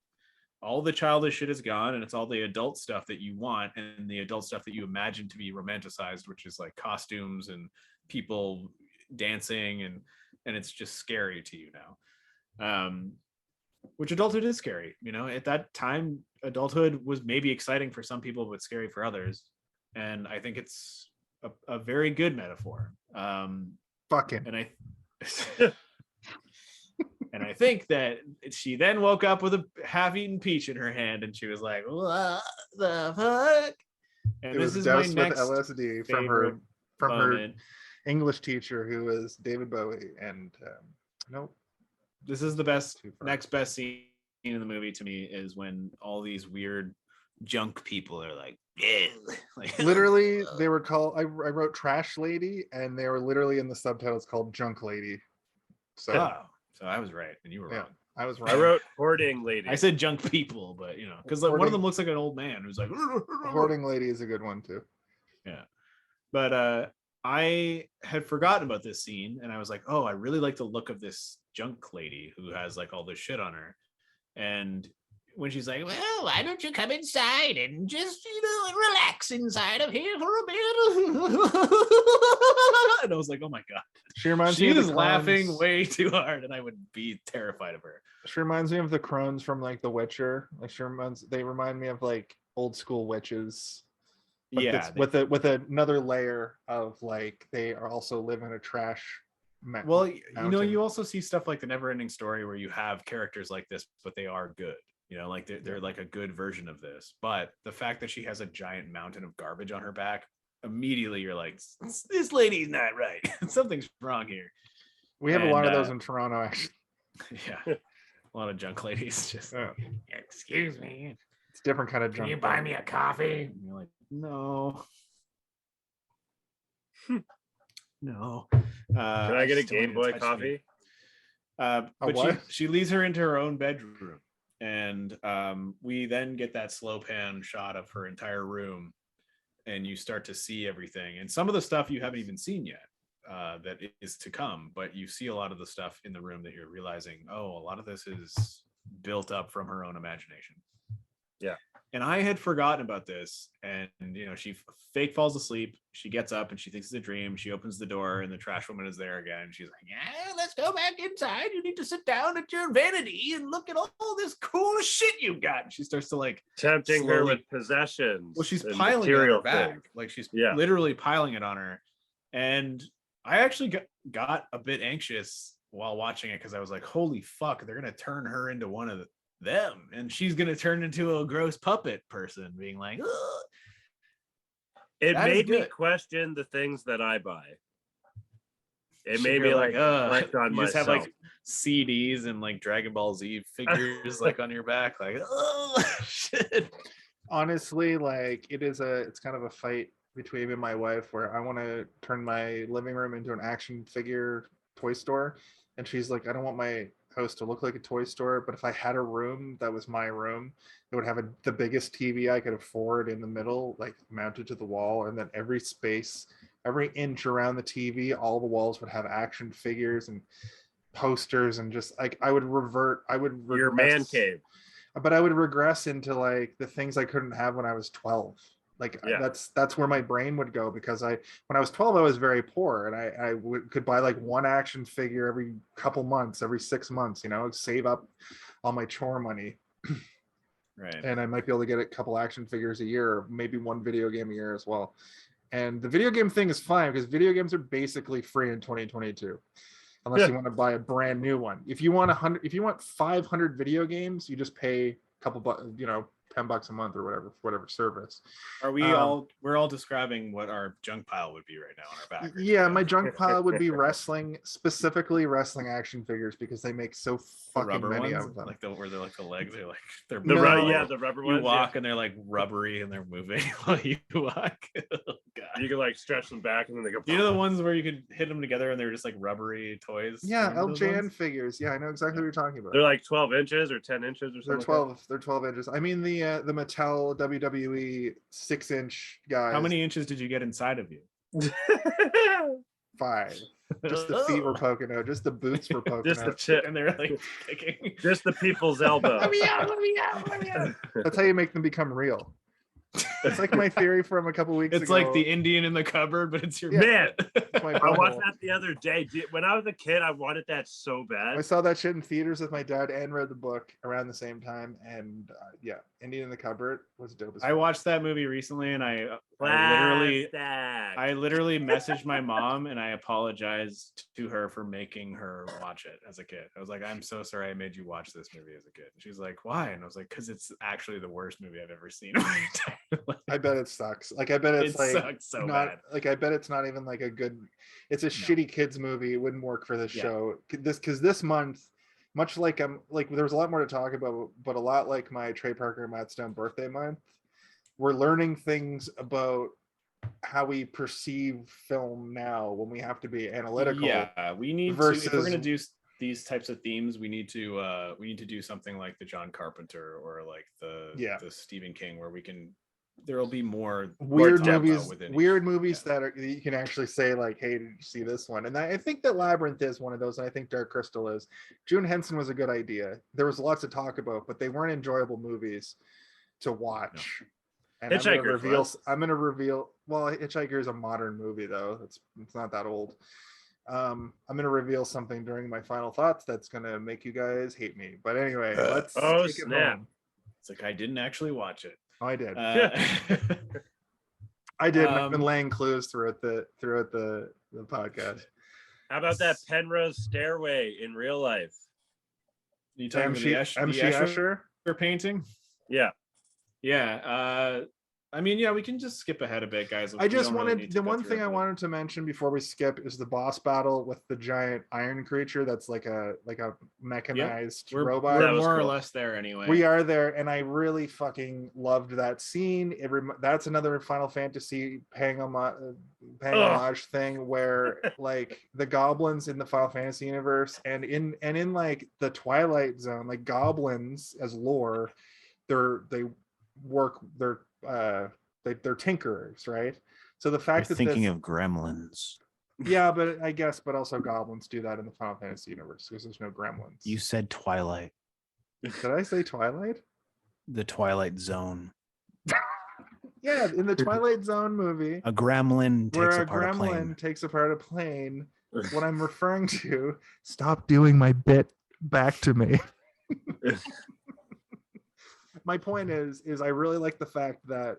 all the childish shit is gone, and it's all the adult stuff that you want and the adult stuff that you imagine to be romanticized, which is like costumes and people dancing, and it's just scary to you now. Which adulthood is scary, you know. At that time, adulthood was maybe exciting for some people but scary for others, and I think it's a very good metaphor. Fucking. And I and I think that she then woke up with a half-eaten peach in her hand, and she was like, "What the fuck?" And It this was is my doused with next LSD from favorite her moment. English teacher, who was David Bowie. And nope. This is the best, Too far. next best scene in the movie to me is when all these weird junk people are like, "Ew." Like Literally, they were called. I wrote Trash Lady, and they were literally in the subtitles called Junk Lady. So Oh, so I was right and you were yeah, wrong. I was I right. wrote hoarding lady. I said junk people, but you know, because like, one of Hoarding- them looks like an old man who's like, Hoarding Lady is a good one too. yeah. But I had forgotten about this scene, and I was like, oh, I really like the look of this junk lady who has like all this shit on her. And when she's like, well, why don't you come inside and just, you know, relax inside of here for a bit? And I was like, oh my God. She reminds She me of is the laughing crones- way too hard, and I would be terrified of her. She reminds me of the crones from like The Witcher. Like they remind me of like old school witches. But Yeah. it's with another layer of like they are also live in a trash. Well, you know, mountain. you also see stuff like the Never-Ending Story where you have characters like this, but they are good. You know, like they're like a good version of this. But the fact that she has a giant mountain of garbage on her back, immediately you're like, this lady's not right. Something's wrong here. We have a lot of And, those in Toronto, actually. Yeah, a lot of junk ladies just. Yeah. Excuse me, It's different kind of can junk. you buy me a coffee? And you're like, no. No. Can I get a still Game want you Boy to touch me. coffee? But what? she leads her into her own bedroom, and we then get that slow pan shot of her entire room, and you start to see everything, and some of the stuff you haven't even seen yet that is to come, but you see a lot of the stuff in the room that you're realizing, oh, a lot of this is built up from her own imagination. Yeah. And I had forgotten about this, and you know, she fake falls asleep. She gets up and she thinks it's a dream. She opens the door and the trash woman is there again. She's like, yeah, let's go back inside. You need to sit down at your vanity and look at all this cool shit you got. And she starts to like Tempting her slowly- with possessions. well, she's and piling it on her material back. things. Like she's Yeah. literally piling it on her. And I actually got a bit anxious while watching it because I was like, holy fuck, they're gonna turn her into one of them, and she's gonna turn into a gross puppet person, being like, ugh. It That is made me good. question the things that I buy. It So made you're me like ugh. reflect on You just myself. have like CDs and like Dragon Ball Z figures like on your back, like, oh shit. Honestly, like it's kind of a fight between me and my wife where I want to turn my living room into an action figure toy store, and she's like, I don't want my house to look like a toy store, but if I had a room that was my room, it would have the biggest TV I could afford in the middle, like mounted to the wall, and then every space, every inch around the TV, all the walls would have action figures and posters, and just like I would Your man cave. but I would regress into like the things I couldn't have when I was 12. Like that's where my brain would go, because when I was 12 I was very poor, and I could buy like one action figure every couple months, every 6 months, save up all my chore money. Right. And I might be able to get a couple action figures a year, or maybe one video game a year as well. And the video game thing is fine because video games are basically free in 2022. Unless you want to buy a brand new one. If you want 500 video games, you just pay a couple $10 a month or whatever service. Are we we're all describing what our junk pile would be right now on our back? Yeah, my junk pile would be specifically wrestling action figures, because they make so fucking many of them. Like where they're like the legs, they're the rubber ones. You walk and they're like rubbery and they're moving while you walk. Oh, God. You can like stretch them back and then they go. You know the ones where you could hit them together and they're just like rubbery toys? Yeah, LJN figures. Yeah, I know exactly what you're talking about. They're like 12 inches or 10 inches or something. They're 12 inches. I mean the Mattel WWE 6-inch guys. How many inches did you get inside of you? 5. Just the feet were poking out. Just the boots were poking just out. the tip, and they're like kicking. Just the people's elbow. Let me out! That's how you make them become real. It's like my theory from a couple weeks ago. It's like the Indian in the cupboard, but it's your man. I watched that the other day. When I was a kid, I wanted that so bad. I saw that shit in theaters with my dad and read the book around the same time. And Indian in the Cupboard was dope as fuck. I watched that movie recently, and I literally messaged my mom and I apologized to her for making her watch it as a kid. I was like, I'm so sorry I made you watch this movie as a kid. And she's like, why? And I was like, because it's actually the worst movie I've ever seen in my entire life. I bet it sucks. Like I bet it's like sucks so not bad. Like I bet it's not even like a good. It's a shitty kids movie. It wouldn't work for this show. This month, much like there was a lot more to talk about, but a lot like my Trey Parker and Matt Stone birthday month, we're learning things about how we perceive film now when we have to be analytical. Yeah, we need to, if we're going to do these types of themes, we need to do something like the John Carpenter or like the Stephen King, where there'll be more weird movies that you can actually say like, hey, did you see this one? And I think that Labyrinth is one of those, and I think Dark Crystal is. June Henson was a good idea. There was lots to talk about, but they weren't enjoyable movies to watch. No. And I'm gonna reveal. Well, Hitchhiker is a modern movie though. It's not that old. I'm gonna reveal something during my final thoughts that's gonna make you guys hate me. But anyway, let's take it home. It's like I didn't actually watch it. Oh, I did. I did. I've been laying clues throughout the podcast. How about that Penrose stairway in real life? You talking about the Escher painting? Yeah. Yeah. I mean, yeah, we can just skip ahead a bit, guys. I just wanted the one thing I wanted to mention before we skip is the boss battle with the giant iron creature that's like a mechanized robot. We're more or less there anyway. We are there, and I really fucking loved that scene. That's another Final Fantasy paying homage thing where like the goblins in the Final Fantasy universe and in like the Twilight Zone, like goblins as lore, they're tinkerers, right? So the fact You're thinking of gremlins. Yeah, but also goblins do that in the Final Fantasy universe because there's no gremlins. You said Twilight. Did I say Twilight? The Twilight Zone. Yeah, in the Twilight Zone movie, a gremlin takes apart a plane. What I'm referring to, stop doing my bit back to me. My point is I really like the fact that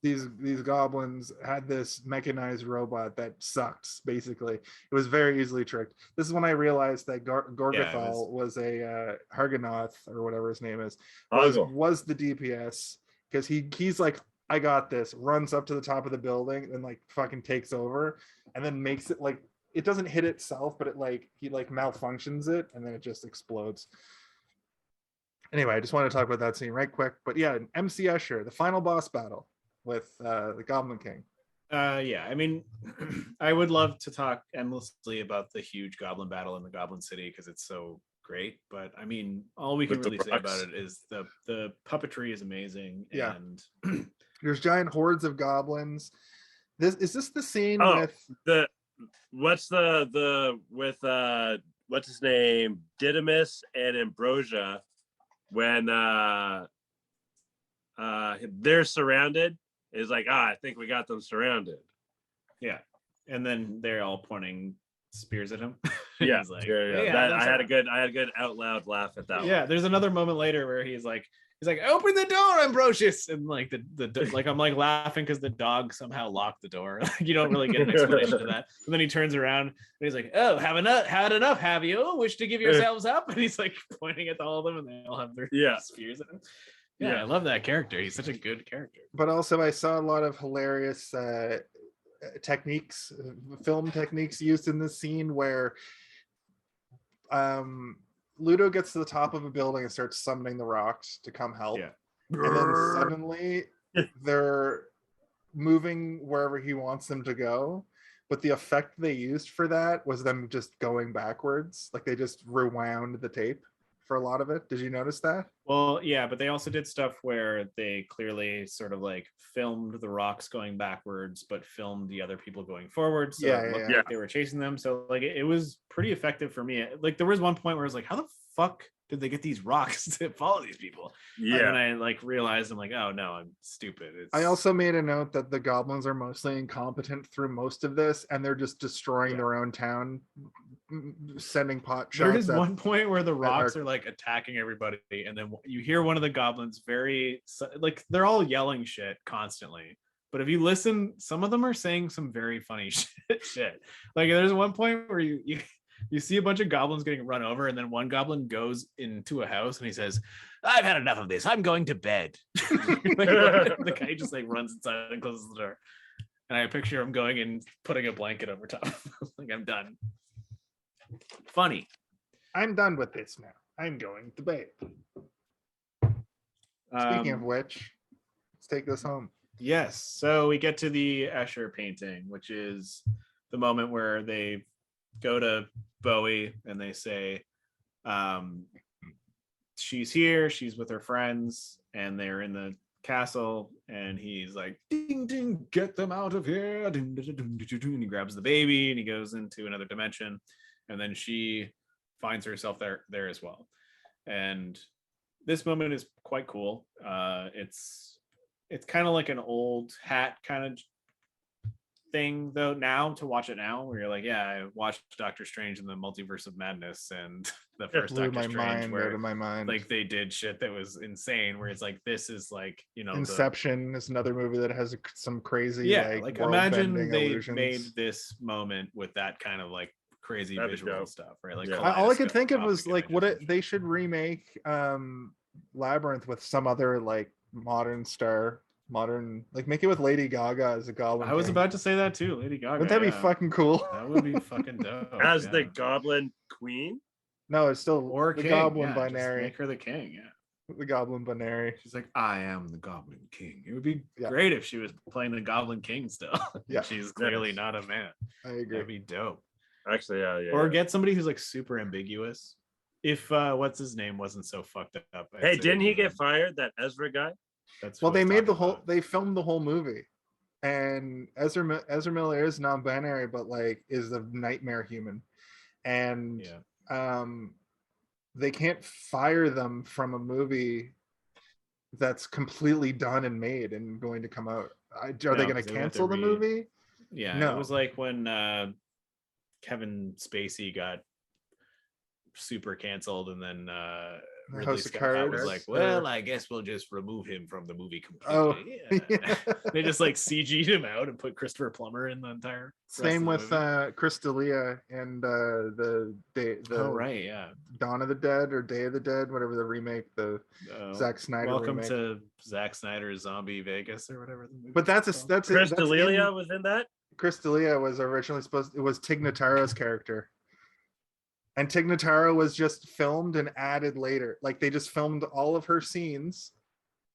these goblins had this mechanized robot that sucked. Basically, it was very easily tricked. This is when I realized that Gorgothal was a Hargonoth or whatever his name is. Was the DPS, because he's like, I got this. Runs up to the top of the building and like fucking takes over, and then makes it like it doesn't hit itself, but he malfunctions it, and then it just explodes. Anyway, I just want to talk about that scene right quick. But yeah, MC Escher, the final boss battle with the Goblin King. Yeah, I mean, I would love to talk endlessly about the huge goblin battle in the Goblin City because it's so great. But I mean, all we can With the really say rocks. about it is the puppetry is amazing. Yeah. And There's giant hordes of goblins. Is this the scene Oh, with what's the with what's his name, Didymus and Ambrosia, when they're surrounded, is like, I think we got them surrounded. yeah, and then they're all pointing spears at him. Yeah, He's like, yeah. "Yeah, That, that's I had a good out loud laugh at that yeah." one. There's another moment later where he's like, open the door, Ambrosius, and like like I'm like laughing because the dog somehow locked the door. Like you don't really get an explanation of that. And then he turns around and he's like, "Oh, had enough, have you? Wish to give yourselves up?" And he's like pointing at all of them, and they all have their spears at him. Yeah, I love that character. He's such a good character. But also, I saw a lot of hilarious techniques, film techniques used in this scene where Ludo gets to the top of a building and starts summoning the rocks to come help. Yeah. And then suddenly they're moving wherever he wants them to go. But the effect they used for that was them just going backwards. Like they just rewound the tape for a lot of it. Did you notice that? Well, yeah, but they also did stuff where they clearly sort of like filmed the rocks going backwards, but filmed the other people going forward. So it looked like they were chasing them. So like it was pretty effective for me. Like there was one point where I was like, how the fuck did they get these rocks to follow these people? Yeah. And I like realized I'm like, oh no, I'm stupid. I also made a note that the goblins are mostly incompetent through most of this, and they're just destroying their own town, sending pot shots. There is one point where the rocks are like attacking everybody, and then you hear one of the goblins very like they're all yelling shit constantly. But if you listen, some of them are saying some very funny shit. Like there's one point where you see a bunch of goblins getting run over, and then one goblin goes into a house and he says, "I've had enough of this. I'm going to bed." The guy just like runs inside and closes the door. And I picture him going and putting a blanket over top. Like, I'm done. Funny. I'm done with this now. I'm going to bed. Speaking of which, let's take this home. Yes. So we get to the Escher painting, which is the moment where they go to Bowie and they say, she's here, she's with her friends, and they're in the castle, and he's like, ding ding, get them out of here. And he grabs the baby and he goes into another dimension, and then she finds herself there as well. And this moment is quite cool. It's kind of like an old hat kind of thing though now, to watch it now, where you're like, yeah, I watched Doctor Strange in the Multiverse of Madness and the first Doctor Strange where my mind. like they did shit that was insane, where it's like, this is like, you know, Inception is another movie that has some crazy like imagine they illusions. made this moment with that kind of like crazy visual stuff, right? Like all I could think of was like they should remake Labyrinth with some other like modern, like make it with Lady Gaga as a Goblin. I was about to say that too, Lady Gaga. Wouldn't that be fucking cool? That would be fucking dope. As the Goblin Queen? No, it's still or the king. Goblin Just Binary. make her the king. Yeah, the Goblin Binary. She's like, I am the Goblin King. It would be great if she was playing the Goblin King still. Yeah, she's clearly not a man. I agree. That'd be dope. Actually, yeah. Or get somebody who's like super ambiguous. If what's his name wasn't so fucked up. Hey, didn't he get fired? That Ezra guy. That's well, they made the whole. They filmed the whole movie, and Ezra Miller is non-binary, but like is the nightmare human, and they can't fire them from a movie that's completely done and made and going to come out. Are they going to cancel the movie? Yeah, no. It was like when Kevin Spacey got super canceled, and then Ridley Scott was like, well, I guess we'll just remove him from the movie completely. They just like CG'd him out and put Christopher Plummer in the entire same with Chris D'Elia and the Dawn of the Dead or Day of the Dead, whatever the remake, the Zack Snyder Welcome remake. to Zack Snyder's Zombie Vegas or whatever the movie. But that's Chris D'Elia was in that. Chris D'Elia was originally it was Tig Notaro's character. And Tig Notaro was just filmed and added later. Like they just filmed all of her scenes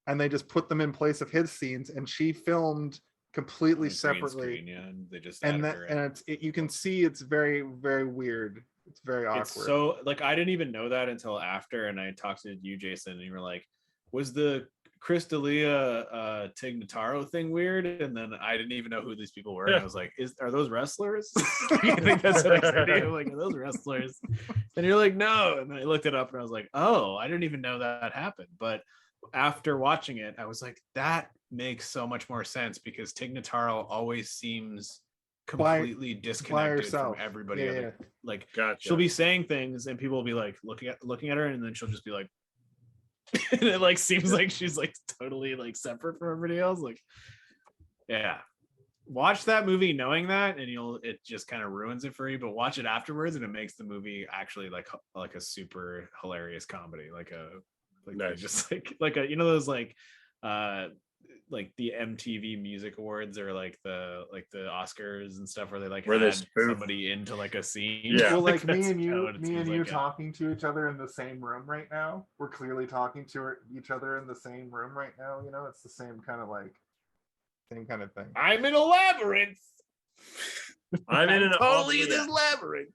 and they just put them in place of his scenes. And she filmed completely on green separately. screen, yeah, and they just And added that her in. and you can see it's very, very weird. It's very awkward. It's so like I didn't even know that until after, and I talked to you, Jason, and you were like, "Was the Chris D'Elia Tig Notaro thing weird?" And then I didn't even know who these people were, and I was like, "Are those wrestlers?" I think that's what I said to you. I'm like, "Are those wrestlers?" And you're like, "No." And then I looked it up, and I was like, "Oh, I didn't even know that happened." But after watching it, I was like, "That makes so much more sense," because Tig Notaro always seems completely disconnected from herself. everybody. Yeah. Like Gotcha. she'll be saying things and people will be like looking at her, and then she'll just be like and it like seems like she's like totally like separate from everybody else. Like, yeah, watch that movie knowing that, and it just kind of ruins it for you, but watch it afterwards and it makes the movie actually like a super hilarious comedy, like Nice. just like a, you know, those like the MTV Music Awards or like the Oscars and stuff where they like Where they add spoof. somebody into like a scene. Yeah. Well, like me that's and kinda you, what it seems like, yeah. talking to each other in the same room right now. We're clearly talking to each other in the same room right now. You know, it's the same kind of thing. I'm in a labyrinth. I'm in an totally in this labyrinth.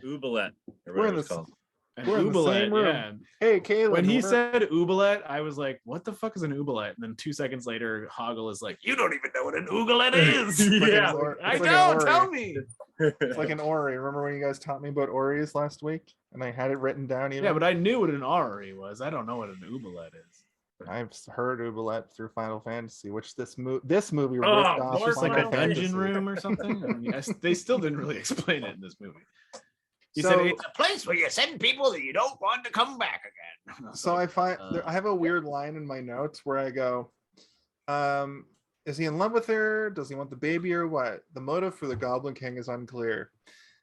Oubliette, or We're whatever in it's the called. An We're in the same oubliette, room. yeah. Hey, Kaylin. When he said oubliette, I was like, "What the fuck is an oubliette?" And then 2 seconds later, Hoggle is like, "You don't even know what an oubliette is." Yeah. I It's like an know. Ori. Tell me. It's like an Ori. Remember when you guys taught me about Oris last week, and I had it written down? Even Yeah, but I knew what an Ori was. I don't know what an oubliette is. I've heard oubliette through Final Fantasy, which this movie ripped Oh, off It's just like Final a Fantasy. dungeon room or something. I mean, they still didn't really explain it in this movie. He So- said it's a place where you send people that you don't want to come back again. I was So like, I find I have a weird line in my notes where I go, is he in love with her? Does he want the baby or what? The motive for the Goblin King is unclear.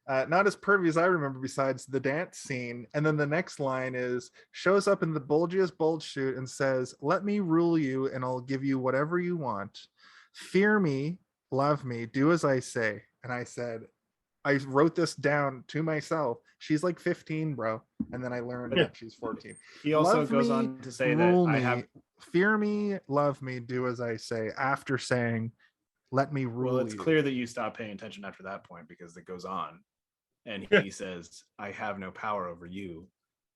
Not as pervy as I remember, besides the dance scene. And then the next line is, shows up in the bulgiest bulge suit and says, "Let me rule you and I'll give you whatever you want. Fear me, love me, do as I say." And I said, I wrote this down to myself. She's like 15, bro. And then I learned that she's 14. he also Love goes me, on to say that rule I me, have. fear me, love me, do as I say, after saying, "Let me rule Well, it's you." clear that you stop paying attention after that point, because it goes on, and he says, "I have no power over you.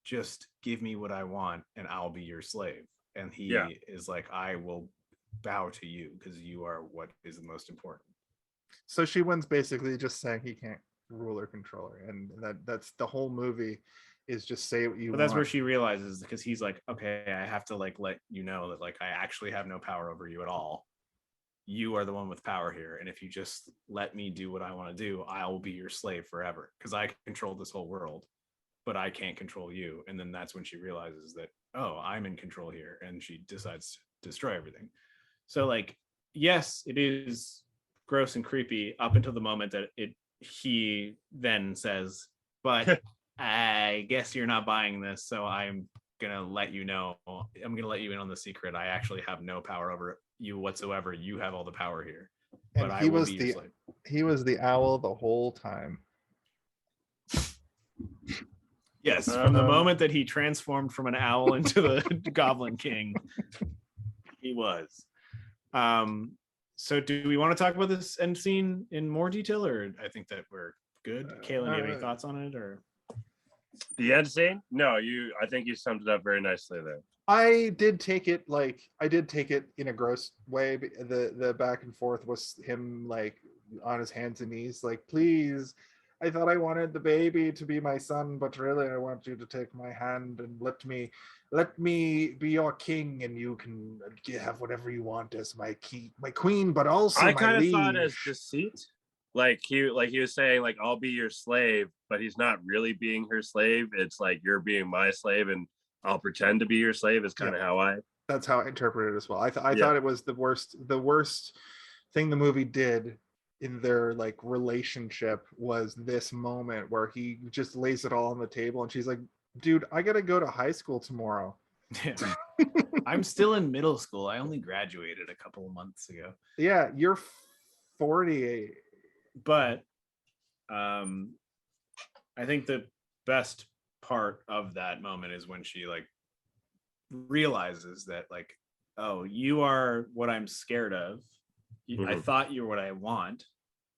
Just give me what I want, and I'll be your slave." And he is like, "I will bow to you because you are what is the most important." So she wins basically just saying he can't rule or control her, and that's the whole movie, is just say what you But want. that's where she realizes, because he's like, "Okay, I have to like let you know that like I actually have no power over you at all. You are the one with power here, and if you just let me do what I want to do, I will be your slave forever, because I control this whole world, but I can't control you." And then that's when she realizes that, oh, I'm in control here, and she decides to destroy everything. So like, yes, it is gross and creepy up until the moment that he then says, "But I guess you're not buying this, so I'm gonna let you know. I'm gonna let you in on the secret. I actually have no power over you whatsoever. You have all the power here, and but I he will was be your slave." he was the owl the whole time. Yes, from the moment that he transformed from an owl into the Goblin King, he was. So do we want to talk about this end scene in more detail, or I think that we're good? Kaylin, do you have any thoughts on it, or? The end scene? No, I think you summed it up very nicely there. I did take it in a gross way. The back and forth was him like on his hands and knees, like, "Please, I thought I wanted the baby to be my son, but really I want you to take my hand and let me be your king, and you can have whatever you want as my queen, but also I my kind of liege." thought as deceit. Like he was saying, like, "I'll be your slave," but he's not really being her slave. It's like, "You're being my slave and I'll pretend to be your slave," is kind of how that's how I interpreted it as well. I thought it was the worst thing the movie did in their like relationship was this moment where he just lays it all on the table, and she's like, "Dude, I gotta go to high school tomorrow." Yeah. I'm still in middle school. I only graduated a couple of months ago. Yeah, you're 48. But I think the best part of that moment is when she like realizes that like, oh, you are what I'm scared of, I thought you were what I want,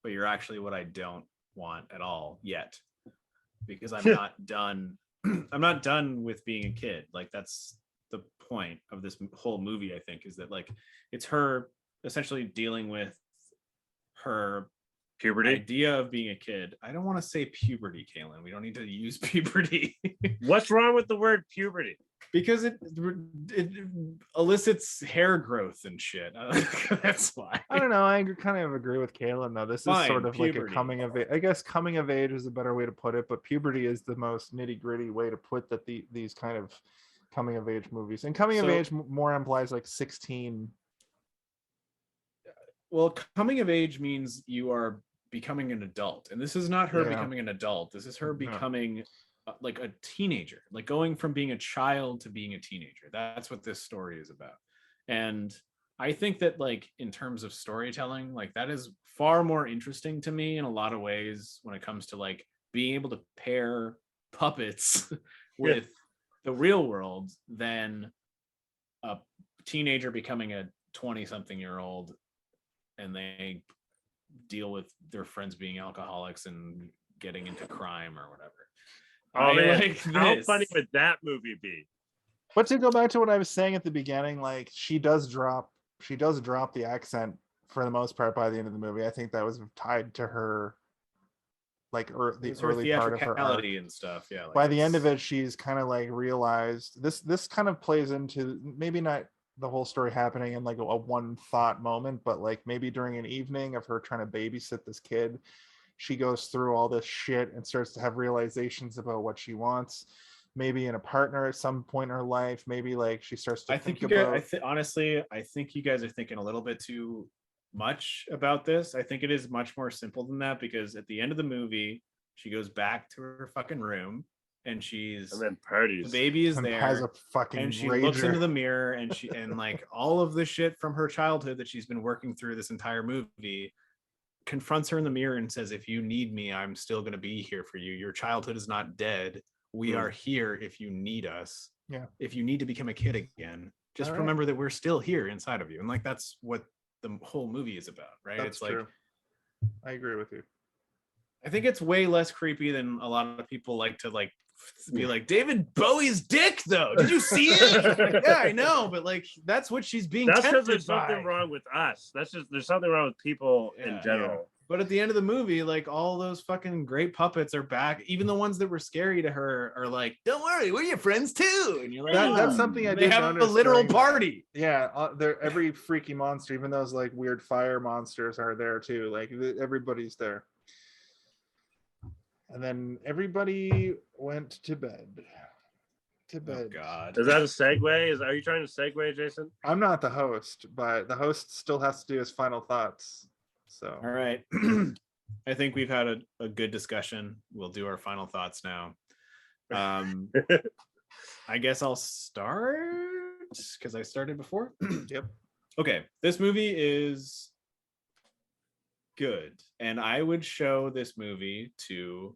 but you're actually what I don't want at all yet, because I'm not done. I'm not done with being a kid. Like that's the point of this whole movie, I think, is that like it's her essentially dealing with her Puberty. idea of being a kid. I don't want to say puberty, Kaylin. We don't need to use puberty. What's wrong with the word puberty? Because it elicits hair growth and shit. That's why. I don't know. I kind of agree with Kaylin though. This is Fine, sort of like a puberty. coming of age. I guess coming of age is a better way to put it, but puberty is the most nitty gritty way to put that these kind of coming of age movies. And coming of age more implies like 16. Well, coming of age means you are becoming an adult, and this is not her Yeah. becoming an adult. This is her No. becoming like a teenager, like going from being a child to being a teenager. That's what this story is about. And I think that like in terms of storytelling, like that is far more interesting to me in a lot of ways when it comes to like being able to pair puppets with the real world than a teenager becoming a 20-something year old and they deal with their friends being alcoholics and getting into crime or whatever. Oh man, like how this. funny would that movie be? But to go back to what I was saying at the beginning, like she does drop the accent for the most part by the end of the movie. I think that was tied to her like the It's her early part of her arc. theatricality and stuff. Yeah. Like By the end of it, she's kind of like realized this kind of plays into maybe not the whole story happening in like a one thought moment, but like maybe during an evening of her trying to babysit this kid, she goes through all this shit and starts to have realizations about what she wants, maybe in a partner at some point in her life. Maybe like she starts to I think you about. guys, honestly, I think you guys are thinking a little bit too much about this. I think it is much more simple than that, because at the end of the movie, she goes back to her fucking room and And then parties. the baby is and there has a fucking and she rager. looks into the mirror and she and like all of the shit from her childhood that she's been working through this entire movie confronts her in the mirror and says, if you need me, I'm still going to be here for you. Your childhood is not dead. We are here if you need us. Yeah. If you need to become a kid again, just All right. remember that we're still here inside of you. And like that's what the whole movie is about, right? That's it's like true. I agree with you. I think it's way less creepy than a lot of people like to like be like, David Bowie's dick though. Did you see it? Like, yeah, I know, but like that's what she's being That's because tempted there's something by. wrong with us. That's just there's something wrong with people in general. But at the end of the movie, like all those fucking great puppets are back. Even the ones that were scary to her are like, don't worry, we're your friends too. And you're like, That's something I they did have a notice literal during that. party. Yeah, they're every freaky monster, even those like weird fire monsters are there too. Like everybody's there. And then everybody went to bed. Oh God. Is that a segue? Are you trying to segue, Jason? I'm not the host, but the host still has to do his final thoughts. So All right. I think we've had a good discussion. We'll do our final thoughts now. I guess I'll start because I started before. Yep. Okay. This movie is good. And I would show this movie to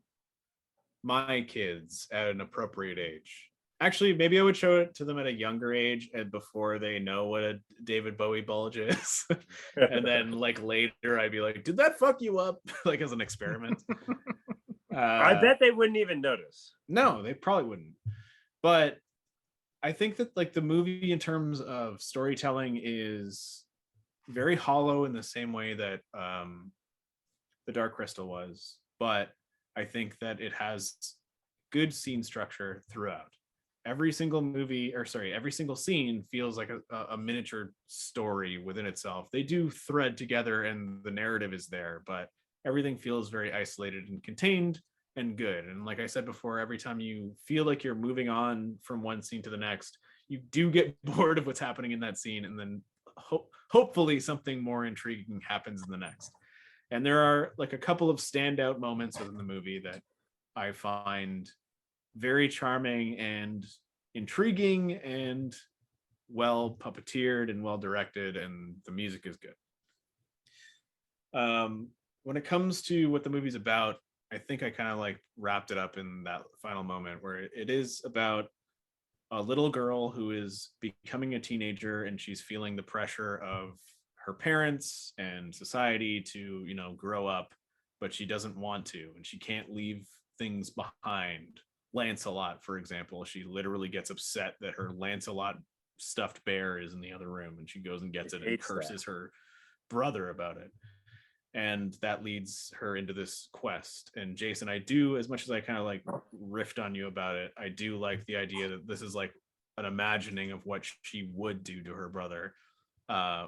my kids at an appropriate age. Actually, maybe I would show it to them at a younger age and before they know what a David Bowie bulge is. And then like later I'd be like, did that fuck you up? Like as an experiment. I bet they wouldn't even notice. No, they probably wouldn't. But I think that like the movie in terms of storytelling is very hollow in the same way that The Dark Crystal was. But I think that it has good scene structure throughout. Every single scene feels like a miniature story within itself. They do thread together and the narrative is there, but everything feels very isolated and contained and good. And like I said before, every time you feel like you're moving on from one scene to the next, you do get bored of what's happening in that scene, and then hopefully something more intriguing happens in the next. And there are like a couple of standout moments within the movie that I find very charming and intriguing and well puppeteered and well directed, and the music is good. When it comes to what the movie's about, I think I kind of like wrapped it up in that final moment where it is about a little girl who is becoming a teenager and she's feeling the pressure of her parents and society to, grow up, but she doesn't want to, and she can't leave things behind. Lancelot, for example, she literally gets upset that her Lancelot stuffed bear is in the other room, and she goes and gets it and curses her brother about it. And that leads her into this quest. And Jason, I do, as much as I kind of like riffed on you about it, I do like the idea that this is like an imagining of what she would do to her brother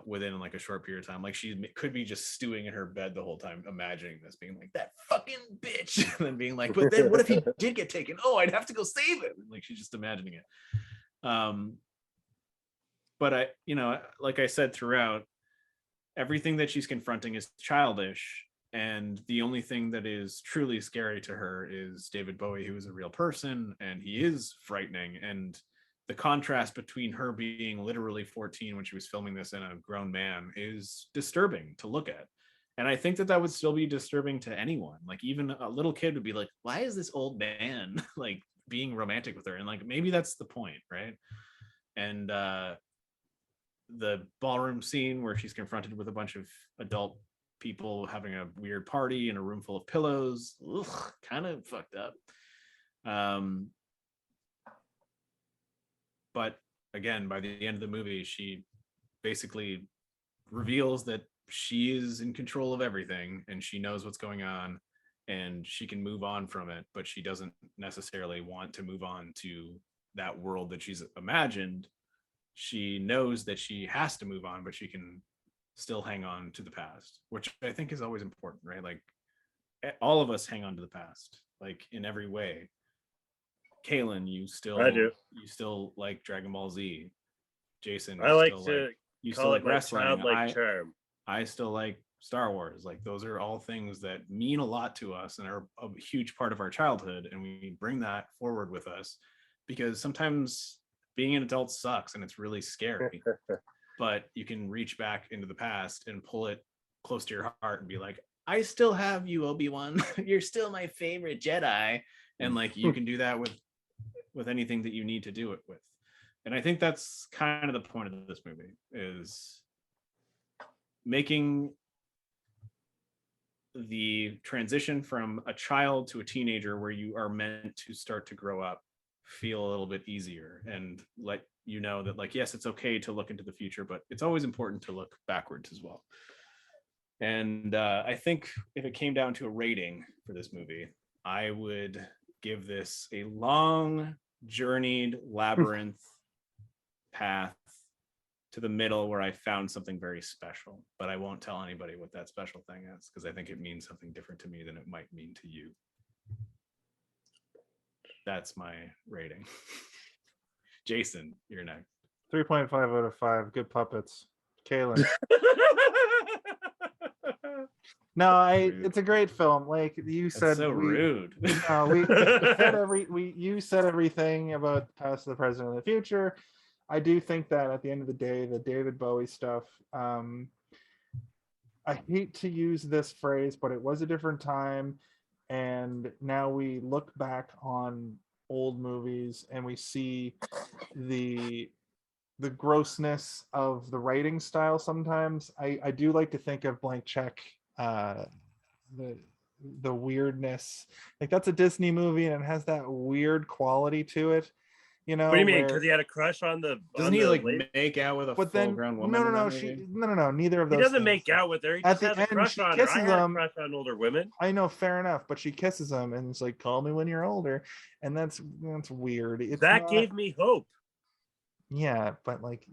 within like a short period of time. Like she could be just stewing in her bed the whole time, imagining this, being like, that fucking bitch, and then being like, but then what if he did get taken? Oh, I'd have to go save him. Like she's just imagining it. But I, like I said throughout, everything that she's confronting is childish, and the only thing that is truly scary to her is David Bowie, who is a real person, and he is frightening. And the contrast between her being literally 14 when she was filming this and a grown man is disturbing to look at. And I think that would still be disturbing to anyone. Like even a little kid would be like, why is this old man like being romantic with her? And like maybe that's the point, right? And the ballroom scene where she's confronted with a bunch of adult people having a weird party in a room full of pillows, kind of fucked up. But again, by the end of the movie, she basically reveals that she is in control of everything and she knows what's going on and she can move on from it, but she doesn't necessarily want to move on to that world that she's imagined. She knows that she has to move on, but she can still hang on to the past, which I think is always important, right? Like all of us hang on to the past, like in every way. Kaylin, you still like Dragon Ball Z. Jason, I like to you call still it like my wrestling. childlike charm. I still like Star Wars. Like those are all things that mean a lot to us and are a huge part of our childhood, and we bring that forward with us because sometimes being an adult sucks and it's really scary. But you can reach back into the past and pull it close to your heart and be like, I still have you, Obi-Wan. You're still my favorite Jedi. And like you can do that with anything that you need to do it with. And I think that's kind of the point of this movie, is making the transition from a child to a teenager where you are meant to start to grow up feel a little bit easier and let you know that, like, yes, it's okay to look into the future, but it's always important to look backwards as well. And I think if it came down to a rating for this movie, I would give this a long journeyed labyrinth path to the middle where I found something very special, but I won't tell anybody what that special thing is because I think it means something different to me than it might mean to you. That's my rating. Jason, you're next. 3.5 out of 5. Good puppets. Kaylin. No, it's a great film. Like you said, that's so rude. You said everything about the past, the present, and the future. I do think that at the end of the day, the David Bowie stuff, I hate to use this phrase, but it was a different time. And now we look back on old movies and we see the grossness of the writing style. Sometimes I do like to think of Blank Check, the weirdness. Like that's a Disney movie and it has that weird quality to it. You know, what do you mean? Because he had a crush on the. Doesn't he like make out with a full-grown woman? No. No. Neither of those. He doesn't things. make out with her. He just has a crush on her. I had a crush on older women. I know, fair enough, but she kisses him and it's like, "Call me when you're older," and that's weird. It's that gave me hope. Yeah, but like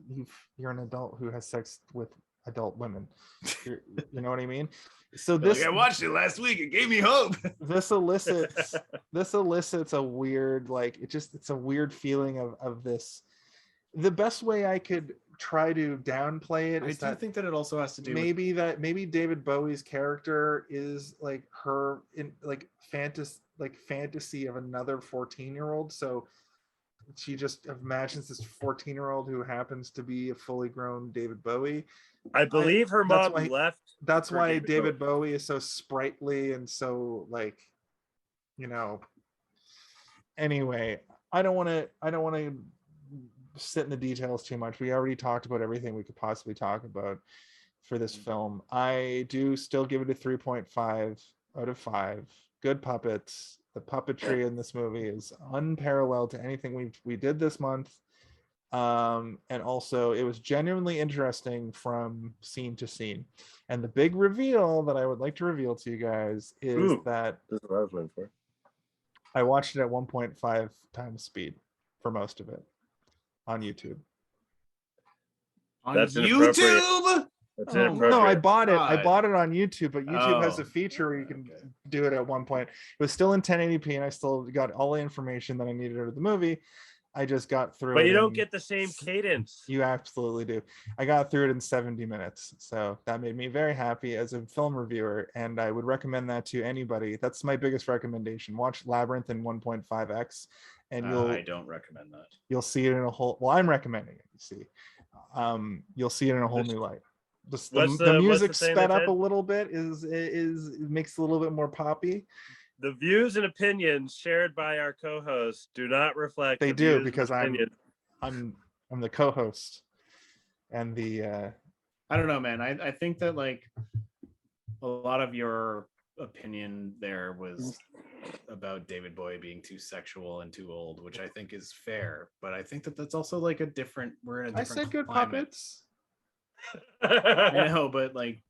you're an adult who has sex with adult women. You know what I mean? So this, like, I watched it last week. It gave me hope. This elicits a weird, like it's a weird feeling of this. The best way I could try to downplay it is I think that it also has to do maybe David Bowie's character is like her in like fantasy of another 14-year-old. So she just imagines this 14-year-old who happens to be a fully grown David Bowie. I believe her mom left. That's why David Bowie is so sprightly and so like, you know. Anyway, I don't want to sit in the details too much. We already talked about everything we could possibly talk about. for this film. I do still give it a 3.5 out of 5. Good puppets. The puppetry in this movie is unparalleled to anything we did this month. And also it was genuinely interesting from scene to scene. And the big reveal that I would like to reveal to you guys is that this is what I was waiting for. I watched it at 1.5 times speed for most of it on YouTube. On That's inappropriate. YouTube? That's Oh, inappropriate. No, I bought it. I God. bought it on YouTube, but YouTube has Oh, a feature where you can okay. do it at one point. It was still in 1080p, and I still got all the information that I needed out of the movie. I just got through it. But you don't in- get the same cadence. You absolutely do. I got through it in 70 minutes. So that made me very happy as a film reviewer. And I would recommend that to anybody. That's my biggest recommendation. Watch Labyrinth in 1.5x and I don't recommend that. you'll see it in a whole, well, I'm recommending it, you see. You'll see it in a whole new light. The music sped up a little bit is it makes it a little bit more poppy. The views and opinions shared by our co-hosts do not reflect. They the do views because and opinions. I'm the co-host and the I don't know, man. I think that like a lot of your opinion there was about David Bowie being too sexual and too old, which I think is fair. But I think that that's also like we're in a I different said good climate. puppets. I know, but like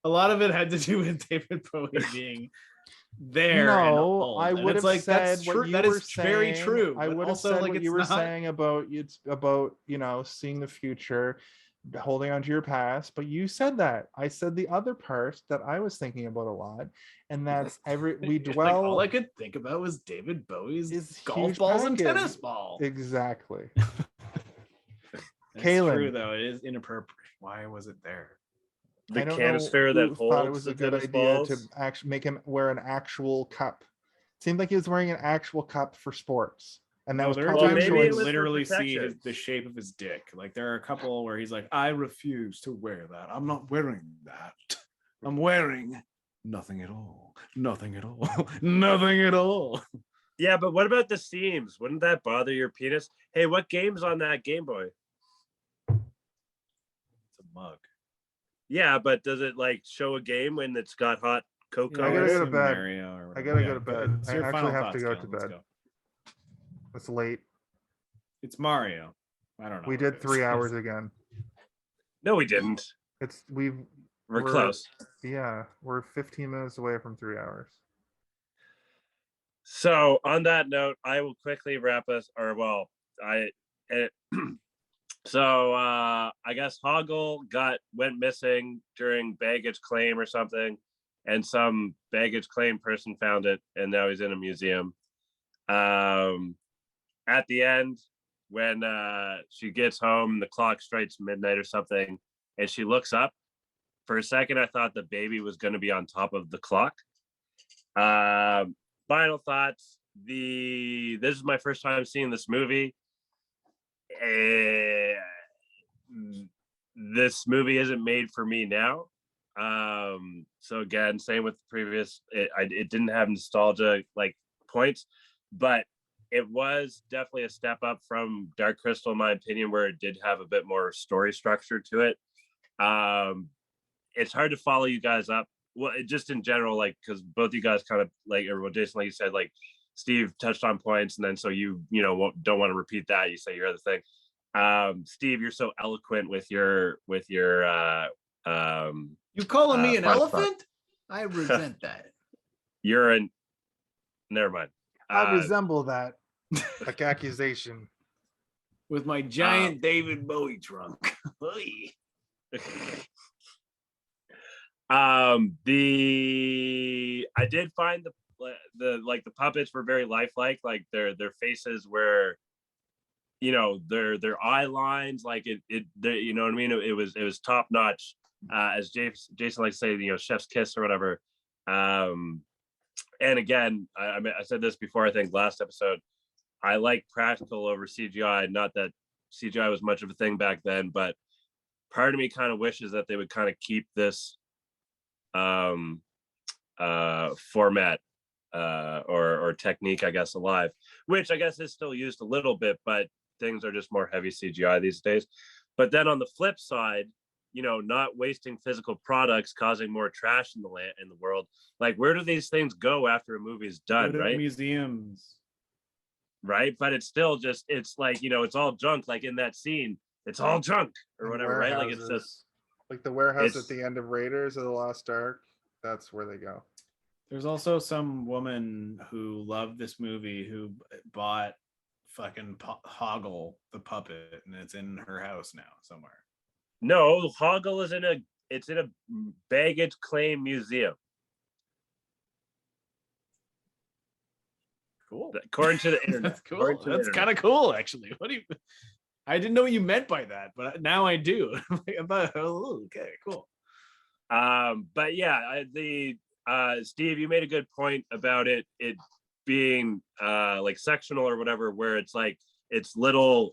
a lot of it had to do with David Bowie being there. and No, old. I And would it's have like said that's what true. you That were is very saying. true. I but would have also, said like, what it's you were not- saying about seeing the future, holding on to your past. But you said that. I said the other part that I was thinking about a lot, and that's we Like, dwell. all I could think about was David Bowie's is golf huge balls and package. tennis ball. Exactly. That's Kaylin. true, though. It is inappropriate. Why was it there? The I don't canister know that who thought it holds was the a good tennis idea balls. to actually make him wear an actual cup. Seemed like he was wearing an actual cup for sports, and that No, was there are probably a times maybe where it you choice. was for literally see protection. the shape of his dick. Like there are a couple where he's like, "I refuse to wear that. I'm not wearing that. I'm wearing nothing at all. Nothing at all. Nothing at all." Yeah, but what about the seams? Wouldn't that bother your penis? Hey, what game's on that Game Boy? It's a mug. Yeah, but does it like show a game when it's got hot cocoa? I gotta go to assume bed. Mario or I whatever. gotta go to bed. It's I your actually final have to thoughts, go Galen. to Let's bed. go. It's late. It's Mario. I don't know. We what did it 3 is. hours again. No, we didn't. We're We're close. Yeah, we're 15 minutes away from 3 hours. So on that note, I will quickly wrap us, or well, so I guess Hoggle went missing during baggage claim or something, and some baggage claim person found it, and now he's in a museum. At the end, when she gets home, the clock strikes midnight or something, and she looks up. For a second, I thought the baby was going to be on top of the clock. Final thoughts. This is my first time seeing this movie. This movie isn't made for me now. So again, same with the previous. It didn't have nostalgia like points, but it was definitely a step up from Dark Crystal, in my opinion, where it did have a bit more story structure to it. It's hard to follow you guys up. Well, just in general, like, because both you guys kind of like, or what Jason, like you said, like Steve touched on points, and then so you don't want to repeat that. You say your other thing. Steve, you're so eloquent with your You calling me an final thought. elephant? I resent that. You're an. Never mind. I resemble that like accusation. With my giant David Bowie trunk. I did find the puppets were very lifelike. Like their faces were, their eye lines, like you know what I mean. It was top notch. As Jason likes to say, chef's kiss or whatever. And again, I said this before. I think last episode, I like practical over CGI. Not that CGI was much of a thing back then, but part of me kind of wishes that they would kind of keep this format or technique, I guess, alive, which I guess is still used a little bit, but things are just more heavy CGI these days. But then on the flip side, not wasting physical products, causing more trash in the world. Like, where do these things go after a movie is done, right? Museums. Right, but it's still just, it's like, it's all junk. Like in that scene, it's all junk or And whatever, right? Like it's just like the warehouse at the end of Raiders of the Lost Ark. That's where they go. There's also some woman who loved this movie who bought fucking Hoggle the puppet, and it's in her house now somewhere. No, Hoggle is in a baggage claim museum. Cool. According to the internet. That's cool. That's kind of cool, actually. I didn't know what you meant by that, but now I do. I thought, oh, okay, cool. But yeah, Steve, you made a good point about it being like sectional or whatever, where it's like it's little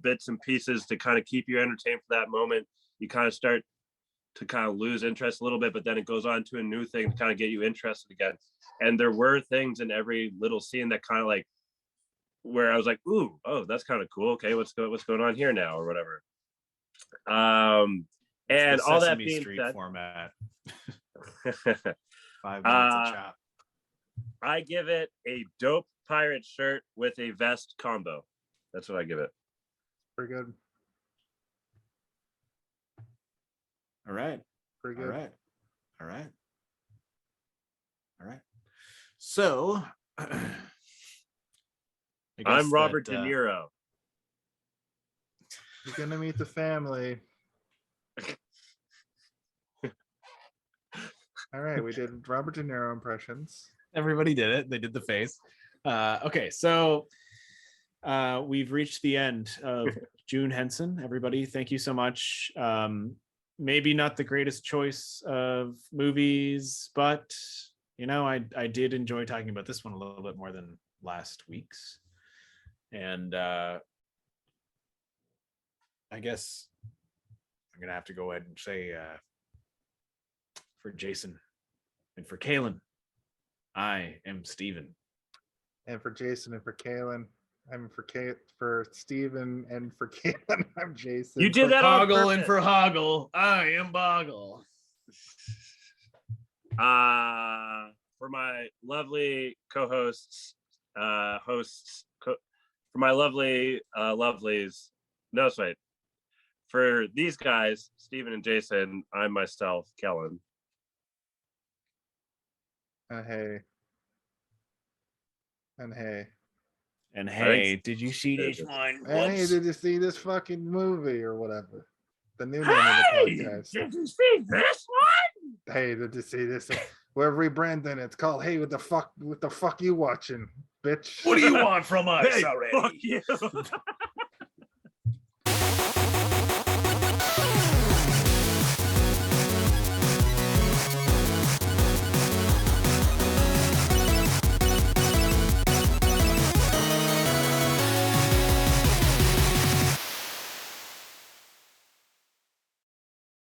bits and pieces to kind of keep you entertained for that moment. You kind of start to kind of lose interest a little bit, but then it goes on to a new thing to kind of get you interested again. And there were things in every little scene that kind of like, where I was like, ooh, oh, that's kind of cool. Okay, what's going on here now, or whatever. And all that being Street said, format. 5 minutes of chop. I give it a dope pirate shirt with a vest combo. That's what I give it. Pretty good. All right. Pretty good. All right. So I'm Robert De Niro. You're gonna meet the family. All right, we did Robert De Niro impressions. Everybody did it. They did the face. Okay, so we've reached the end of June Henson. Everybody, thank you so much. Maybe not the greatest choice of movies, but I did enjoy talking about this one a little bit more than last week's. And I guess I'm gonna have to go ahead and say for Jason and for Kaylin, I am Steven. And for Jason and for Kaylin, I'm for Steven, and for Kaylin, I'm Jason. You did that on Hoggle, purpose. and for Hoggle, I am Boggle. For my lovely co-hosts, for my lovely lovelies. No, wait. For these guys, Steven and Jason, I'm myself, Kellen. And hey. And hey, did you see this this one? And hey, did you see this fucking movie or whatever? The new name of the podcast. Did you see this one? Hey, did you see this? We're rebranding it. It's called Hey, what the fuck you watching, bitch? What do you want from us Hey, already? fuck you.